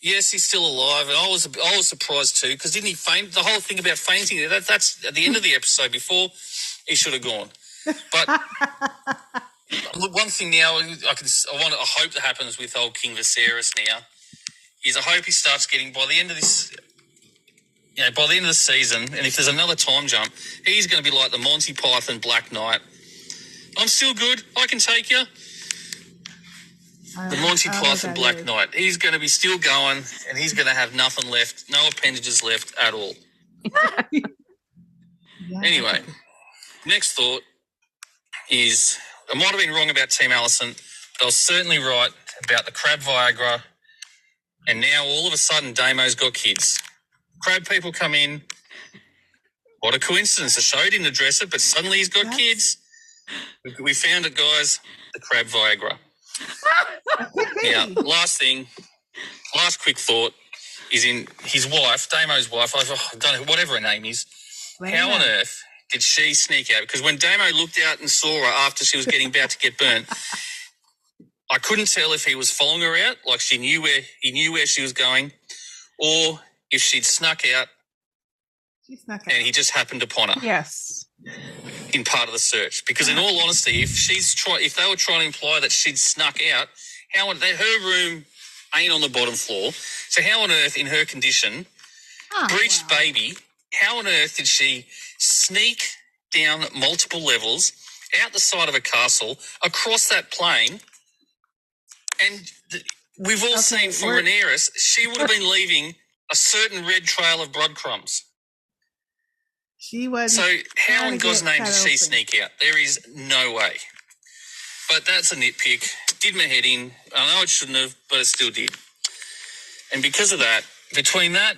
Yes, he's still alive, and I was surprised too, because didn't he faint? The whole thing about fainting, that's at the end of the episode before he should have gone. But look, one thing now I hope that happens with old King Viserys now is I hope he starts getting by the end of this. By the end of the season, and if there's another time jump, he's going to be like the Monty Python Black Knight. I'm still good. I can take you. The Monty Python Black Knight. He's going to be still going, and he's going to have nothing left, no appendages left at all. Anyway, next thought is I might have been wrong about Team Alicent, but I was certainly right about the crab Viagra, and now all of a sudden Damo's got kids. Crab people come in. What a coincidence. The show didn't address it, but suddenly he's got kids. We found it, guys. The crab Viagra. Now, last quick thought is in his wife, Damo's wife. I don't know, whatever her name is. Laena. How on earth did she sneak out? Because when Damo looked out and saw her after she was getting about to get burnt, I couldn't tell if he was following her out, like he knew where she was going, or if she'd snuck out and he just happened upon her. Yes. In part of the search. Because in all honesty, if they were trying to imply that she'd snuck out, her room ain't on the bottom floor. So how on earth, in her condition, breached baby, how on earth did she sneak down multiple levels, out the side of a castle, across that plain, and we've all seen from Rhaenyra, she would have been leaving a certain red trail of breadcrumbs. She was. So how in God's name did she sneak out? There is no way. But that's a nitpick. Did my head in. I know it shouldn't have, but it still did. And because of that, between that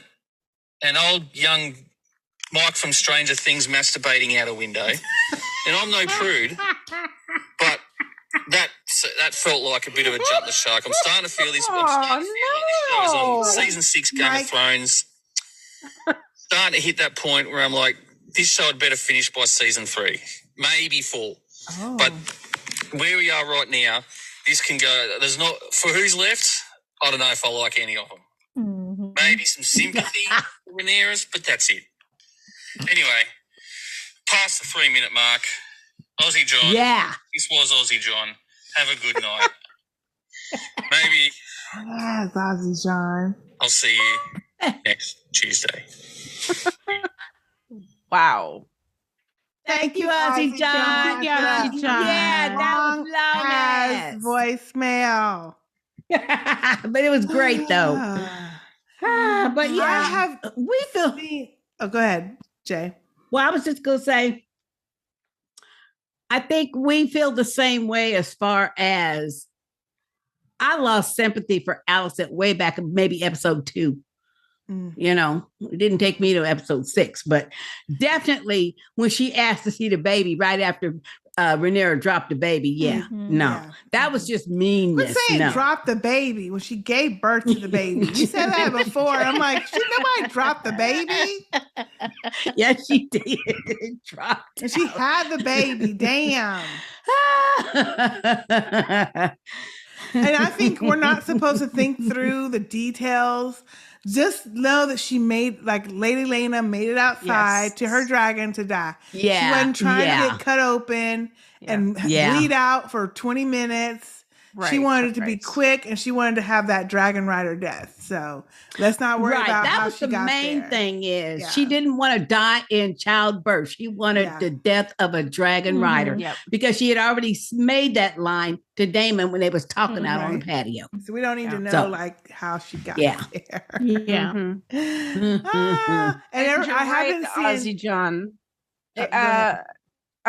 and old young Mike from Stranger Things masturbating out a window, and I'm no prude, but that felt like a bit of a jump the shark. I'm starting to feel this. I'm this on season 6 Game of Thrones. Starting to hit that point where I'm like, this show had better finish by season 3, maybe 4. But where we are right now, this can go. There's not for who's left. I don't know if I like any of them. Mm-hmm. Maybe some sympathy for Rhaenyra, but that's it. Anyway, past the 3-minute mark. Aussie John. Yeah. This was Aussie John. Have a good night. Maybe. Yes, Aussie John. I'll see you next Tuesday. Wow. Thank you, Aussie John. Yeah, that was long voicemail. But it was great, though. But yeah, we feel. Oh, go ahead, Jay. Well, I was just going to say, I think we feel the same way as far as I lost sympathy for Alicent way back in maybe episode 2. You know, it didn't take me to episode 6, but definitely when she asked to see the baby right after Rhaenyra dropped the baby. That was just meanness. Quit saying drop the baby when she gave birth to the baby. You said that before. I'm like, nobody dropped the baby. Yes, she did. Dropped. And she had the baby. Damn. And I think we're not supposed to think through the details. Just know that she made, like, Lady Laena made it outside to her dragon to die. Yeah. She wasn't trying to get cut open and bleed out for 20 minutes. Right, she wanted it to be quick, and she wanted to have that dragon rider death. So let's not worry about how she got there. That was the main thing is she didn't want to die in childbirth. She wanted the death of a dragon rider because she had already made that line to Daemon when they was talking out on the patio. So we don't need to know like how she got there. Yeah. And I haven't seen Aussie John.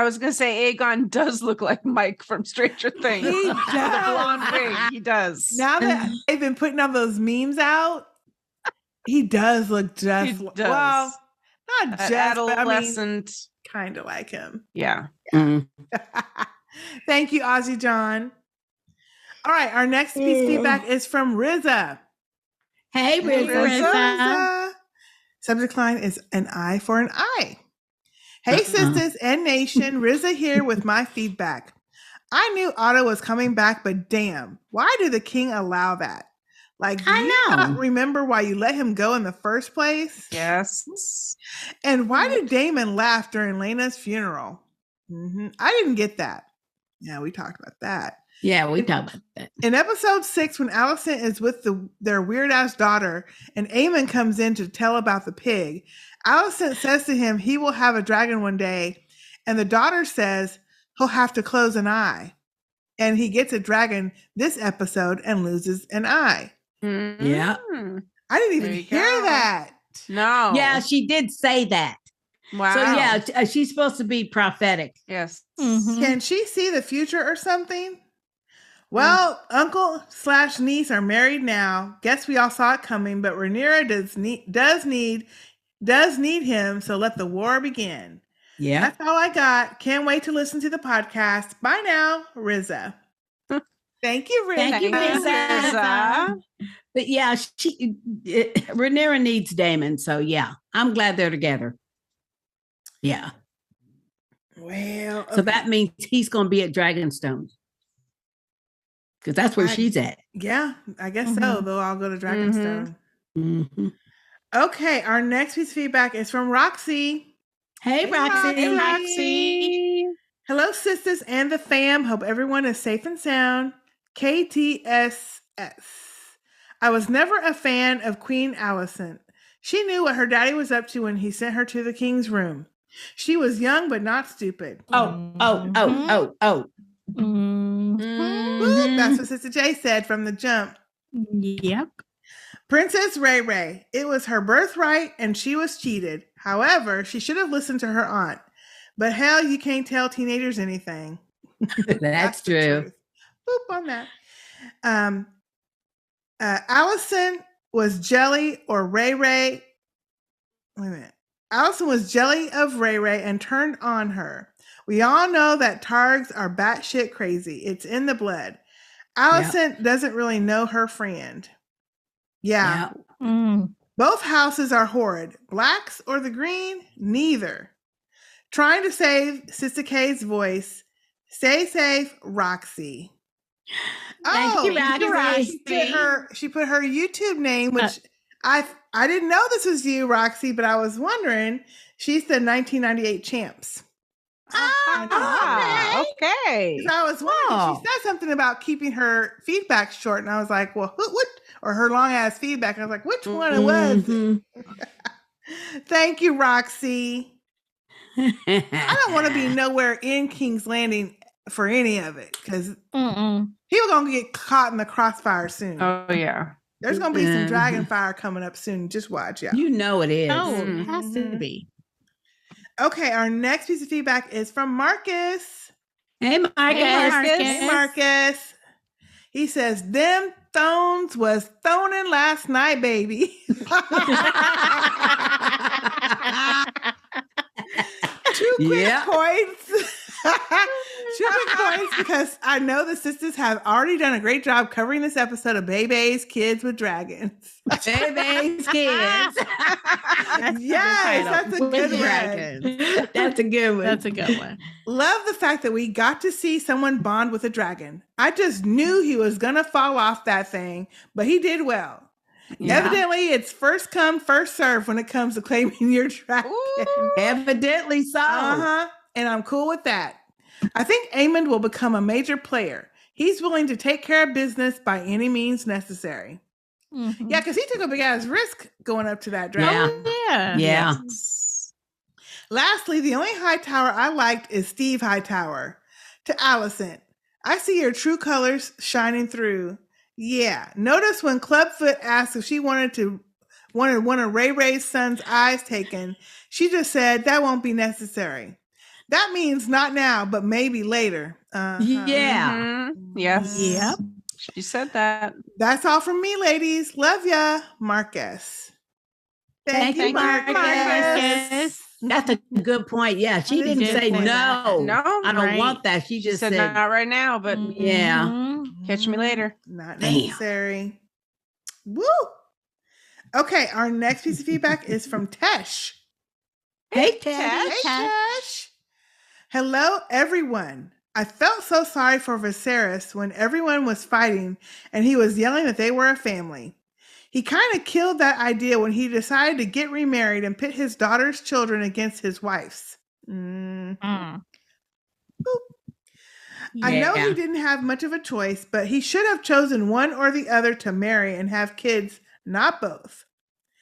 I was going to say Aegon does look like Mike from Stranger Things. He With a blonde does. wig. He does. Now that they've been putting all those memes out, he does look just He does. well, not just adolescent, but kind of like him. Yeah. Thank you, Ozzy John. All right, our next piece of feedback is from Riza. Hey, Riza. Subject line is an eye for an eye. Hey, sisters and nation, Riza here with my feedback. I knew Otto was coming back, but damn, why did the king allow that? Like, do you not remember why you let him go in the first place? Yes. And why did Daemon laugh during Laena's funeral? I didn't get that. Yeah, we talked about that. Yeah, we talked about that. In episode 6, when Alicent is with their weird-ass daughter and Aemon comes in to tell about the pig, Alicent says to him he will have a dragon one day, and the daughter says he'll have to close an eye. And he gets a dragon this episode and loses an eye. Yeah. I didn't even hear that. No. Yeah, she did say that. Wow. So yeah, she's supposed to be prophetic. Yes. Can she see the future or something? Well, uncle/niece are married now. Guess we all saw it coming, but Rhaenyra does need him, so let the war begin. Yeah. That's all I got. Can't wait to listen to the podcast. Bye now, Riza. Thank you, Riza. Thank you, Riza. But yeah, Rhaenyra needs Daemon, so yeah, I'm glad they're together. Yeah. Well, so that means he's going to be at Dragonstone. Because that's where she's at. Yeah, I guess so. They'll all go to Dragonstone. Okay, our next piece of feedback is from Roxy. Hey, Roxy. Hey, Roxy. Hello, sisters and the fam. Hope everyone is safe and sound. KTSS. I was never a fan of Queen Alicent. She knew what her daddy was up to when he sent her to the king's room. She was young but not stupid. That's what Sister J said from the jump. Yep. Princess Ray. It was her birthright and she was cheated. However, she should have listened to her aunt. But hell, you can't tell teenagers anything. That's true. Boop on that. Alicent was jelly or Ray. Wait a minute. Alicent was jelly of Ray and turned on her. We all know that Targs are batshit crazy. It's in the blood. Alicent doesn't really know her friend. Yeah. Both houses are horrid. Blacks or the green? Neither. Trying to save Sister K's voice. Stay safe, Roxy. Thank you, Roxy. She put her YouTube name, which I didn't know this was you, Roxy, but I was wondering. She's the 1998 champs. Okay. So I was wondering, she said something about keeping her feedback short, and I was like, well, what? Or her long ass feedback. I was like, which one it was? Thank you, Roxy. I don't want to be nowhere in King's Landing for any of it because people gonna get caught in the crossfire soon. Oh yeah. There's gonna be some dragon fire coming up soon. Just watch out. You know it is. Oh, it has to be. Okay, our next piece of feedback is from Marcus. Hey, Marcus. Hey, Marcus. He says, them thrones was throning last night, baby. 2 quick points. 2 quick points because I know the sisters have already done a great job covering this episode of Bebe's Kids with Dragons. Bebe's Kids. Yes, that's a good one. That's a good one. That's a good one. Love the fact that we got to see someone bond with a dragon. I just knew he was going to fall off that thing, but he did well. Yeah. Evidently, it's first come, first serve when it comes to claiming your dragon. Ooh, evidently so. And I'm cool with that. I think Aemon will become a major player. He's willing to take care of business by any means necessary. Yeah, because he took a big ass risk going up to that dragon. Yeah. Yes. Lastly, the only Hightower I liked is Steve Hightower. To Alicent, I see your true colors shining through. Yeah. Notice when Clubfoot asked if she wanted one of Ray Ray's son's eyes taken, she just said that won't be necessary. That means not now, but maybe later. Yeah. Yes. Yep. She said that. That's all from me, ladies. Love ya, Marcus. Thank you, Marcus. That's a good point. Yeah, she That is a didn't good say point. No, I don't want that. She just said said not right now, but yeah. catch me later. Not Damn. necessary. Woo! Okay, our next piece of feedback is from Tesh. Hey, Tesh. Hey, Tesh. Hello, everyone. I felt so sorry for Viserys when everyone was fighting and he was yelling that they were a family. He kind of killed that idea when he decided to get remarried and pit his daughter's children against his wife's. I know he didn't have much of a choice, but he should have chosen one or the other to marry and have kids, not both.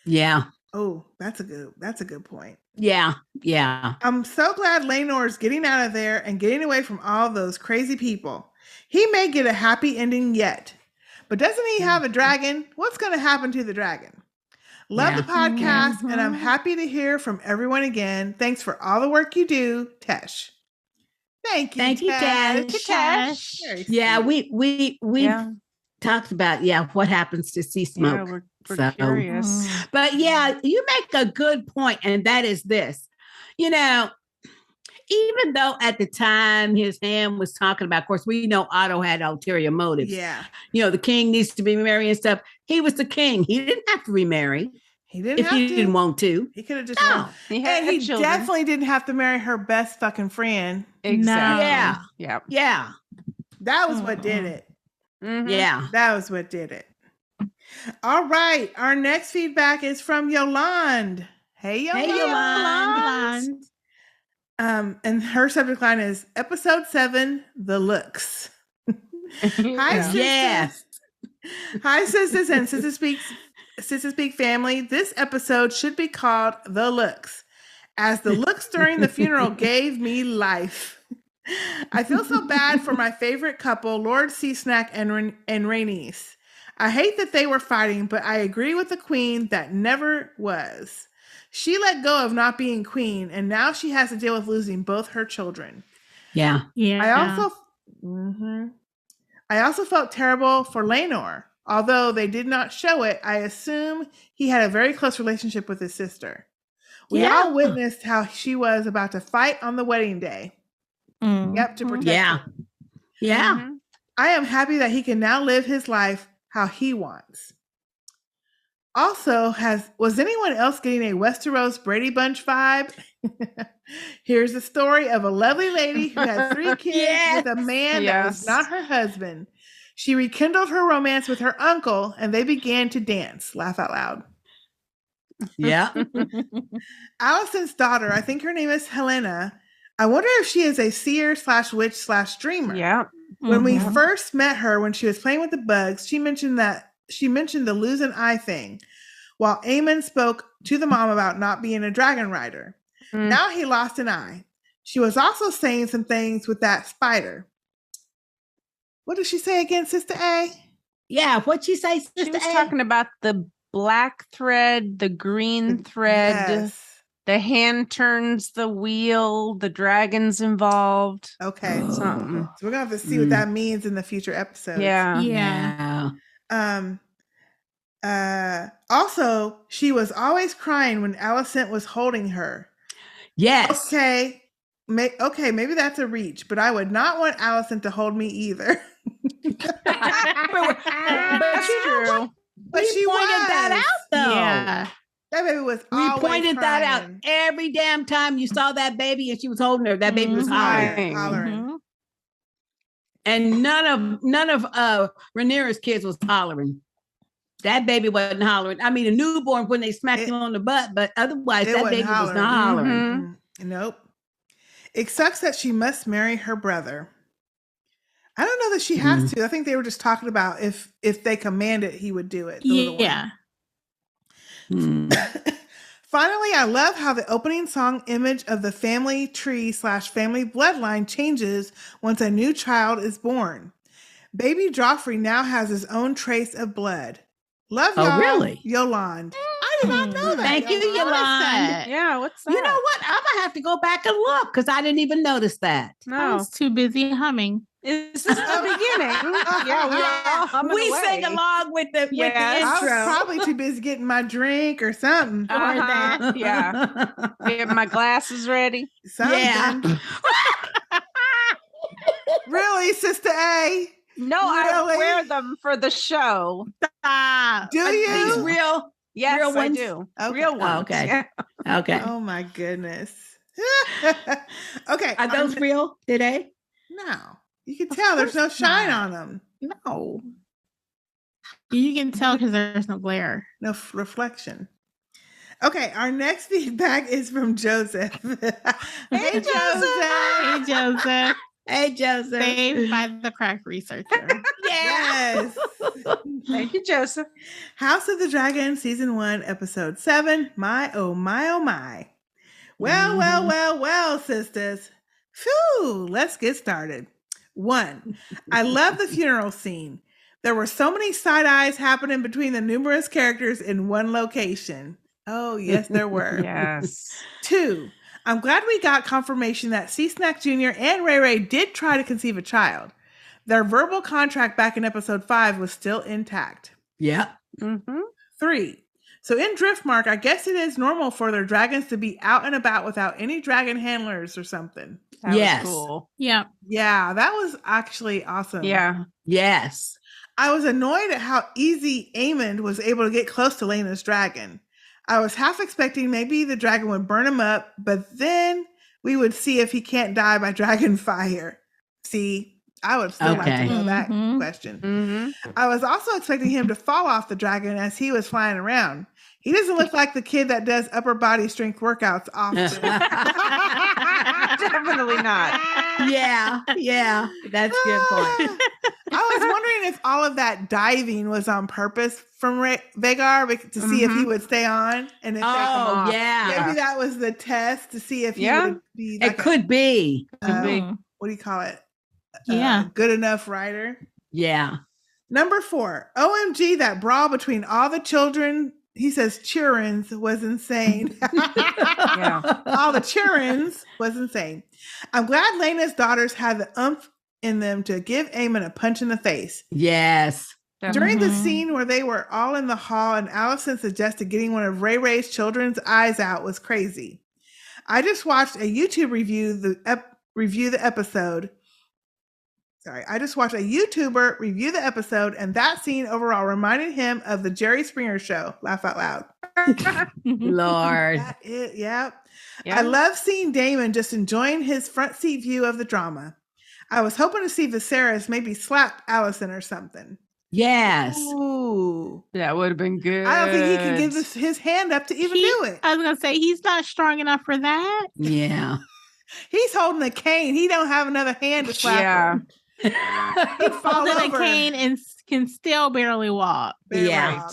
Yeah. Oh, that's a good point. Yeah. Yeah. I'm so glad Laenor is getting out of there and getting away from all those crazy people. He may get a happy ending yet. But doesn't he have a dragon? What's going to happen to the dragon? Love the podcast, and I'm happy to hear from everyone again. Thanks for all the work you do, Tesh. Thank you, Tesh. Very Yeah, sweet. we talked about what happens to sea smoke. Yeah, we're curious. But yeah, you make a good point, and that is this. You know, even though at the time his hand was talking about, of course, we know Otto had ulterior motives. Yeah. You know, the king needs to be married and stuff. He was the king. He didn't have to remarry. He didn't if he didn't want to. He could have just No. He definitely didn't have to marry her best fucking friend. Exactly. Yeah. Yep. Yeah. That was what did it. Yeah. That was what did it. All right. Our next feedback is from Yolande. Hey, Yolande. Hey, Yolande. And her subject line is episode 7, The Looks. Hi, sisters. Yes. Hi, sisters and Sister Speak family. This episode should be called The Looks, as the looks during the funeral gave me life. I feel so bad for my favorite couple, Lord Seasnack and Rhaenys. I hate that they were fighting, but I agree with the queen that never was. She let go of not being queen, and now she has to deal with losing both her children. Yeah. I also felt terrible for Laenor. Although they did not show it, I assume he had a very close relationship with his sister. We all witnessed how she was about to fight on the wedding day. Yep, to protect her. Yeah. I am happy that he can now live his life how he wants. Also, was anyone else getting a Westeros Brady Bunch vibe? Here's the story of a lovely lady who had 3 kids with a man that was not her husband. She rekindled her romance with her uncle, and they began to dance. Laugh out loud. Yeah. Alicent's daughter, I think her name is Helena. I wonder if she is a seer / witch / dreamer. Yeah. When we first met her, when she was playing with the bugs, she mentioned the lose an eye thing, while Aemon spoke to the mom about not being a dragon rider. Now he lost an eye. She was also saying some things with that spider. What did she say again, Sister A? Yeah, what'd she say, Sister She was A? talking about the black thread, the green thread, the hand turns the wheel, the dragon's involved. Okay. Something. So we're going to have to see what that means in the future episodes. Yeah. Also, she was always crying when Alicent was holding her. Yes. Okay. Maybe that's a reach, but I would not want Alicent to hold me either. But true. But we she pointed that was. out, though. Yeah. That baby was We always pointed that out crying. every damn time you saw that baby and she was holding her. That baby was hollering. Hollering. And none of Rhaenyra's kids was hollering. That baby wasn't hollering. I mean, a newborn when they smacked him on the butt, but otherwise that baby was not hollering. Nope. It sucks that she must marry her brother. I don't know that she has to. I think they were just talking about if they commanded, he would do it. Yeah. Finally, I love how the opening song image of the family tree / family bloodline changes once a new child is born. Baby Joffrey now has his own trace of blood. Love y'all. Oh, really? Yolande. I did not know that. Thank you, Yolanda. Yeah, what's that? You know what? I'm gonna have to go back and look because I didn't even notice that. I was too busy humming. Is this the beginning? Yeah, we sing along with the intro. I was probably too busy getting my drink or something. Yeah. Get my glasses ready. Something. Yeah. Really, Sister A? No, I wear them for the show. Do you? These real? Yes, real I ones? do. Okay. Real ones. Okay. Yeah. Okay. Oh my goodness. Okay. Are those real today? No. You can tell there's no shine on them. No. You can tell because there's no glare. No reflection. Okay, our next feedback is from Joseph. Hey, Joseph. Hey, Joseph. Hey, Joseph. Saved by the crack researcher. Yes. Thank you, Joseph. House of the Dragon, Season 1, Episode 7. My, oh, my, oh, my. Well, sisters. Phew, let's get started. 1, I love the funeral scene. There were so many side eyes happening between the numerous characters in one location. Oh, yes, there were. Yes. 2, I'm glad we got confirmation that C-Snack Jr. and Ray Ray did try to conceive a child. Their verbal contract back in episode 5 was still intact. Yeah. 3, so in Driftmark, I guess it is normal for their dragons to be out and about without any dragon handlers or something. That Yes. was cool. Yeah. Yeah, that was actually awesome. Yeah. Yes. I was annoyed at how easy Aemon was able to get close to Laena's dragon. I was half expecting maybe the dragon would burn him up, but then we would see if he can't die by dragon fire. See, I would still like to know that question. I was also expecting him to fall off the dragon as he was flying around. He doesn't look like the kid that does upper body strength workouts often. Definitely not. Yeah. That's a good point. I was wondering if all of that diving was on purpose from Vhagar to see if he would stay on. And if maybe that was the test to see if he would be like it could be. What do you call it? Yeah. Good enough rider. Yeah. Number 4, OMG, that brawl between all the children. He says Churins was insane. All the Churins was insane. I'm glad Laena's daughters had the oomph in them to give Aemon a punch in the face. Yes. During the scene where they were all in the hall and Alicent suggested getting one of Ray Ray's children's eyes out was crazy. I just watched a YouTube review the episode. I just watched a YouTuber review the episode, and that scene overall reminded him of the Jerry Springer show. Laugh out loud. Lord. Yeah. I love seeing Daemon just enjoying his front seat view of the drama. I was hoping to see Viserys maybe slap Alicent or something. Yes. Ooh. That would have been good. I don't think he can give his hand up to even do it. I was going to say, he's not strong enough for that. Yeah. He's holding a cane. He don't have another hand to slap him. He'd fall holding over. a cane and can still barely walk. Yeah.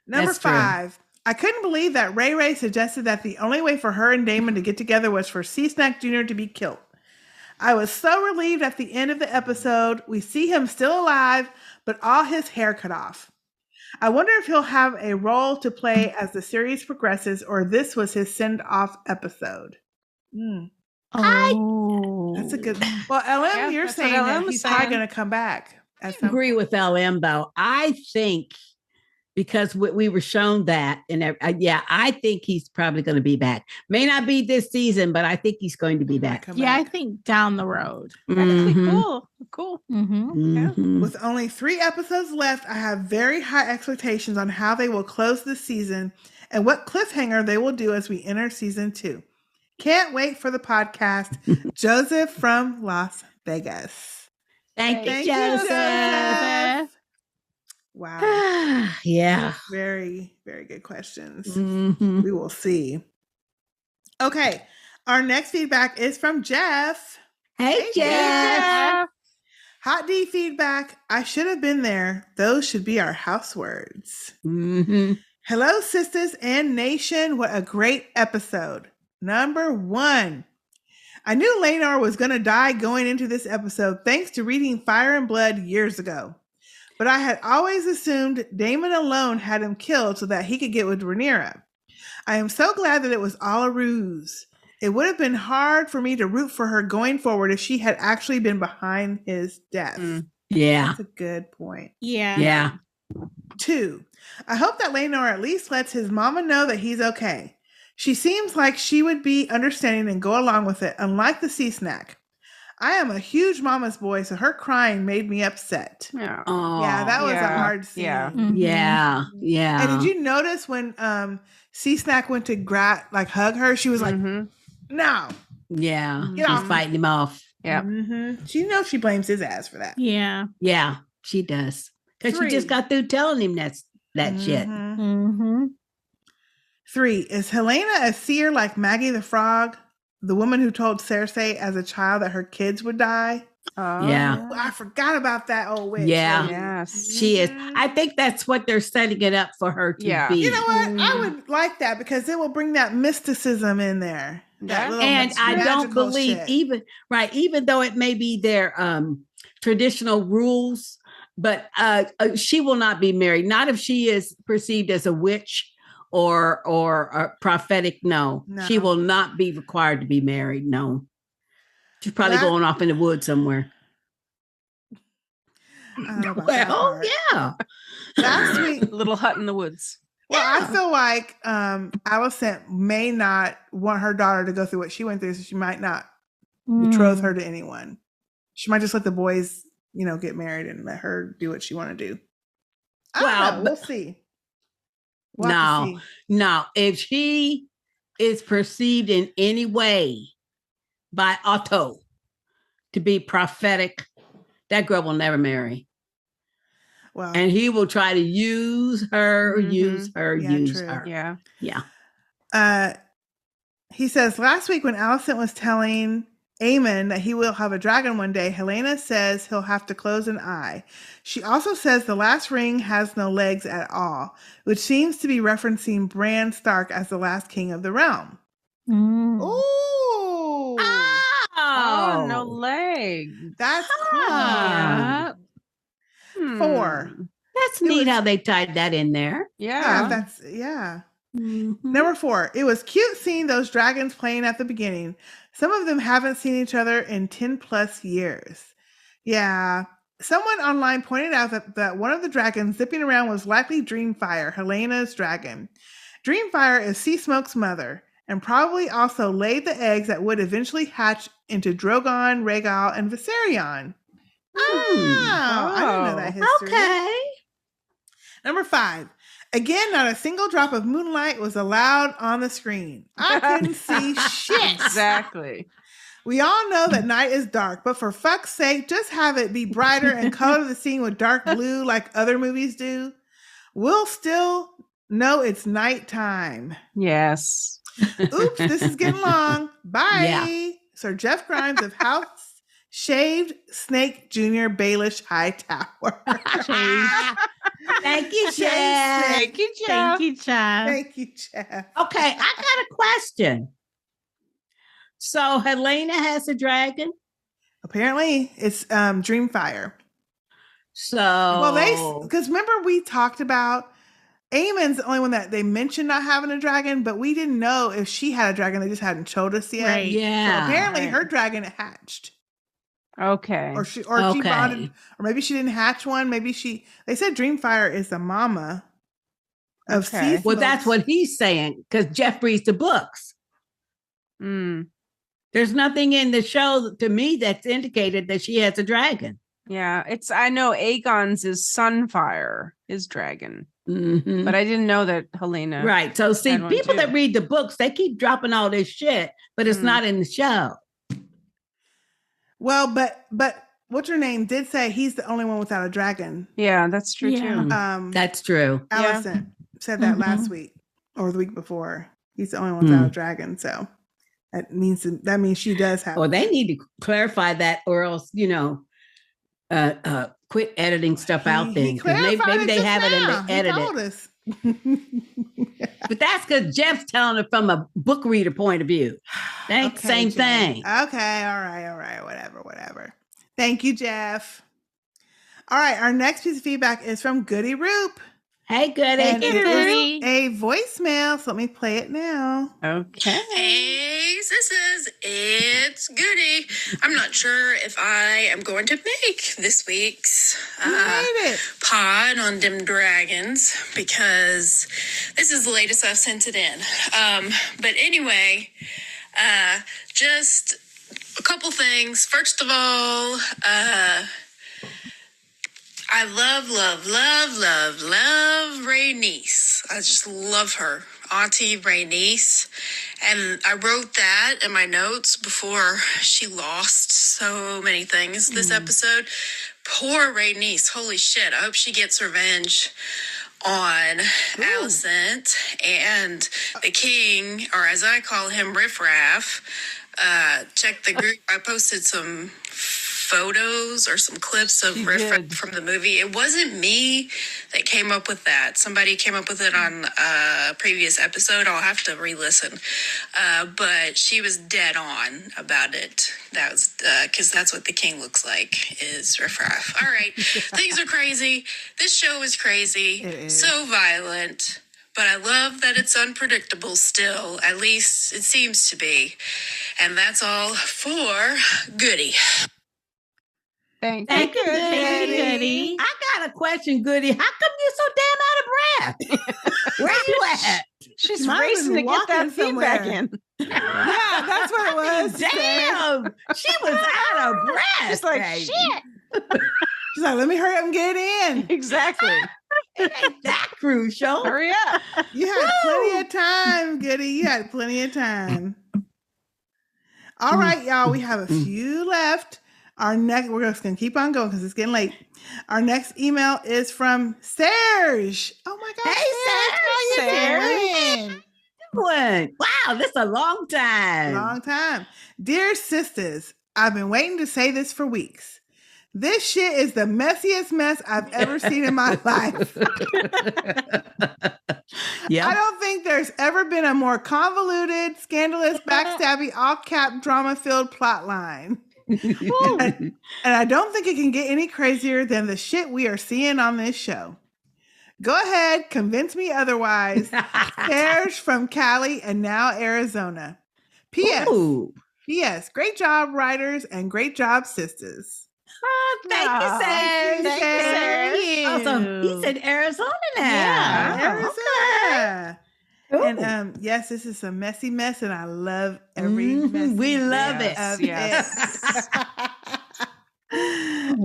Number 5. I couldn't believe that Ray Ray suggested that the only way for her and Daemon to get together was for C-Snack Jr. to be killed. I was so relieved at the end of the episode. We see him still alive, but all his hair cut off. I wonder if he'll have a role to play as the series progresses, or this was his send-off episode. That's a good. Well, LM, you're saying that he's probably going to come back. I agree with LM though. I think because we were shown that, and I think he's probably going to be back. May not be this season, but I think he's going to be back. I think down the road. That'd be cool. With only 3 episodes left, I have very high expectations on how they will close this season and what cliffhanger they will do as we enter season 2. Can't wait for the podcast. Joseph from Las Vegas. Thank you, Joseph. Wow. Yeah. Very, very good questions. We will see. Okay. Our next feedback is from Jeff. Hey, Jeff. Hot D feedback. I should have been there. Those should be our house words. Hello, sisters and nation. What a great episode. Number 1. I knew Laenor was going to die going into this episode thanks to reading Fire and Blood years ago. but I had always assumed Daemon alone had him killed so that he could get with Rhaenyra. I am so glad that it was all a ruse. It would have been hard for me to root for her going forward if she had actually been behind his death. Yeah. That's a good point. Yeah. Yeah. 2. I hope that Laenor at least lets his mama know that he's okay. She seems like she would be understanding and go along with it, unlike the sea snack. I am a huge mama's boy, so her crying made me upset. Yeah, that was a hard scene. Yeah. Yeah. And did you notice when sea snack went to hug her? She was like, "No." Yeah. Get She's off. fighting him off. Yeah. She knows she blames his ass for that. Yeah. Yeah, she does. Because she just got through telling him that shit. Mm-hmm. 3. Is Helena a seer like Maggie the Frog, the woman who told Cersei as a child that her kids would die? Yeah. Ooh, I forgot about that old witch. Yeah. lady. Yes. She is. I think that's what they're setting it up for her to be. You know what? I would like that because it will bring that mysticism in there. That little And I don't magical believe shit. even though it may be their traditional rules, but she will not be married. Not if she is perceived as a witch or a prophetic. No, she will not be required to be married. No, she's probably going off in the woods somewhere. I don't know about that Well, part. yeah. Last week, Little hut in the woods. well, I feel like Alicent may not want her daughter to go through what she went through, so she might not betroth her to anyone. She might just let the boys, get married and let her do what she want to do. I don't know. We'll see. We'll have to see. No. If she is perceived in any way by Otto to be prophetic, that girl will never marry. Well, and he will try to use her. Yeah. Yeah. He says, last week when Alicent was telling Aemon that he will have a dragon one day, Helena says he'll have to close an eye. She also says the last ring has no legs at all, which seems to be referencing Bran Stark as the last king of the realm. Ooh. Oh, no legs. That's cool. Yeah. 4. That's neat how they tied that in there. Yeah. Number 4. It was cute seeing those dragons playing at the beginning. Some of them haven't seen each other in 10 plus years. Yeah. Someone online pointed out that one of the dragons zipping around was likely Dreamfire, Helena's dragon. Dreamfire is Sea Smoke's mother, and probably also laid the eggs that would eventually hatch into Drogon, Rhaegal, and Viserion. Oh, I didn't know that history. Okay. Number 5. Again, not a single drop of moonlight was allowed on the screen. I couldn't see shit. Exactly. We all know that night is dark, but for fuck's sake, just have it be brighter and color the scene with dark blue like other movies do. We'll still know it's nighttime. Yes. Oops, this is getting long. Bye. Yeah. Sir Jeff Grimes of House Shaved Snake Jr. Baelish Hightower. Thank you, Jeff. Thank you, Jeff. Thank you, Jeff. Thank you, Jeff. Okay, I got a question. So Helena has a dragon? Apparently, it's Dreamfire. So because remember we talked about Aemon's the only one that they mentioned not having a dragon, but we didn't know if she had a dragon. They just hadn't told us yet. Right. Yeah. So apparently her dragon hatched. Okay. Or she bonded, or maybe she didn't hatch one. Maybe they said Dreamfire is the mama of Sea Well, that's what he's saying, because Jeff reads the books. There's nothing in the show to me that's indicated that she has a dragon. Yeah, I know Aegon's is Sunfire, his dragon. But I didn't know that Helena. Right. So see, had one people too. that read the books, they keep dropping all this shit, but it's not in the show. Well, but what's her name did say he's the only one without a dragon. Yeah, that's true too. That's true. Alicent said that last week or the week before. He's the only one without a dragon. So that means she does have. Well, they need to clarify that, or else quit editing stuff out. Then maybe they have it and they edit it. But that's because Jeff's telling it from a book reader point of view. Same thing. Okay, all right, whatever. Thank you, Jeff. All right, our next piece of feedback is from Goody Roop. Hey, Goody. And Hey, it Goody. is a voicemail, so let me play it now. Okay. Hey, sisters, it's Goody. I'm not sure if I am going to make this week's pod on them dragons because this is the latest I've sent it in. But anyway, just a couple things. First of all, I love Rhaenys. I just love her. Auntie Rhaenys. And I wrote that in my notes before she lost so many things this episode. Poor Rhaenys. Holy shit. I hope she gets revenge on Alicent and the king, or as I call him, Riff Raff. Check the group. I posted some photos or some clips of Riff Raff from the movie. It wasn't me that came up with that. Somebody came up with it on a previous episode. I'll have to re-listen. But she was dead on about it. That was because that's what the king looks like, is Riff Raff. All right. Things are crazy. This show is crazy. So violent. But I love that it's unpredictable still. At least it seems to be. And that's all for Goody. Thank you, Goody. I got a question, Goody. How come you're so damn out of breath? Where you at? She's racing to get that feedback in. Yeah, that's what it was. Damn, she was out of breath. She's like, baby. shit. She's like, let me hurry up and get in. Exactly. It ain't that crucial. Hurry up. You had plenty of time, Goody. You had plenty of time. All right, y'all. We have a few left. We're just going to keep on going because it's getting late. Our next email is from Serge. Oh my gosh. Hey, Serge. Wow, this is a long time. Long time. Dear sisters, I've been waiting to say this for weeks. This shit is the messiest mess I've ever seen in my life. I don't think there's ever been a more convoluted, scandalous, backstabby, all-cap, drama-filled plot line. And I don't think it can get any crazier than the shit we are seeing on this show. Go ahead, convince me otherwise. Serge from Cali and now Arizona. P.S. Great job, writers, and great job, sisters. Oh, thank you, Serge. Thank you, Serge. Also, he said Arizona now. Yeah, Arizona. Okay. And yes, this is a messy mess, and I love every messy We love bit it. of Yes. I'm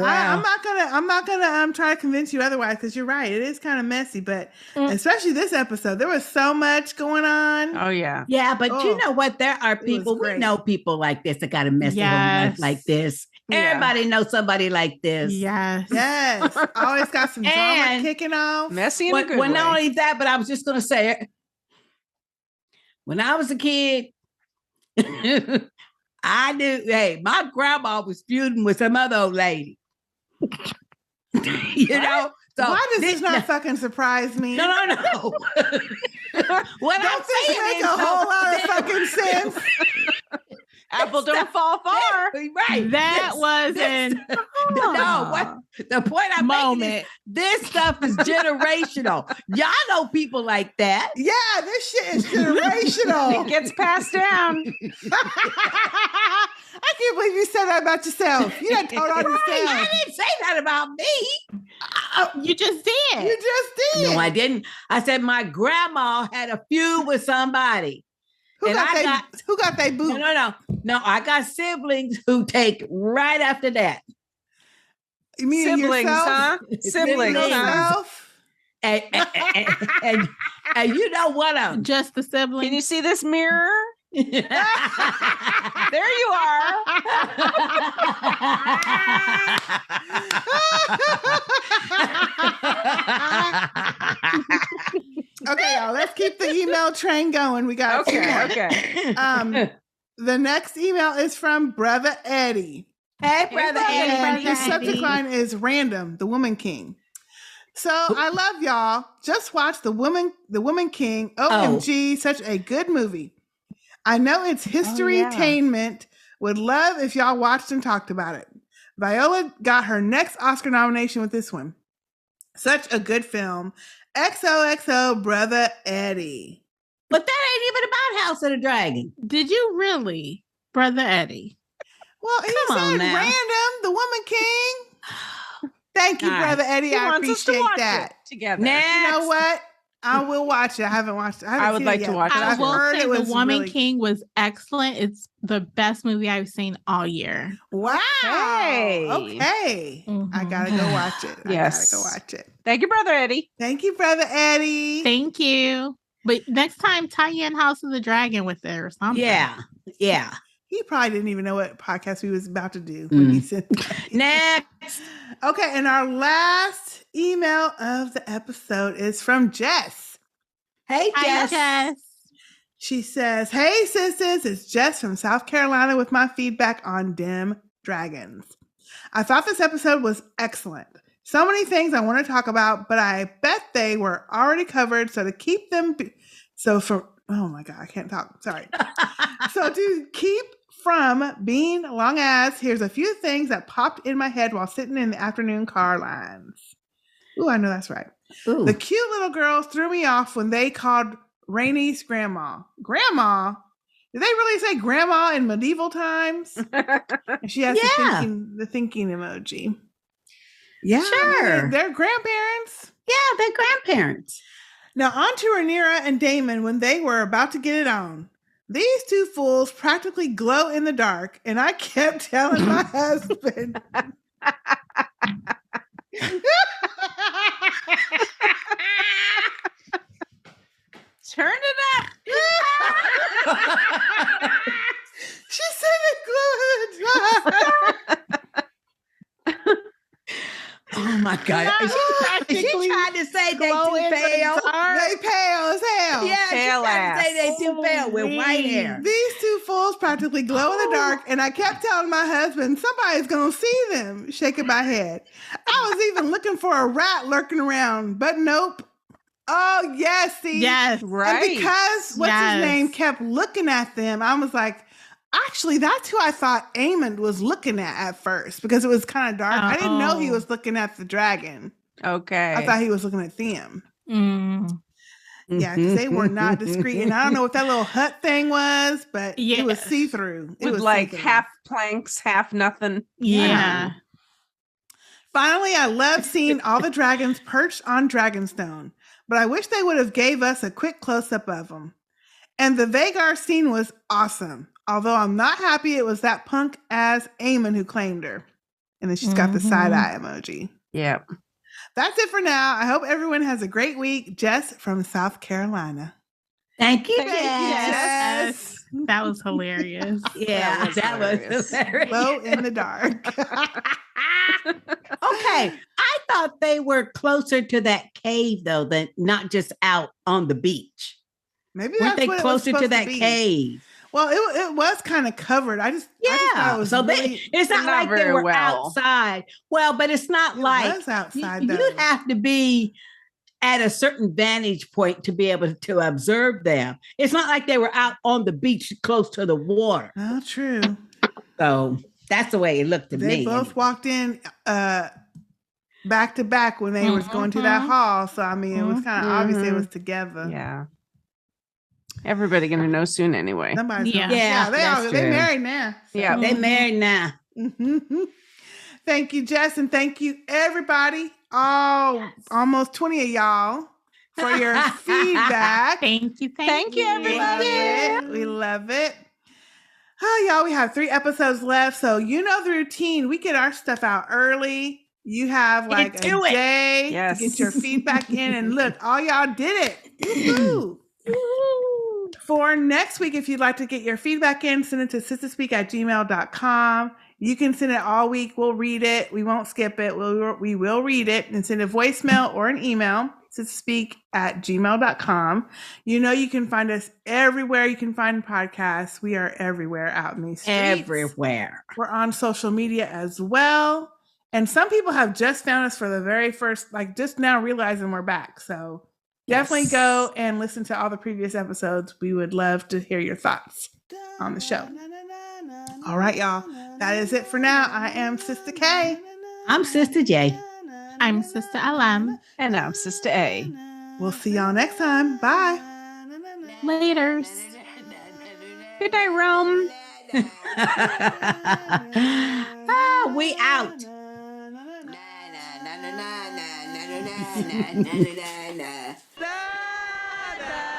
not gonna try to convince you otherwise because you're right. It is kind of messy, but especially this episode, there was so much going on. Oh yeah, yeah. But you know what? There are people. We know people like this that got a messy home life like this. Everybody knows somebody like this. Yes. Always got some drama kicking off. Messy in a good way. way. Not only that, but I was just gonna say, when I was a kid, I knew. Hey, my grandma was feuding with some other old lady. You know. So why does this not fucking surprise me? No. What don't I'm saying make is a whole lot of fucking sense. Apple don't fall far. Right. That wasn't no. What the point I'm making is this stuff is generational. Y'all know people like that. Yeah, this shit is generational. It gets passed down. I can't believe you said that about yourself. You done told on yourself. I didn't say that about me. You just did. You just did. No, I didn't. I said my grandma had a feud with somebody. Who got they boot? No, I got siblings who take right after that. You mean siblings, yourself? huh? Siblings, huh? And you know what? Just the siblings. Can you see this mirror? There you are. Okay, y'all, let's keep the email train going. We got okay. The next email is from Brother Eddie. Hey, Brother Eddie. And his subject line is Random, the Woman King. So I love y'all. Just watch The Woman King. OMG, such a good movie. I know it's history-tainment. Would love if y'all watched and talked about it. Viola got her next Oscar nomination with this one. Such a good film. XOXO Brother Eddie. But that ain't even about House of the Dragon. Did you really, Brother Eddie? Well, he said random, the Woman King. Thank you, Brother Eddie. He I wants us to appreciate watch that. it together. You know what? I will watch it. I haven't watched it. I would seen like it to yet, watch but it. I I've will heard say it The was Woman really King was excellent. It's the best movie I've seen all year. Wow. Hey. Okay. I gotta go watch it. Yes. I gotta go watch it. Thank you, Brother Eddie. Thank you, Brother Eddie. Thank you. But next time, tie in House of the Dragon with it or something. Yeah. He probably didn't even know what podcast we was about to do when he said that. Next. Okay, and our last email of the episode is from Jess. Hey, Jess. Hi, Jess. She says, "Hey, sisters, it's Jess from South Carolina with my feedback on Dim Dragons. I thought this episode was excellent. So many things I want to talk about, but I bet they were already covered. So to keep them, oh my God, I can't talk. Sorry. So to keep from being long as, here's a few things that popped in my head while sitting in the afternoon car lines. Ooh, I know that's right. Ooh. The cute little girls threw me off when they called Rhaenys grandma. Grandma? Did they really say grandma in medieval times? And she has the thinking emoji. Yeah, Sure. I mean, they're grandparents. Yeah, they're grandparents. Now on to Rhaenyra and Daemon when they were about to get it on. These two fools practically glow in the dark, and I kept telling my husband. Turn it up. She said it glue in the dark. Oh my God. Is she trying to say they too pale? They pale as hell. Yeah, she's trying to say they too pale with white hair. These two fools practically glow in the dark, and I kept telling my husband, somebody's going to see them, shaking my head. I was even looking for a rat lurking around, but nope. Oh, yes, see? Yes, right. And because what's his name kept looking at them, I was like, actually, that's who I thought Aemon was looking at first because it was kind of dark. I didn't know he was looking at the dragon. Okay. I thought he was looking at them. Mm. Yeah, because they were not discreet. And I don't know what that little hut thing was, but it was see-through. It With was like see-through. half planks, half nothing. Yeah. Finally, I love seeing all the dragons perched on Dragonstone, but I wish they would have gave us a quick close-up of them. And the Vhagar scene was awesome. Although I'm not happy it was that punk ass Aemon who claimed her. And then she's got the side-eye emoji. Yep. That's it for now. I hope everyone has a great week. Jess from South Carolina. Thank you, Thank you, Jess. Jess. That was hilarious. Yeah, that was hilarious. Glow in the dark. Okay, I thought they were closer to that cave though, than not just out on the beach. Maybe weren't that's they what it was closer to supposed that be. cave? Well, it was kind of covered. I just thought it was So really, it's not like they very were well. outside. Well, but it's not like was outside, you though. have to be at a certain vantage point to be able to observe them. It's not like they were out on the beach close to the water. Oh, true. So that's the way it looked to They me. both walked in back to back when they was going to that hall. So I mean, it was kind of obvious they was together. Yeah. Everybody gonna know soon anyway. Somebody's Yeah. gonna- Yeah, they that's true. married now. So. Yeah. They married now. Thank you, Jess, and thank you, everybody. Almost 20 of y'all for your feedback. Thank you. Thank you, everybody. We love it. Oh, y'all, we have 3 episodes left. So you know the routine. We get our stuff out early. You have like a day Yes. to get your feedback in. And look, all y'all did it. Woo-hoo. For next week, if you'd like to get your feedback in, send it to sisterspeak@gmail.com. You can send it all week. We'll read it. We won't skip it. We will read it and send a voicemail or an email, sisterspeak@gmail.com. You know, you can find us everywhere you can find podcasts. We are everywhere out in these streets. Everywhere. We're on social media as well. And some people have just found us for the very first, like just now realizing we're back. So definitely go and listen to all the previous episodes. We would love to hear your thoughts on the show. All right, y'all. That is it for now. I am Sister K. I'm Sister J. I'm Sister LM. And I'm Sister A. We'll see y'all next time. Bye. Laters. Good night, Rome. We out. Na, na, na, na, na, na, na, na, na, na, na.